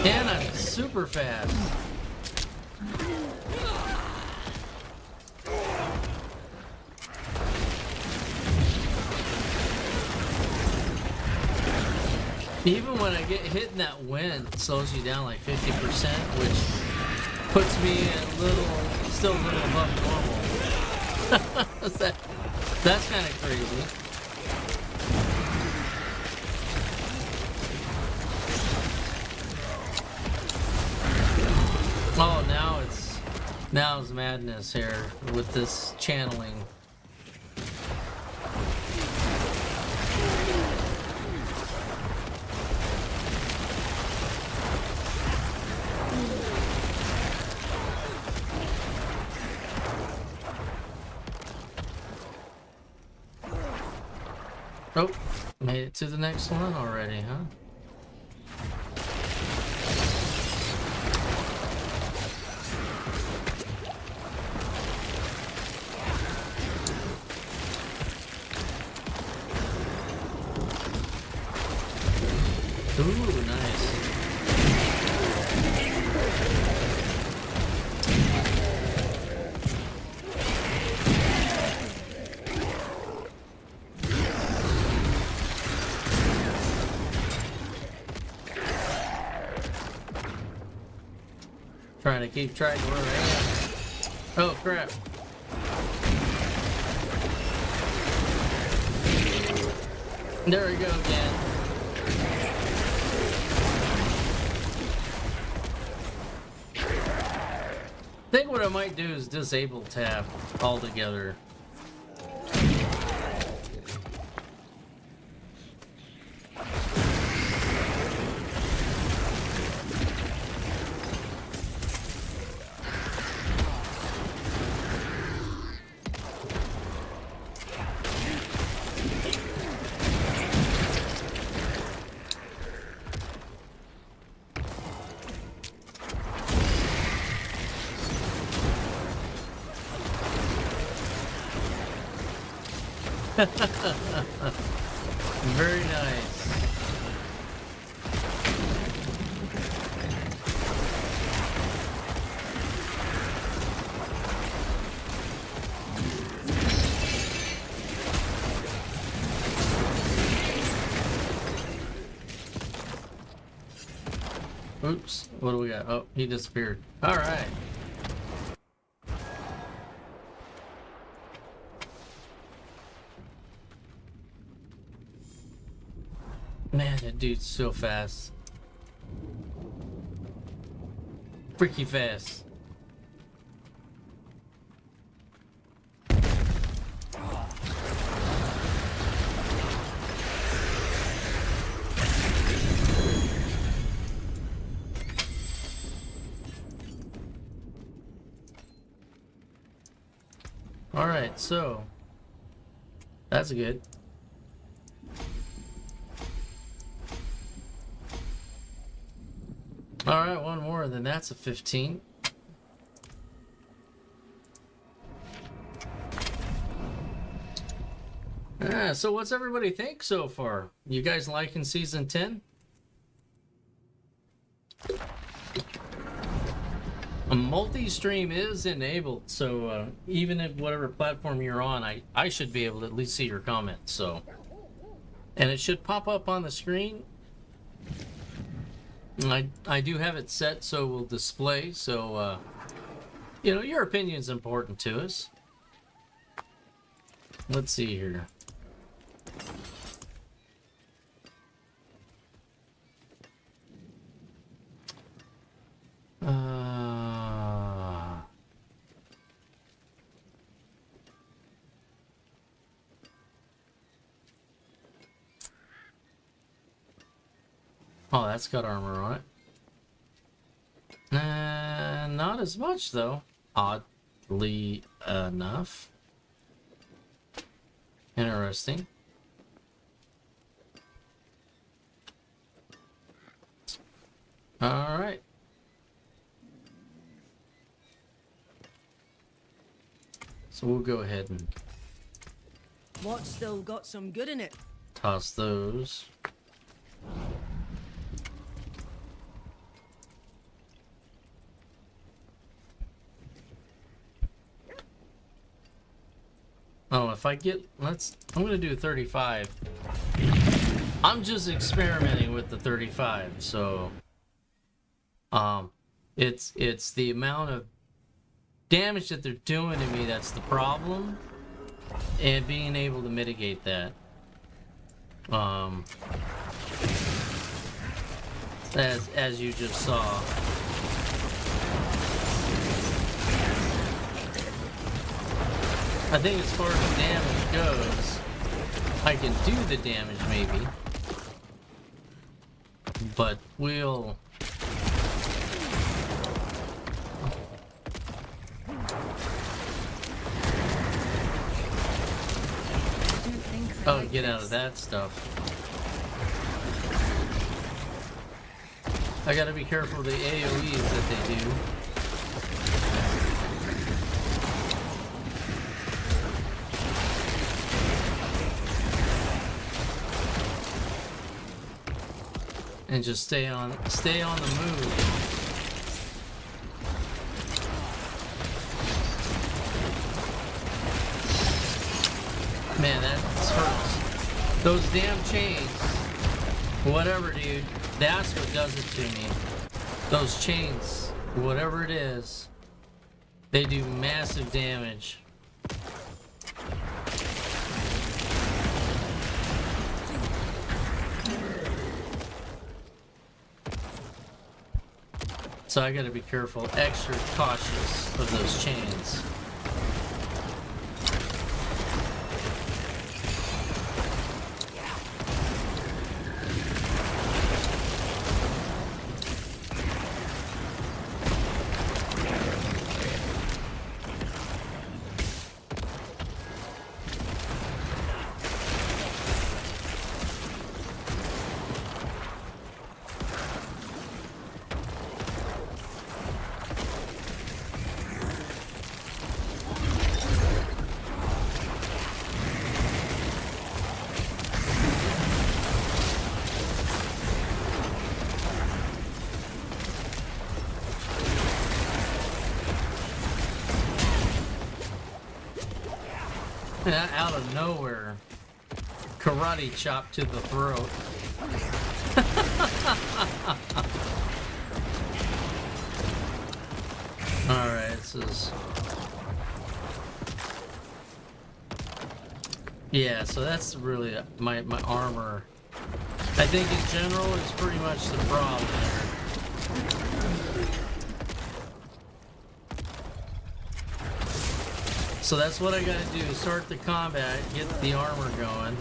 And I'm super fast. Even when I get hit in that wind, it slows you down like 50%, which puts me still a little above normal. That's kind of crazy. Oh, now it's madness here with this channeling. Oh, made it to the next one already, huh? Ooh, nice. Trying to keep track of where we're at. Oh crap. There we go again. I think what I might do is disable tap altogether. Very nice. Oops. What do we got? Oh, he disappeared. All right. Man, that dude's so fast. Freaky fast. All right, so that's good. All right, one more, then that's a 15. So what's everybody think so far? You guys liking season 10? A multi-stream is enabled, so even if whatever platform you're on, I should be able to at least see your comments. So, and it should pop up on the screen. I do have it set so it will display. So, you know, your opinion is important to us. Let's see here. Oh, that's got armor on it. Not as much, though. Oddly enough. Interesting. All right. So we'll go ahead and What's still got some good in it? toss those. Oh, if I get, I'm gonna do 35. I'm just experimenting with the 35, so it's the amount of damage that they're doing to me that's the problem, and being able to mitigate that. As you just saw. I think as far as the damage goes, I can do the damage maybe, but we'll... Oh, get out of that stuff. I gotta be careful of the AoEs that they do. And just stay on the move. Man, that hurts. Those damn chains. Whatever, dude. That's what does it to me. Those chains, whatever it is, they do massive damage. So I gotta be careful, extra cautious of those chains. Out of nowhere, karate chop to the throat. Alright, this is... Yeah, so that's really my armor. I think in general it's pretty much the problem there. So that's what I gotta do, start the combat, get the armor going.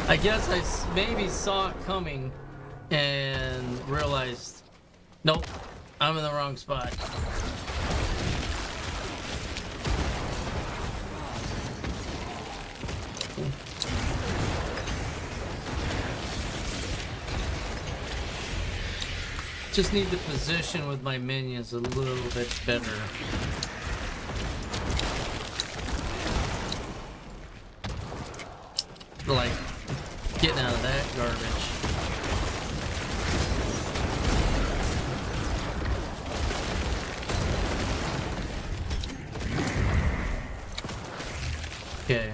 I guess I maybe saw it coming and realized, nope, I'm in the wrong spot. Just need to position with my minions a little bit better. Like getting out of that garbage. Okay.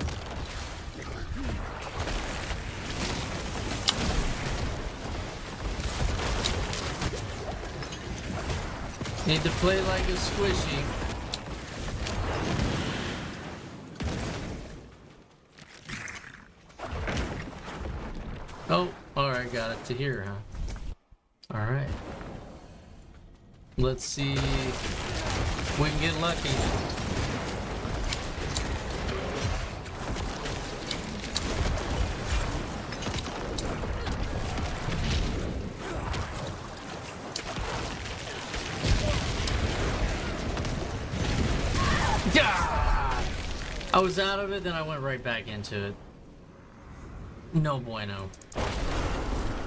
Need to play like a squishy. Oh, alright, got it to here, huh? Alright. Let's see if we can get lucky. Yeah! I was out of it, then I went right back into it. No bueno.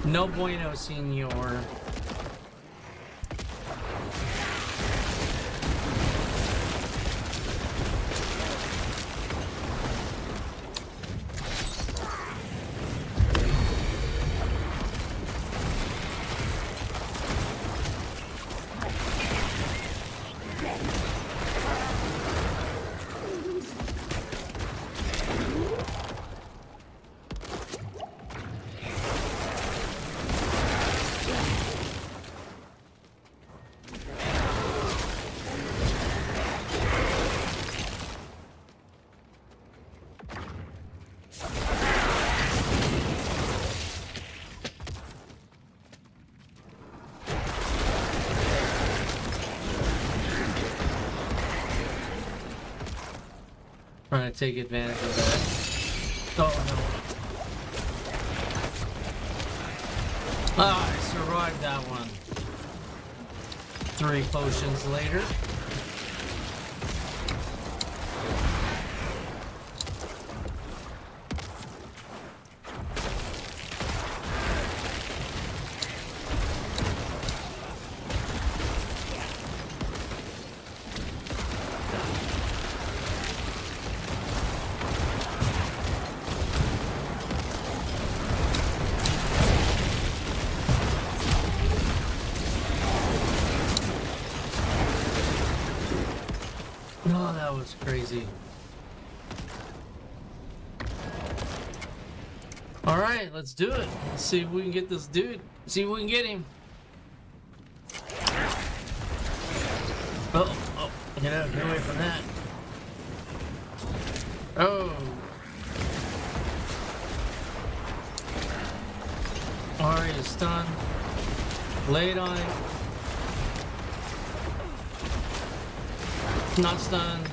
No bueno, senor. Trying to take advantage of that. Oh no. Ah, I survived that one. 3 potions later. Oh, that was crazy. Alright, let's do it. Let's see if we can get this dude. See if we can get him. Oh, get out, get away from that. Oh. Alright, he's stunned. Laid on him. Not stunned.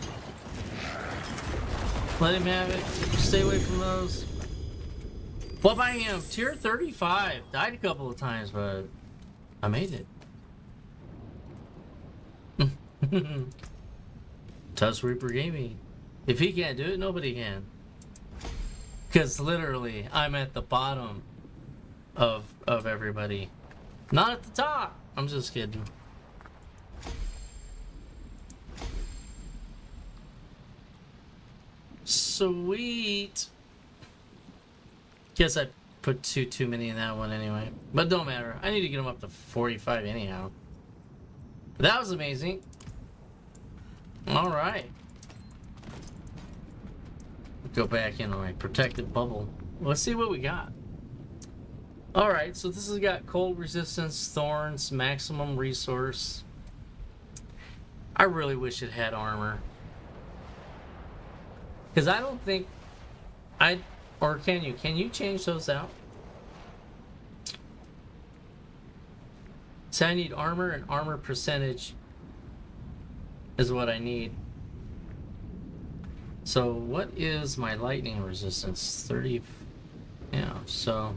Let him have it. Stay away from those. What about him? Tier 35. Died a couple of times, but I made it. Tusk Reaper Gaming. If he can't do it, nobody can. Because literally, I'm at the bottom of everybody. Not at the top. I'm just kidding. sweet. Guess I put too many in that one anyway. But don't matter. I need to get them up to 45 anyhow. But that was amazing. Alright. Go back in my protected bubble. Let's see what we got. Alright, so this has got cold resistance, thorns, maximum resource. I really wish it had armor. Because I don't think or can you change those out? So I need armor, and armor percentage is what I need. So what is my lightning resistance? 30, yeah, so.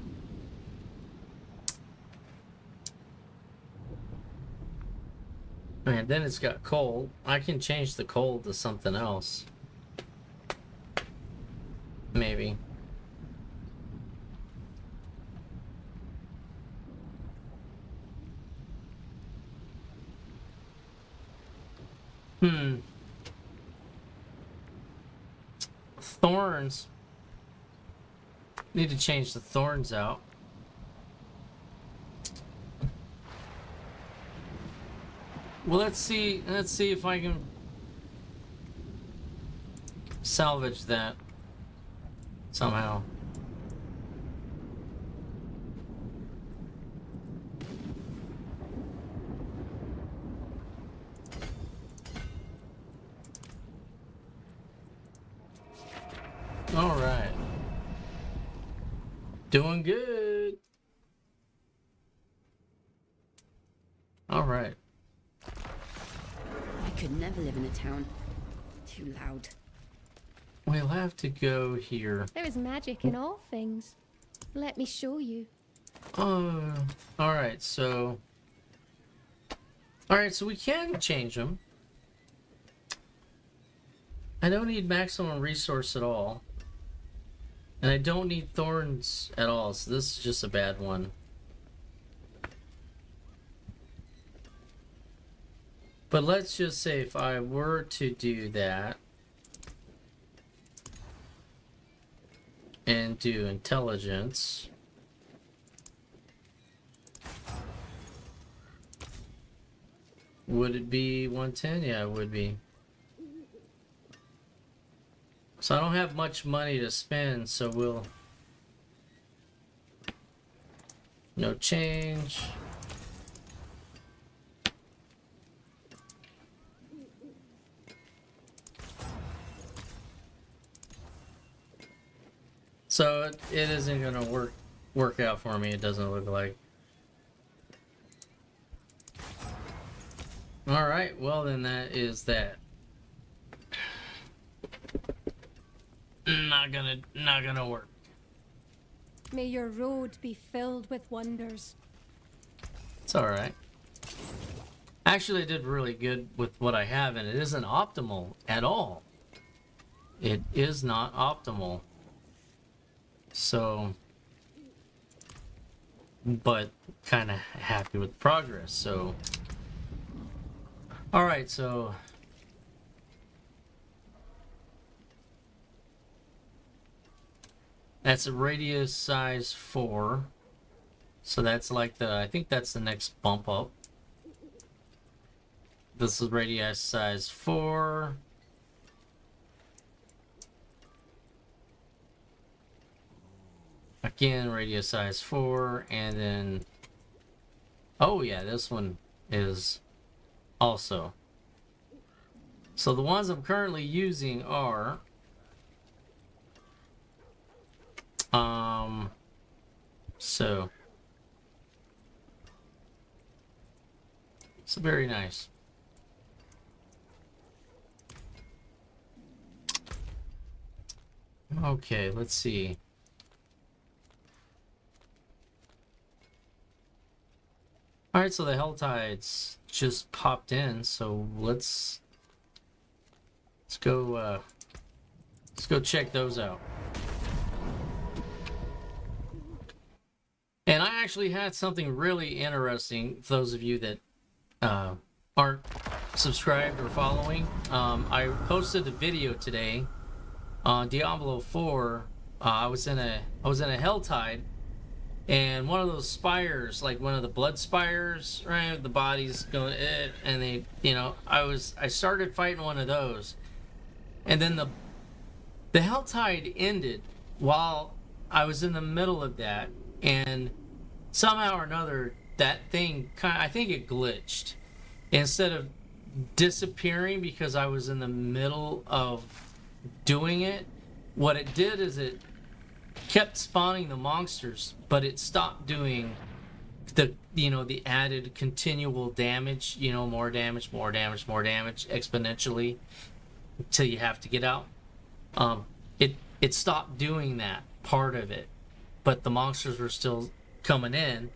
And then it's got cold. I can change the cold to something else. Maybe. Thorns. Need to change the thorns out. Well, let's see if I can salvage that somehow. All right. Doing good. All right. I could never live in a town. Too loud. We'll have to go here. There is magic in all things. Let me show you. Alright, so we can change them. I don't need maximum resource at all. And I don't need thorns at all, so this is just a bad one. But let's just say if I were to do that and do intelligence, would it be 110? Yeah, it would be. So I don't have much money to spend, so we'll... No change. So it isn't gonna work out for me, it doesn't look like. Alright, well then that is that. Not gonna work. May your road be filled with wonders. It's alright. Actually, I did really good with what I have, and it isn't optimal at all. It is not optimal. So, but kind of happy with progress, so. Alright, so. That's a radius size 4. So that's like I think that's the next bump up. This is radius size 4. Again, radius size 4, and then, oh yeah, this one is also. So the ones I'm currently using are, so very nice. Okay, let's see. Alright, so the Helltides just popped in, so let's go check those out. And I actually had something really interesting for those of you that aren't subscribed or following. I posted a video today Diablo 4, I was in a Helltide, and one of those spires, like one of the blood spires, right? The body's going, and they, I started fighting one of those, and then the Helltide ended while I was in the middle of that, and somehow or another that thing I think it glitched. Instead of disappearing because I was in the middle of doing it, what it did is it kept spawning the monsters, but it stopped doing the added continual damage, more damage exponentially until you have to get out. It stopped doing that part of it, but the monsters were still coming in.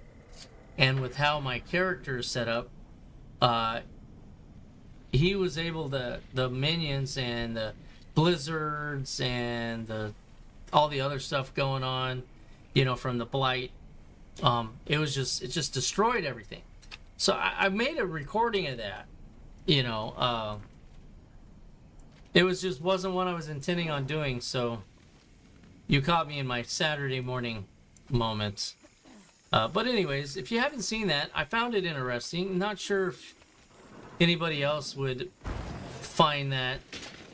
And with how my character is set up, he was able to, the minions and the blizzards and all the other stuff going on, from the blight, it just destroyed everything. So I made a recording of that. It wasn't what I was intending on doing, so you caught me in my Saturday morning moments. But anyways, if you haven't seen that, I found it interesting. Not sure if anybody else would find that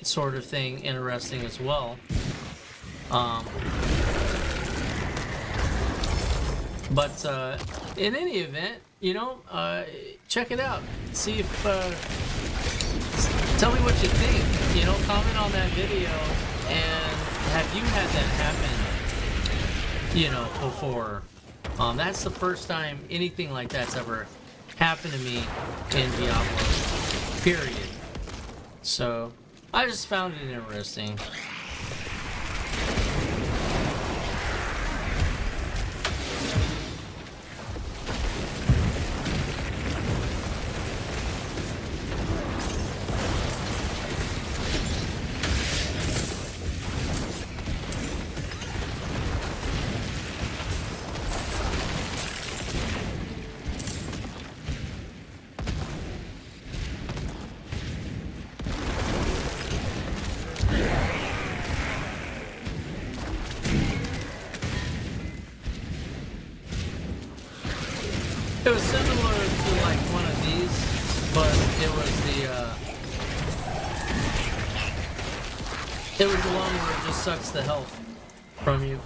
sort of thing interesting as well. But in any event, check it out. See if tell me what you think. Comment on that video, and have you had that happen before? That's the first time anything like that's ever happened to me in Diablo, period. So I just found it interesting. It was similar to like one of these, but it was the one where it just sucks the health from you.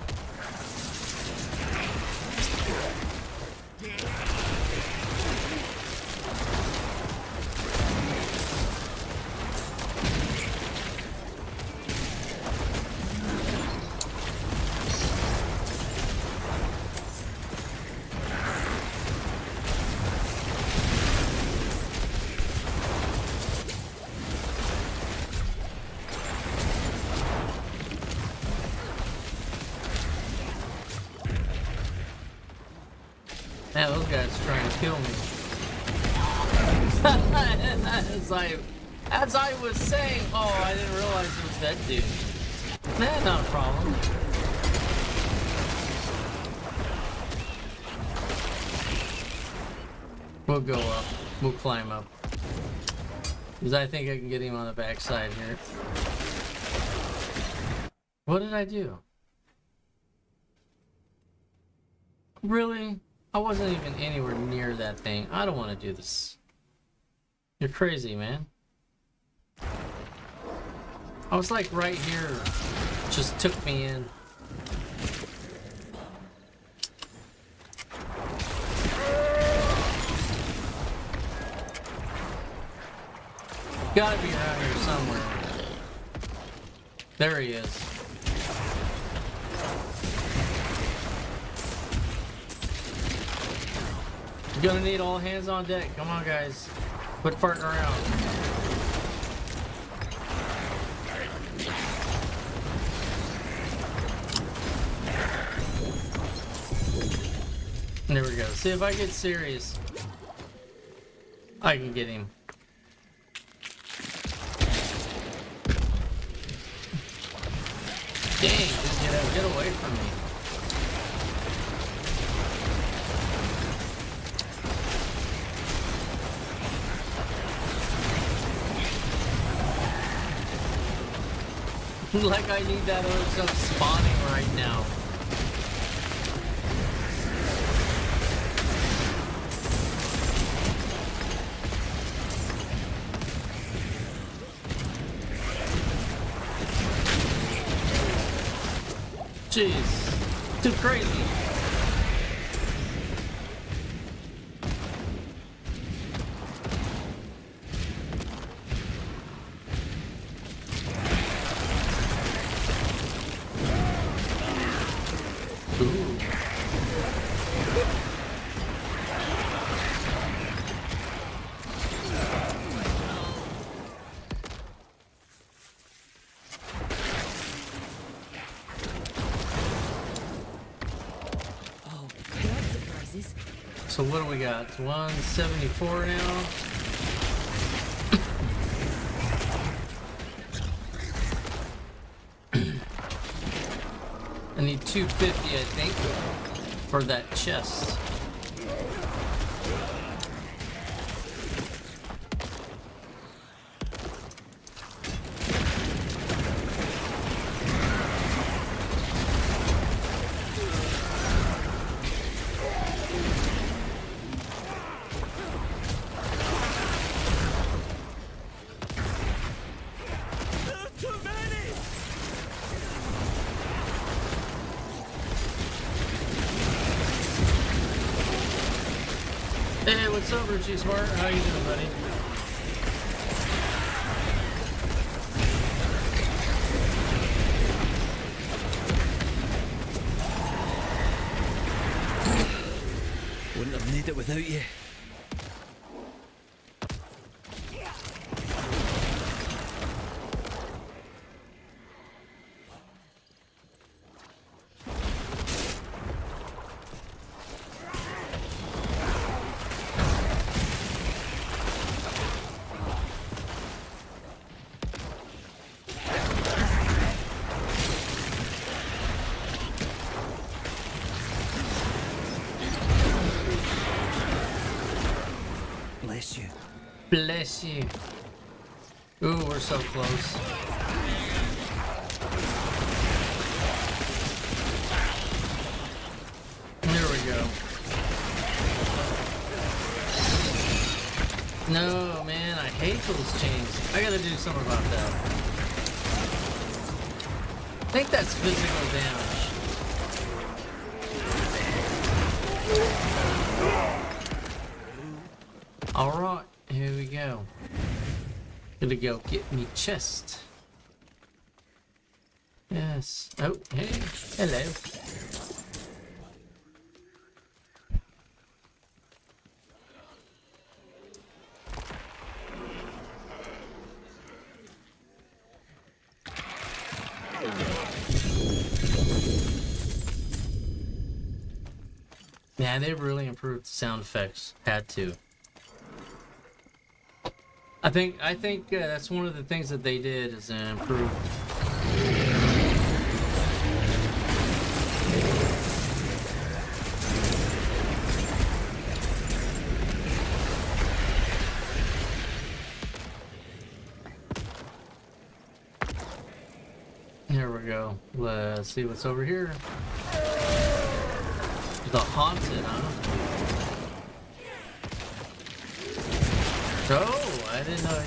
Man, those guys trying to kill me. As I was saying, oh, I didn't realize it was that dude. Nah, not a problem. We'll go up. We'll climb up. Because I think I can get him on the backside here. What did I do? Really? I wasn't even anywhere near that thing. I don't want to do this. You're crazy, man. I was like right here. Just took me in. Gotta be around here somewhere. There he is. You're gonna need all hands on deck. Come on, guys. Quit farting around. There we go. See, if I get serious, I can get him. Dang, dude, get away from me. Like I need that other stuff spawning right now. Jeez, too crazy. Ooh. So what do we got? It's 174 now. I need 250, I think, for that chest. Hey, what's up, Richie Smart? How you doing, buddy? Wouldn't have made it without you. Bless you. Bless you. Ooh, we're so close. There we go. No, man, I hate those chains. I gotta do something about that. I think that's physical damage. Alright, here we go. Gonna go get me chest. Yes. Oh, hey. Hello. Yeah, they really improved the sound effects. Had to. I think that's one of the things that they did is improve. Here we go. Let's see what's over here. The Haunted, huh? Oh, I didn't know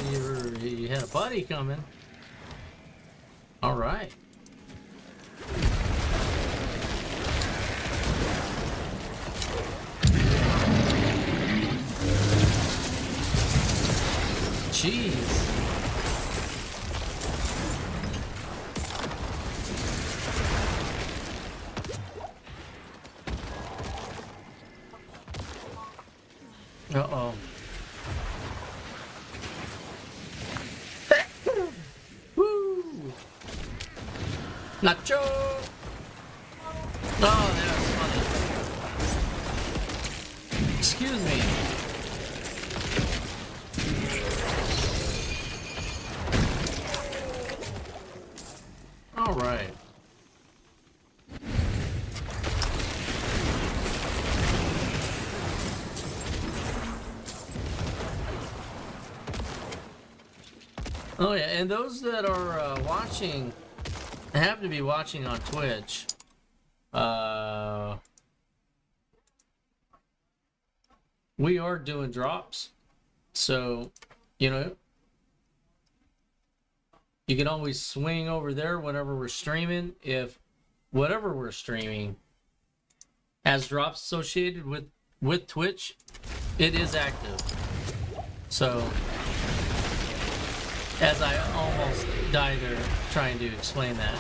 you had a buddy coming. All right. Jeez. Uh-oh. Woo! Nacho! Oh, that was funny. Excuse me. All right. Oh yeah, and those that are watching, have to be watching on Twitch, we are doing drops. So, you know, you can always swing over there whenever we're streaming. If whatever we're streaming has drops associated with Twitch, it is active. So, as I almost died there trying to explain that.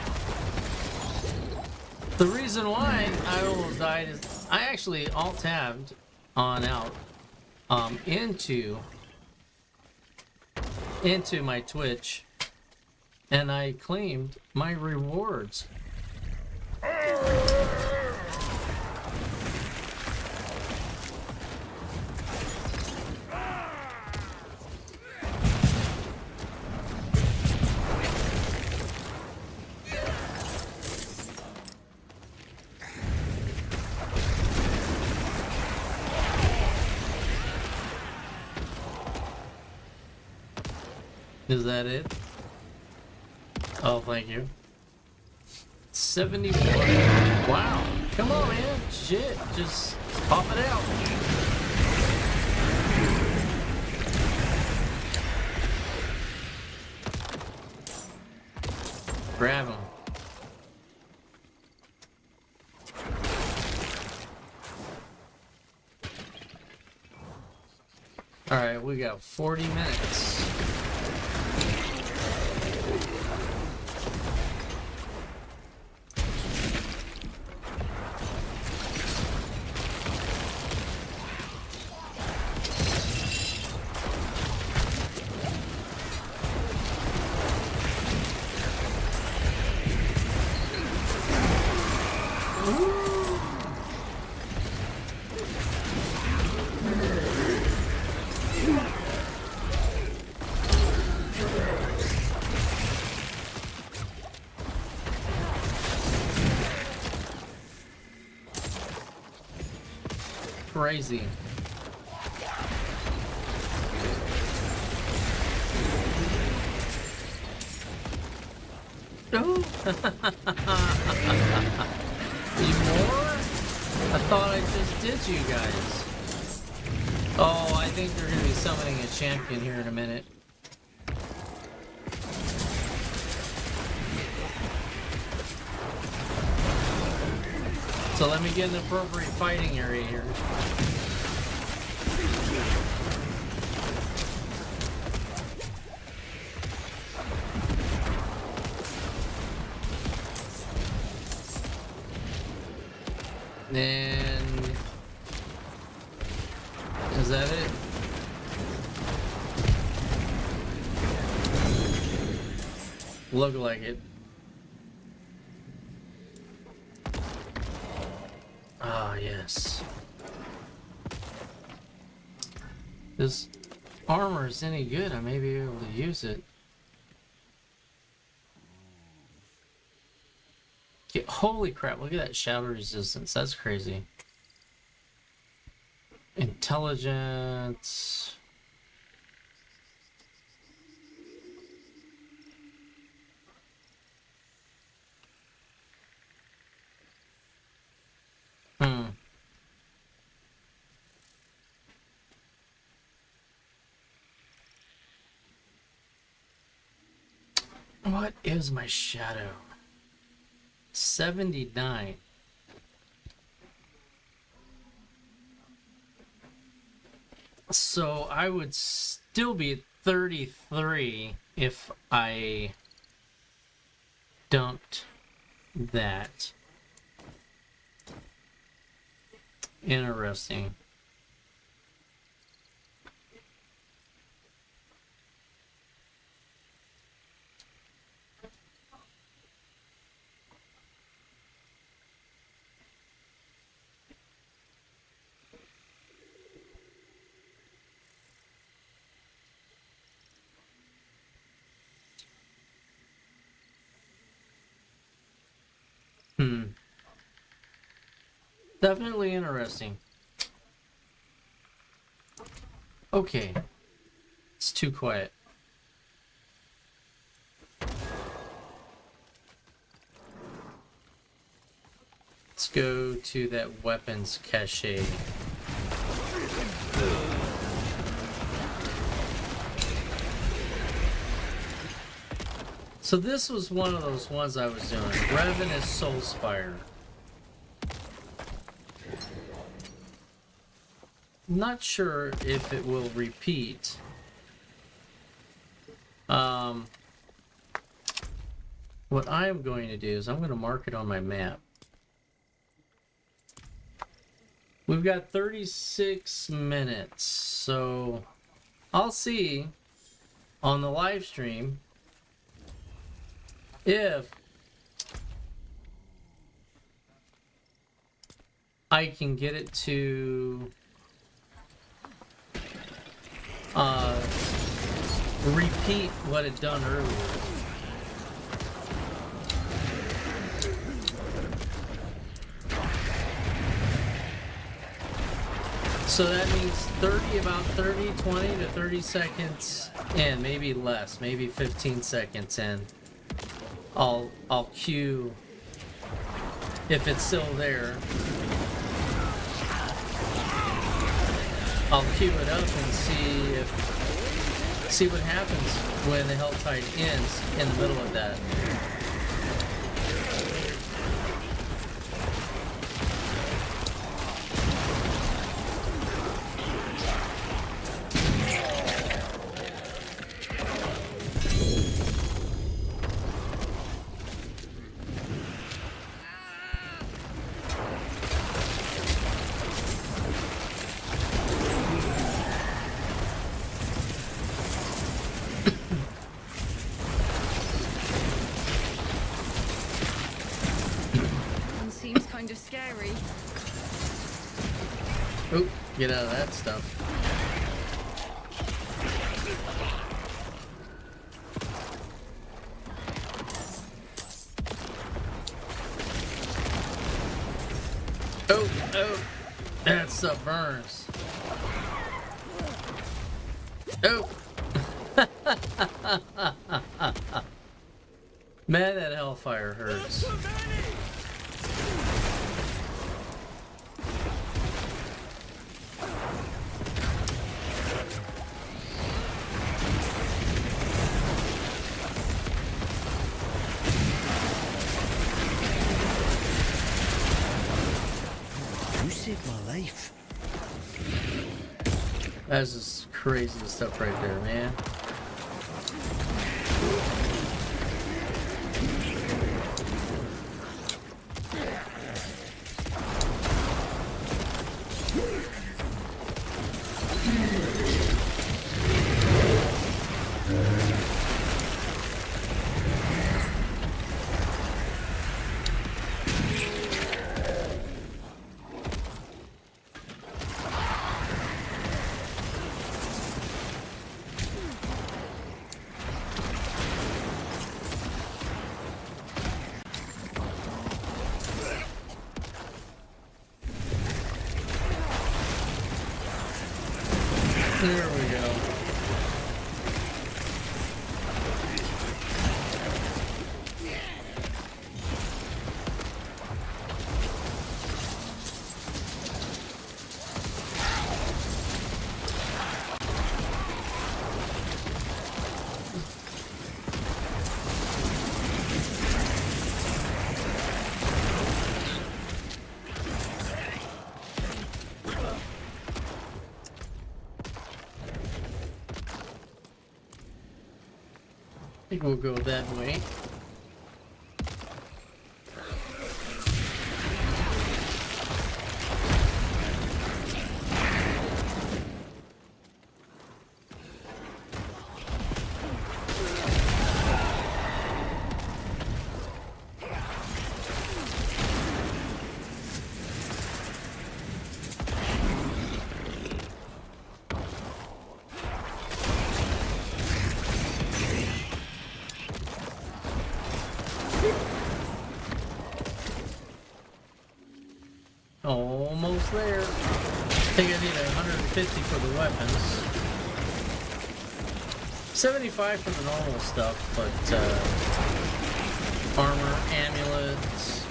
The reason why I almost died is I actually alt-tabbed on out into my Twitch, and I claimed my rewards. Is that it? Oh, thank you. 71. Wow. Come on, man. Shit. Just pop it out. Grab him. Alright, we got 40 minutes. Crazy. Oh. You more? I thought I just did you guys. Oh, I think they're gonna be summoning a champion here in a minute. So let me get an appropriate fighting area here. And is that it? Look like it. Ah, yes. This armor is any good, I may be able to use it. Okay, holy crap, look at that shadow resistance. That's crazy. Intelligence. What is my shadow? 79. So I would still be at 33 if I dumped that. Interesting. Definitely interesting. Okay. It's too quiet. go to that weapons cache. So this was one of those ones I was doing. Ravenous Soulspire. Not sure if it will repeat. What I am going to do is I'm going to mark it on my map. We've got 36 minutes, so I'll see on the live stream if I can get it to repeat what it done earlier. So that means 20 to 30 seconds in, maybe less, maybe 15 seconds in. I'll queue if it's still there. I'll queue it up and see what happens when the Helltide ends in the middle of that. Seems kind of scary. Oop, get out of that stuff. Oh, that stuff burns. Oh. Man, that hellfire hurts. You saved my life. That's just crazy stuff right there, man. There we go. I think we'll go that way. Almost there. I think I need 150 for the weapons. 75 for the normal stuff, but armor, amulets.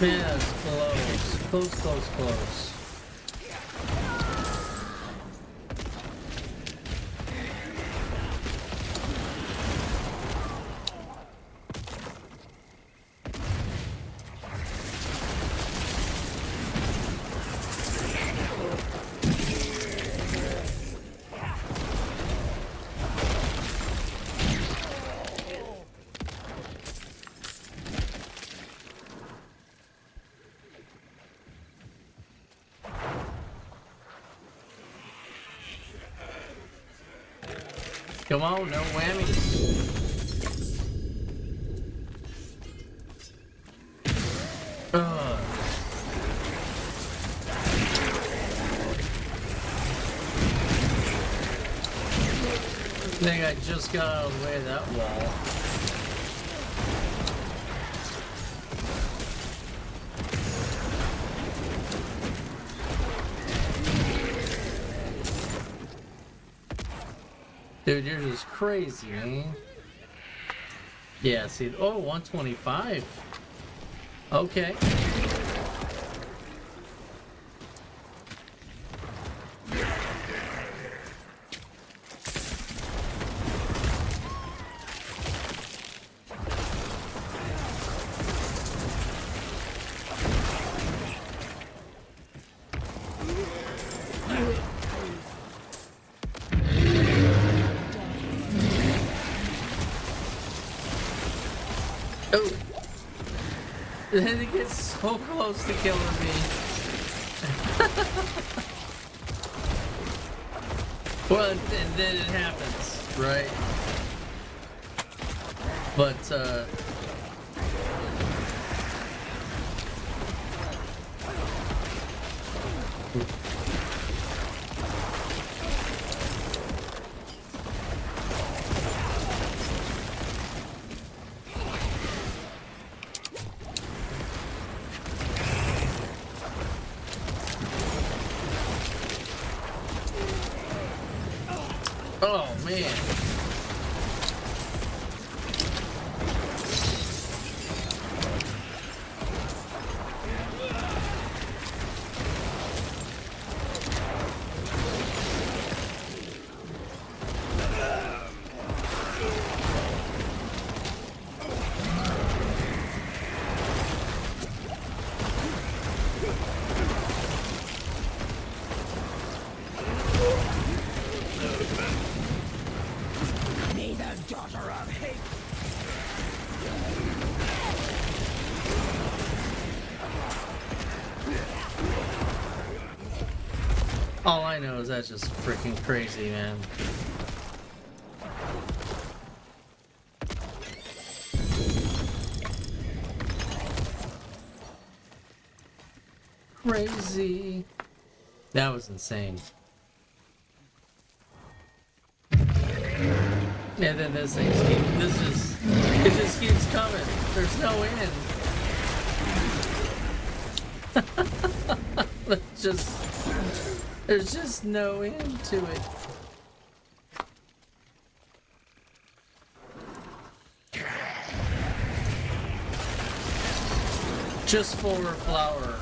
Yeah, it's close. Close, close, close. Come on, no whammies. Ugh. I think I just got out of the way of that wall. Dude, you're just crazy, man. Yeah, see, oh, 125. Okay. Oh! Then it gets so close to killing me. Well, and then it happens, right? But, oh, man. All I know is that's just freaking crazy, man. Crazy. That was insane. Yeah, then this thing it just keeps coming. There's no end. There's just no end to it. Just for flower.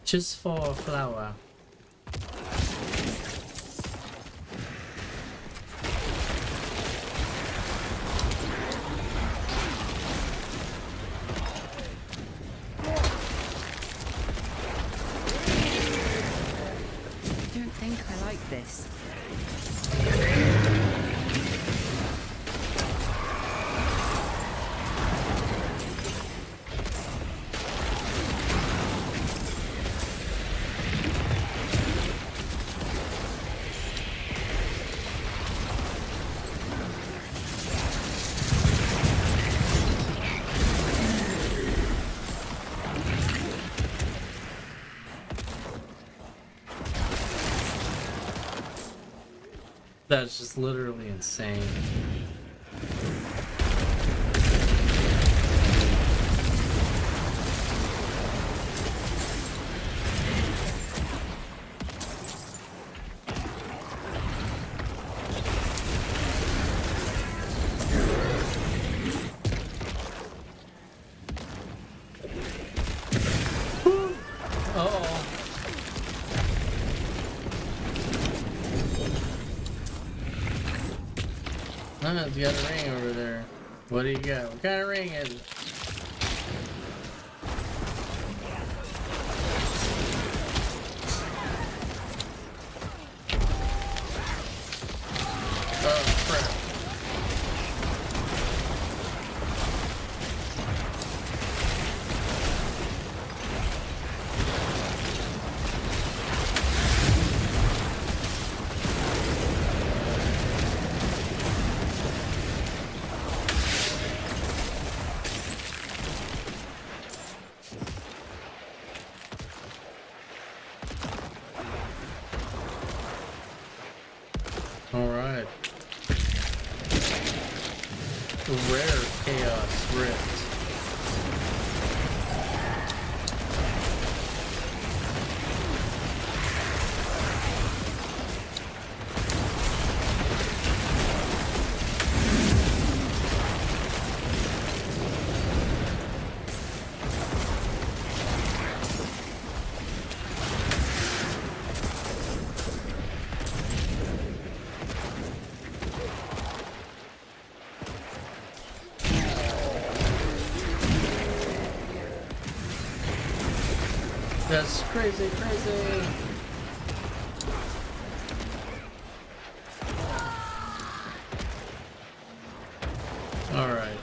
Just for flower. I think I like this. That's just literally insane. Oh, it's got a ring over there. What do you got? What kind of ring is it? Oh, crap. Alright. Rare Chaos Rift. That's crazy, crazy. All right.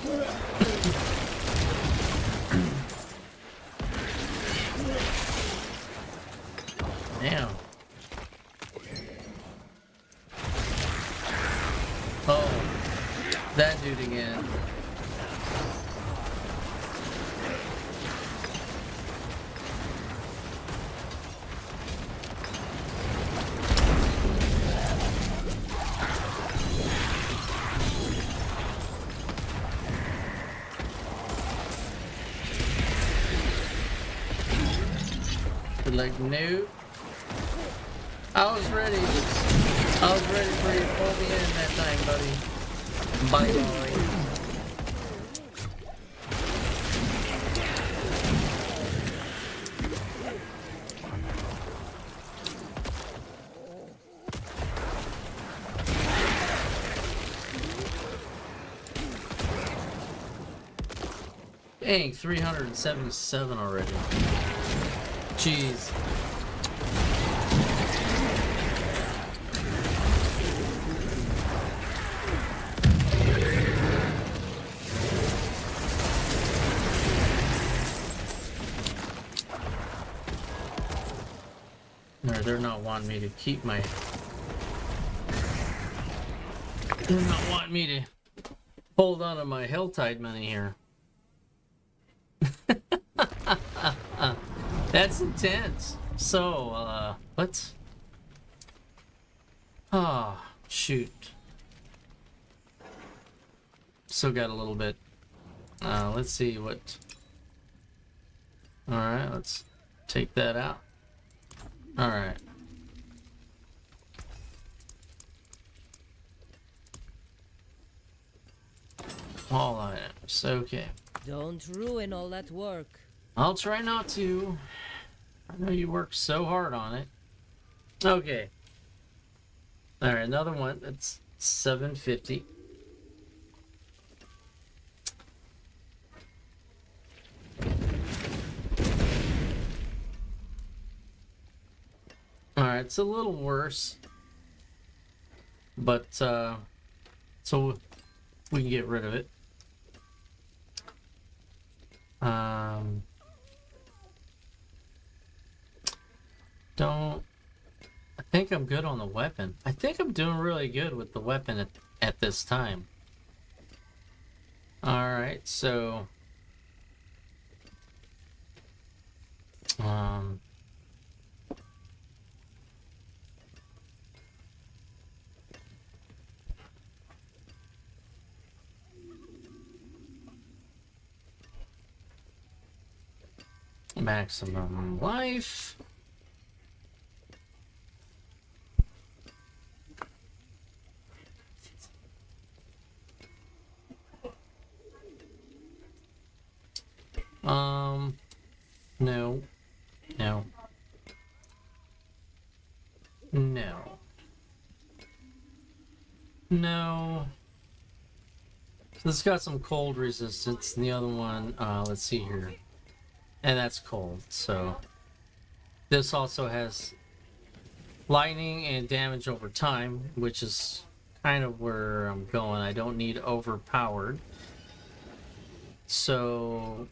Damn. Oh, that dude again. Like, nope. I was ready for you to pull me in that thing, buddy. Bye, boy. Dang, 377 already. Jeez. No, they're not wanting me to keep my... They're not wanting me to hold on to my Helltide money here. That's intense. So, let's... Ah, shoot. Still got a little bit. Let's see what... Alright, let's take that out. Alright. All items, okay. Don't ruin all that work. I'll try not to. I know you worked so hard on it. Okay. Alright, another one. That's 750. Alright, it's a little worse. But, so we can get rid of it. I think I'm good on the weapon. I think I'm doing really good with the weapon at this time. Alright, so... Maximum life. No. No. No. No. So this got some cold resistance, and the other one, let's see here. And that's cold, so this also has lightning and damage over time, which is kind of where I'm going. I don't need overpowered. So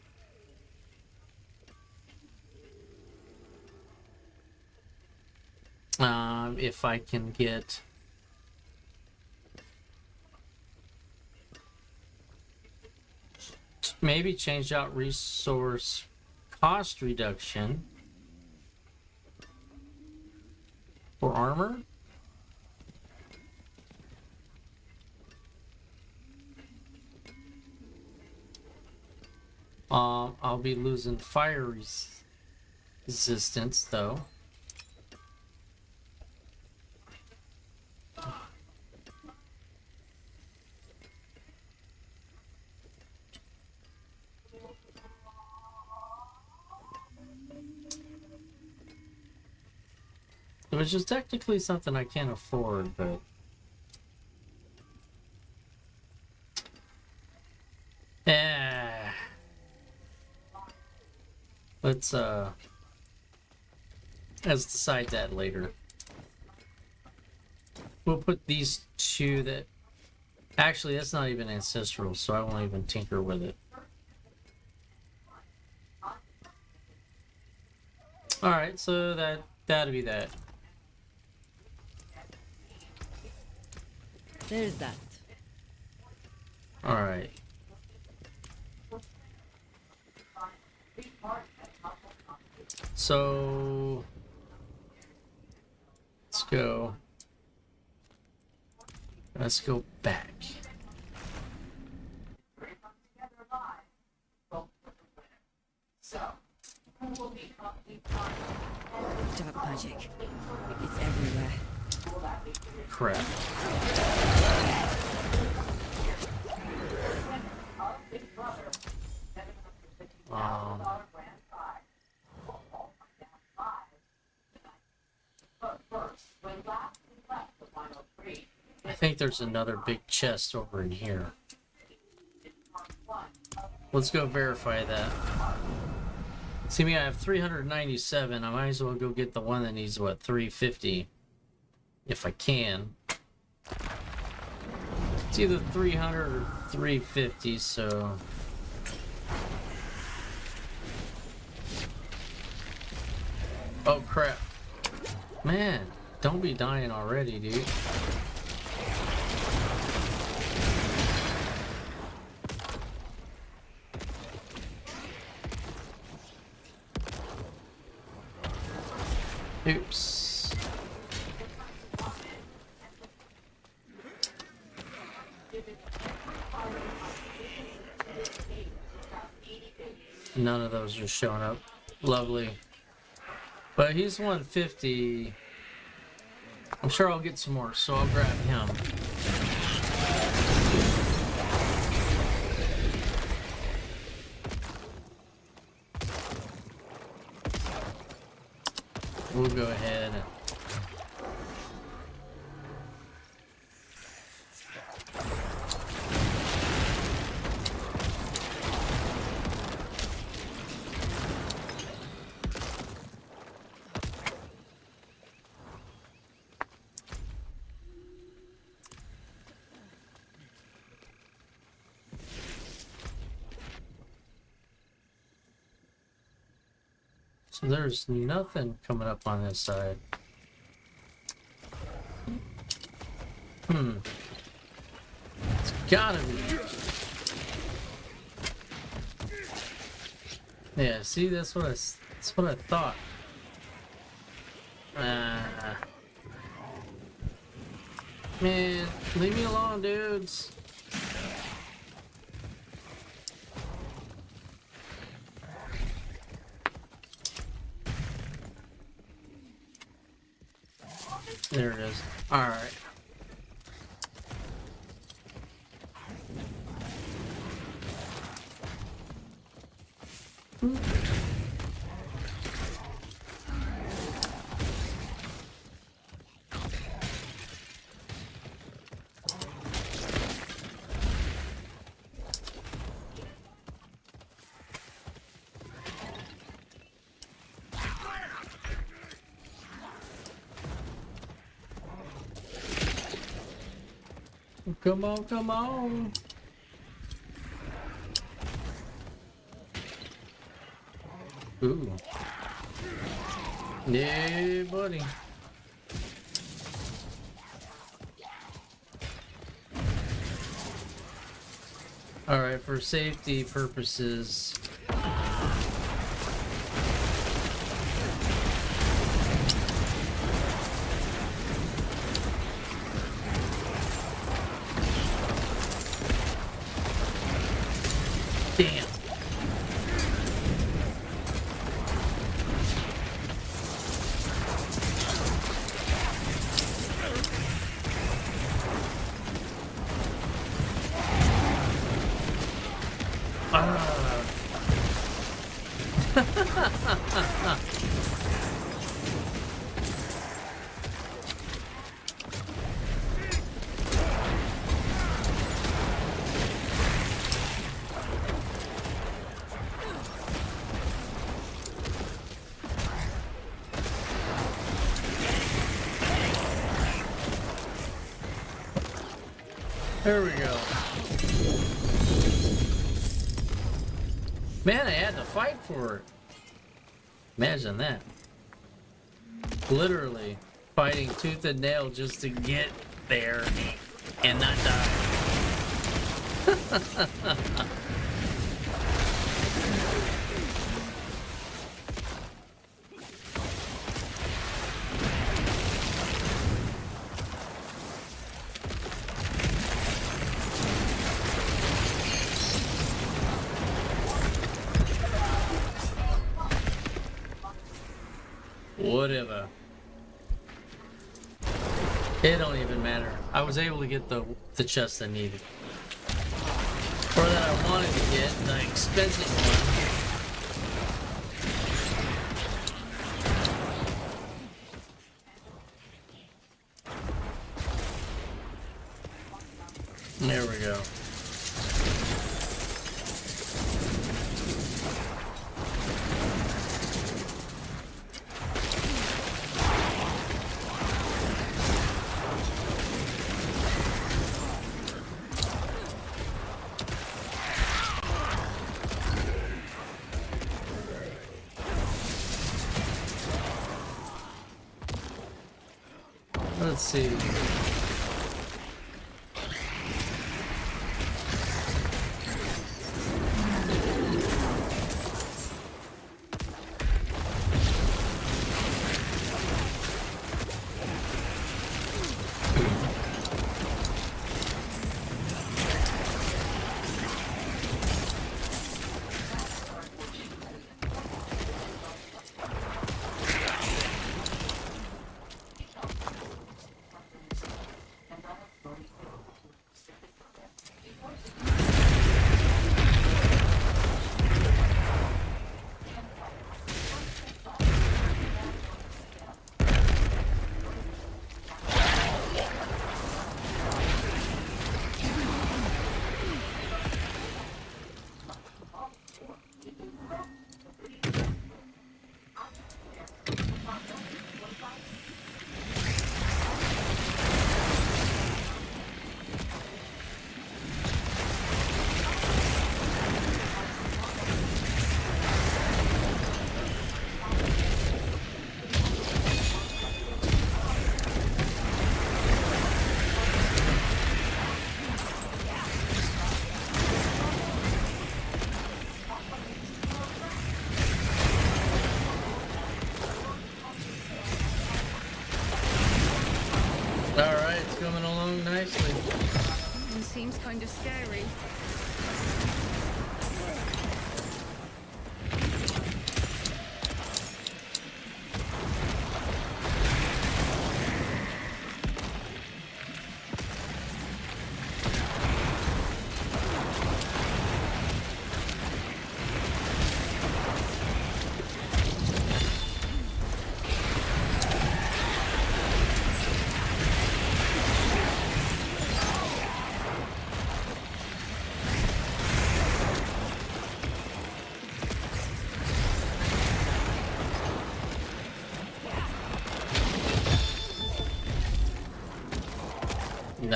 if I can get maybe change out resource cost reduction for armor. I'll be losing fire resistance though. Which is technically something I can't afford, but yeah. Let's decide that later. We'll put these two that actually that's not even ancestral, so I won't even tinker with it. Alright, so that'll be that. There's that. Alright. So let's go back. Dark magic. It's everywhere. Crap. I think there's another big chest over in here. Let's go verify that. See me, I have 397. I might as well go get the one that needs, what, 350? If I can. It's either 300 or 350, so... Oh, crap. Man, don't be dying already, dude. Oops. None of those are showing up. Lovely. But he's 150. I'm sure I'll get some more, so I'll grab him. We'll go ahead. So there's nothing coming up on this side. It's gotta be. Yeah, see, that's what I thought. Man, leave me alone, dudes. There it is. All right. Come on, come on. Ooh. Yeah, buddy. Alright, for safety purposes. Damn. There we go. Man, I had to fight for it. Imagine that. Literally fighting tooth and nail just to get there and not die. Whatever. It don't even matter. I was able to get the chest I needed. Or that I wanted to get, the expensive one. There we go. Let's see. Alright, it's coming along nicely. It seems kind of scary.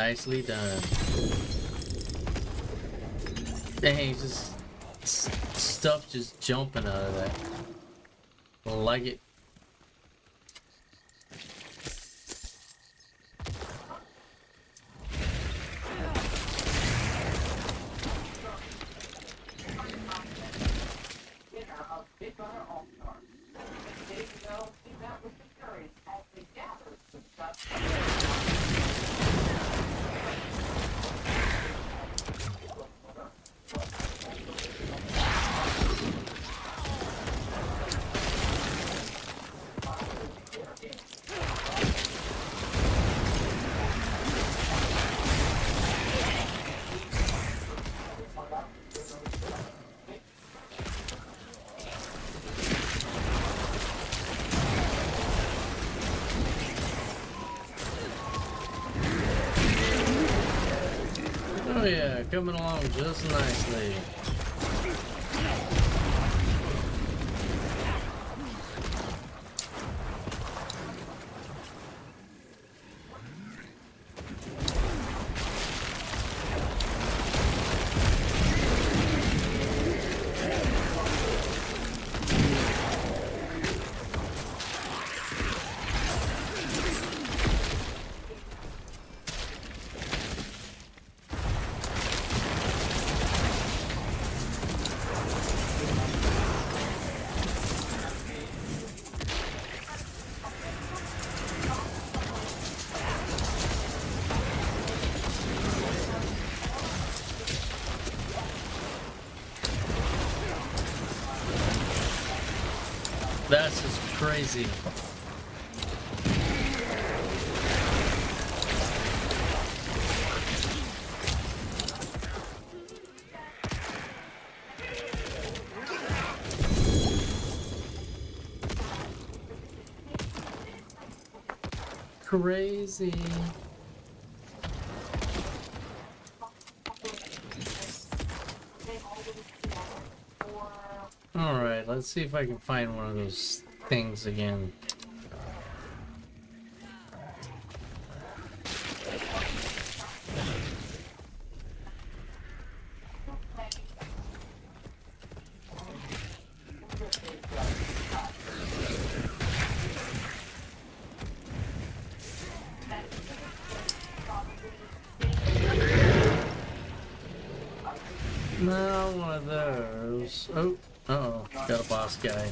Nicely done. Dang, just stuff just jumping out of that. I like it. Oh yeah, coming along just nicely. That's just crazy. Crazy. Alright, let's see if I can find one of those things again. No, one of those. Oh, uh-oh, got a boss guy.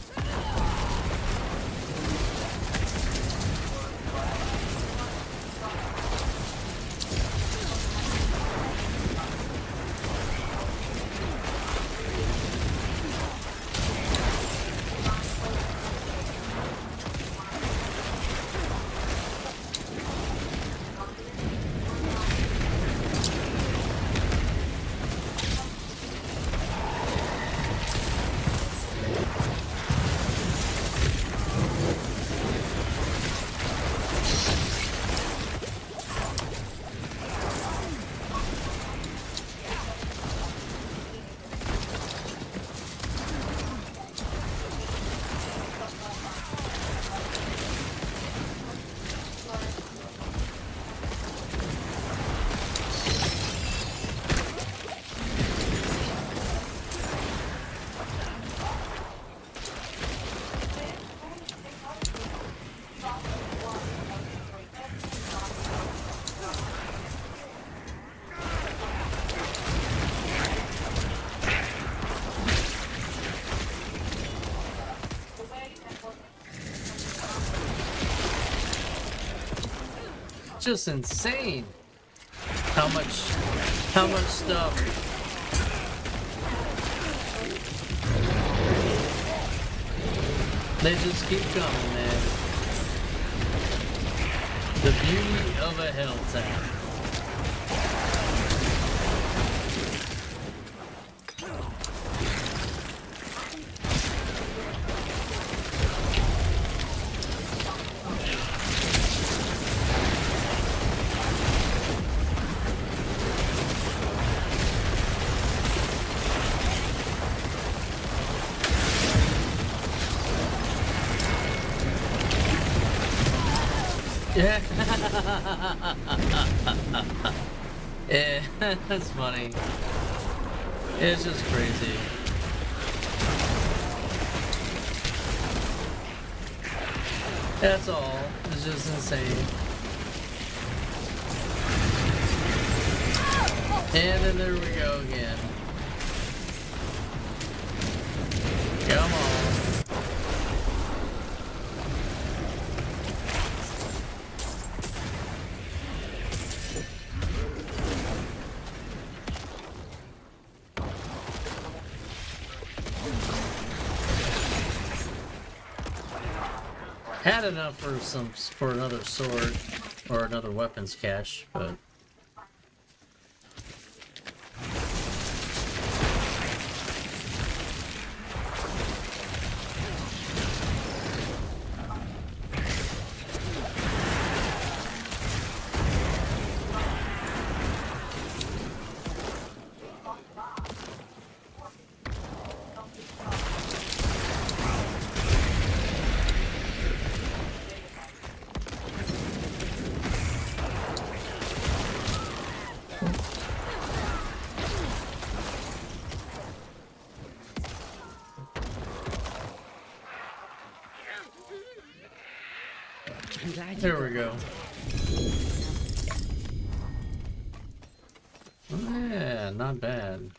Just insane how much stuff. They just keep coming, man. The beauty of a hell town. Yeah. Yeah, that's funny. It's just crazy. That's all. It's just insane. And then there we go again. Come on. Had enough for another sword or another weapons cache, but I'm glad you there we go. Yeah, not bad.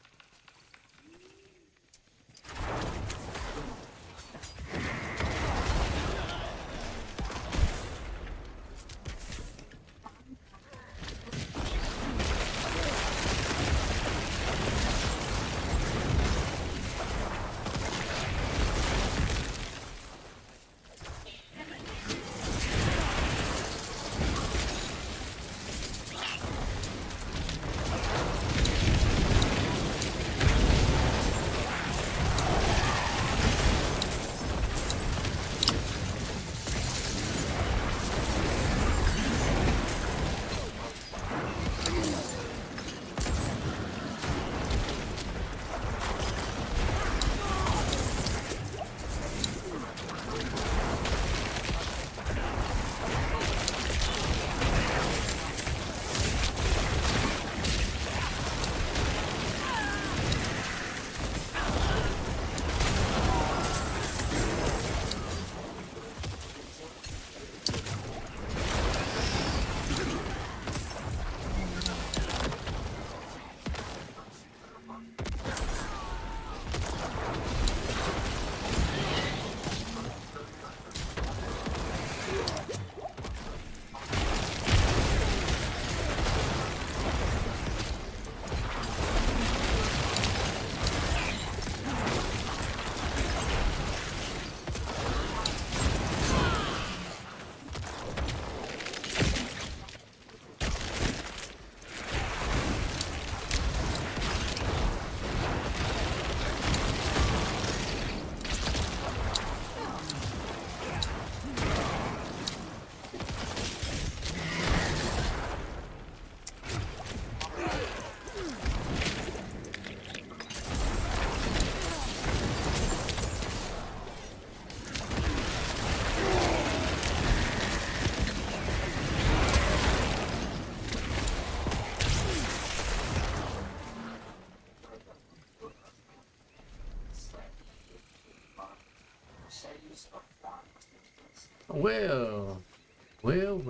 Well, well.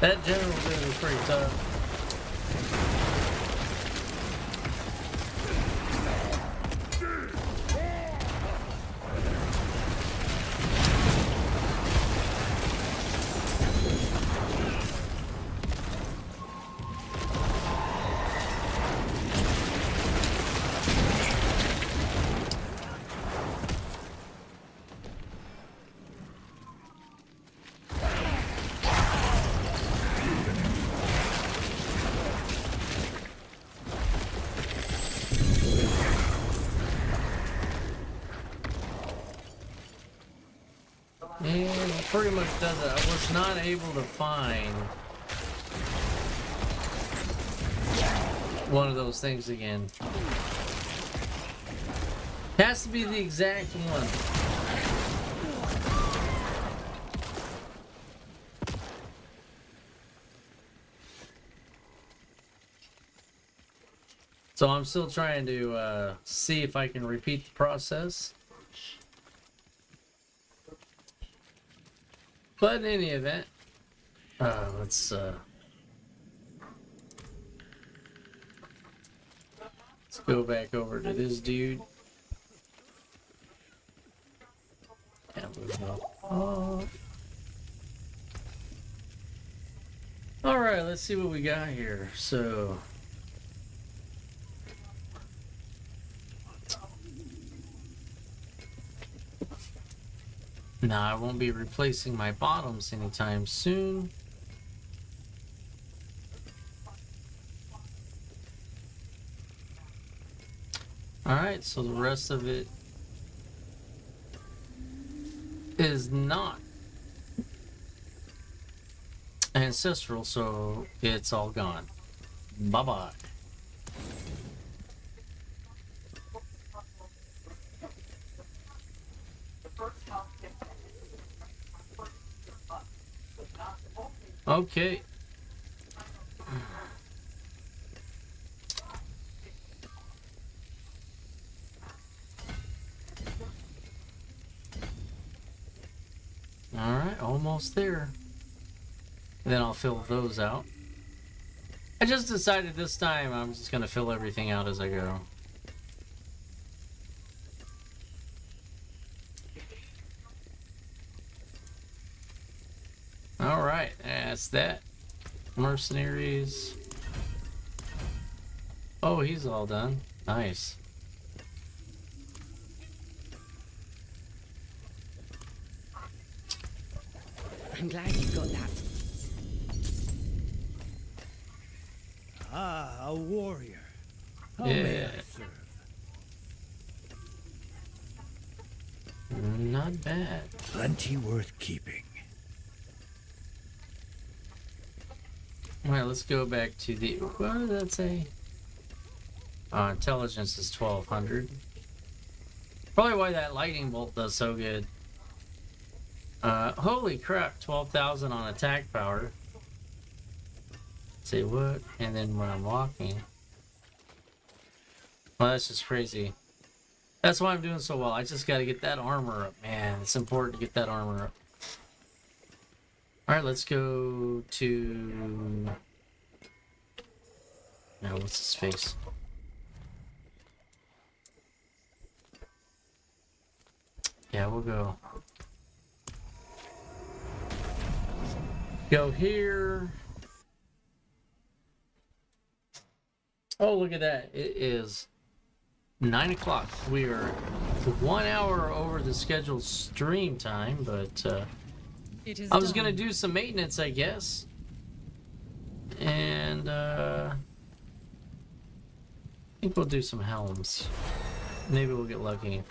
That general bit was pretty tough. And it pretty much does it. I was not able to find one of those things again. Has to be the exact one. So I'm still trying to see if I can repeat the process. But in any event, let's go back over to this dude. And all right, let's see what we got here. So. Now, I won't be replacing my bottoms anytime soon. Alright, so the rest of it is not ancestral, so it's all gone. Bye-bye. Okay. All right, almost there. Then I'll fill those out. I just decided this time I'm just gonna fill everything out as I go. All right, that's that. Mercenaries. Oh, he's all done. Nice. I'm glad you got that. Ah, a warrior. How may I serve? Not bad. Plenty worth keeping. Alright, let's go back to the... What did that say? Intelligence is 1200. Probably why that lightning bolt does so good. Holy crap, 12,000 on attack power. Say what? And then when I'm walking... Well, that's just crazy. That's why I'm doing so well. I just gotta get that armor up, man. It's important to get that armor up. Alright, let's go to... Now, what's his face? Yeah, we'll go. Go here. Oh, look at that. It is 9 o'clock. We are 1 hour over the scheduled stream time, but I was gonna do some maintenance, I guess. And I think we'll do some helms. Maybe we'll get lucky.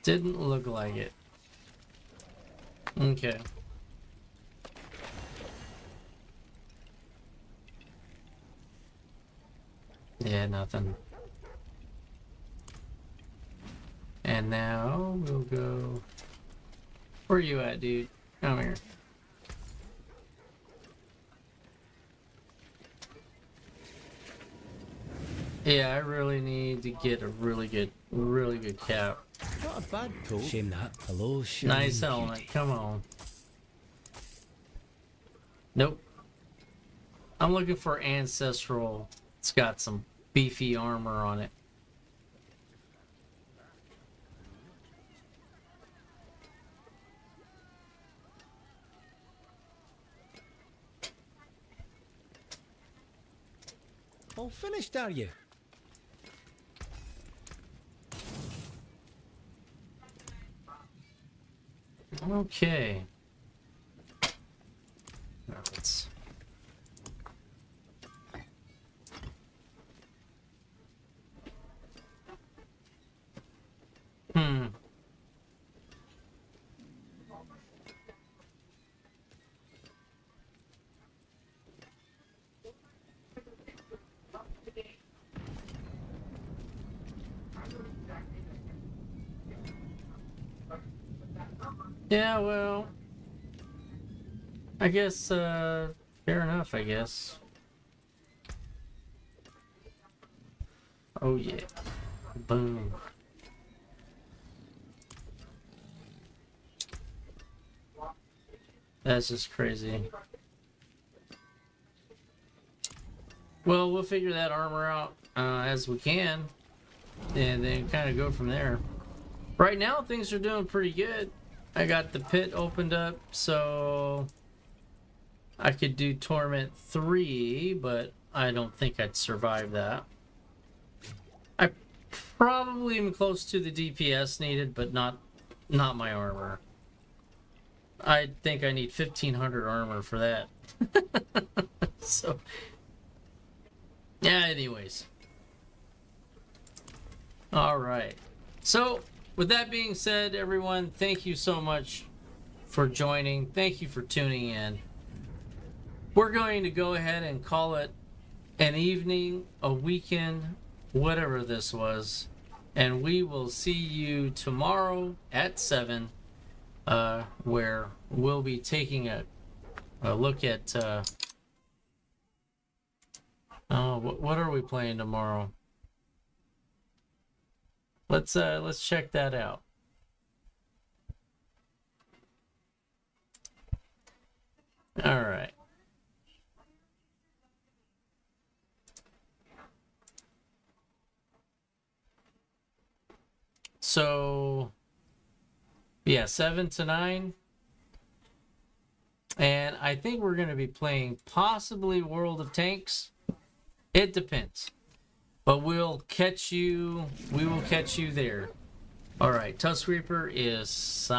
Didn't look like it. Okay. Yeah, nothing. And now we'll go... Where are you at, dude? Come here. Yeah, I really need to get a really good cap. Not a bad coat. Shame that. Hello, shining Nice helmet. beauty. Come on. Nope. I'm looking for ancestral. It's got some beefy armor on it. All finished, are you? Okay. Let's... Yeah, well, I guess, fair enough, I guess. Oh, yeah. Boom. That's just crazy. Well, we'll figure that armor out as we can, and then kind of go from there. Right now, things are doing pretty good. I got the pit opened up, so I could do Torment 3, but I don't think I'd survive that. I probably am close to the DPS needed, but not my armor. I think I need 1500 armor for that. So, yeah, anyways. Alright. So, with that being said, everyone, thank you so much for joining. Thank you for tuning in. We're going to go ahead and call it an evening, a weekend, whatever this was. And we will see you tomorrow at 7, where we'll be taking a look at... what are we playing tomorrow? Let's check that out. All right. So, yeah, 7 to 9. And I think we're going to be playing possibly World of Tanks. It depends. But we will catch you there. All right, Tusk Reaper is signing.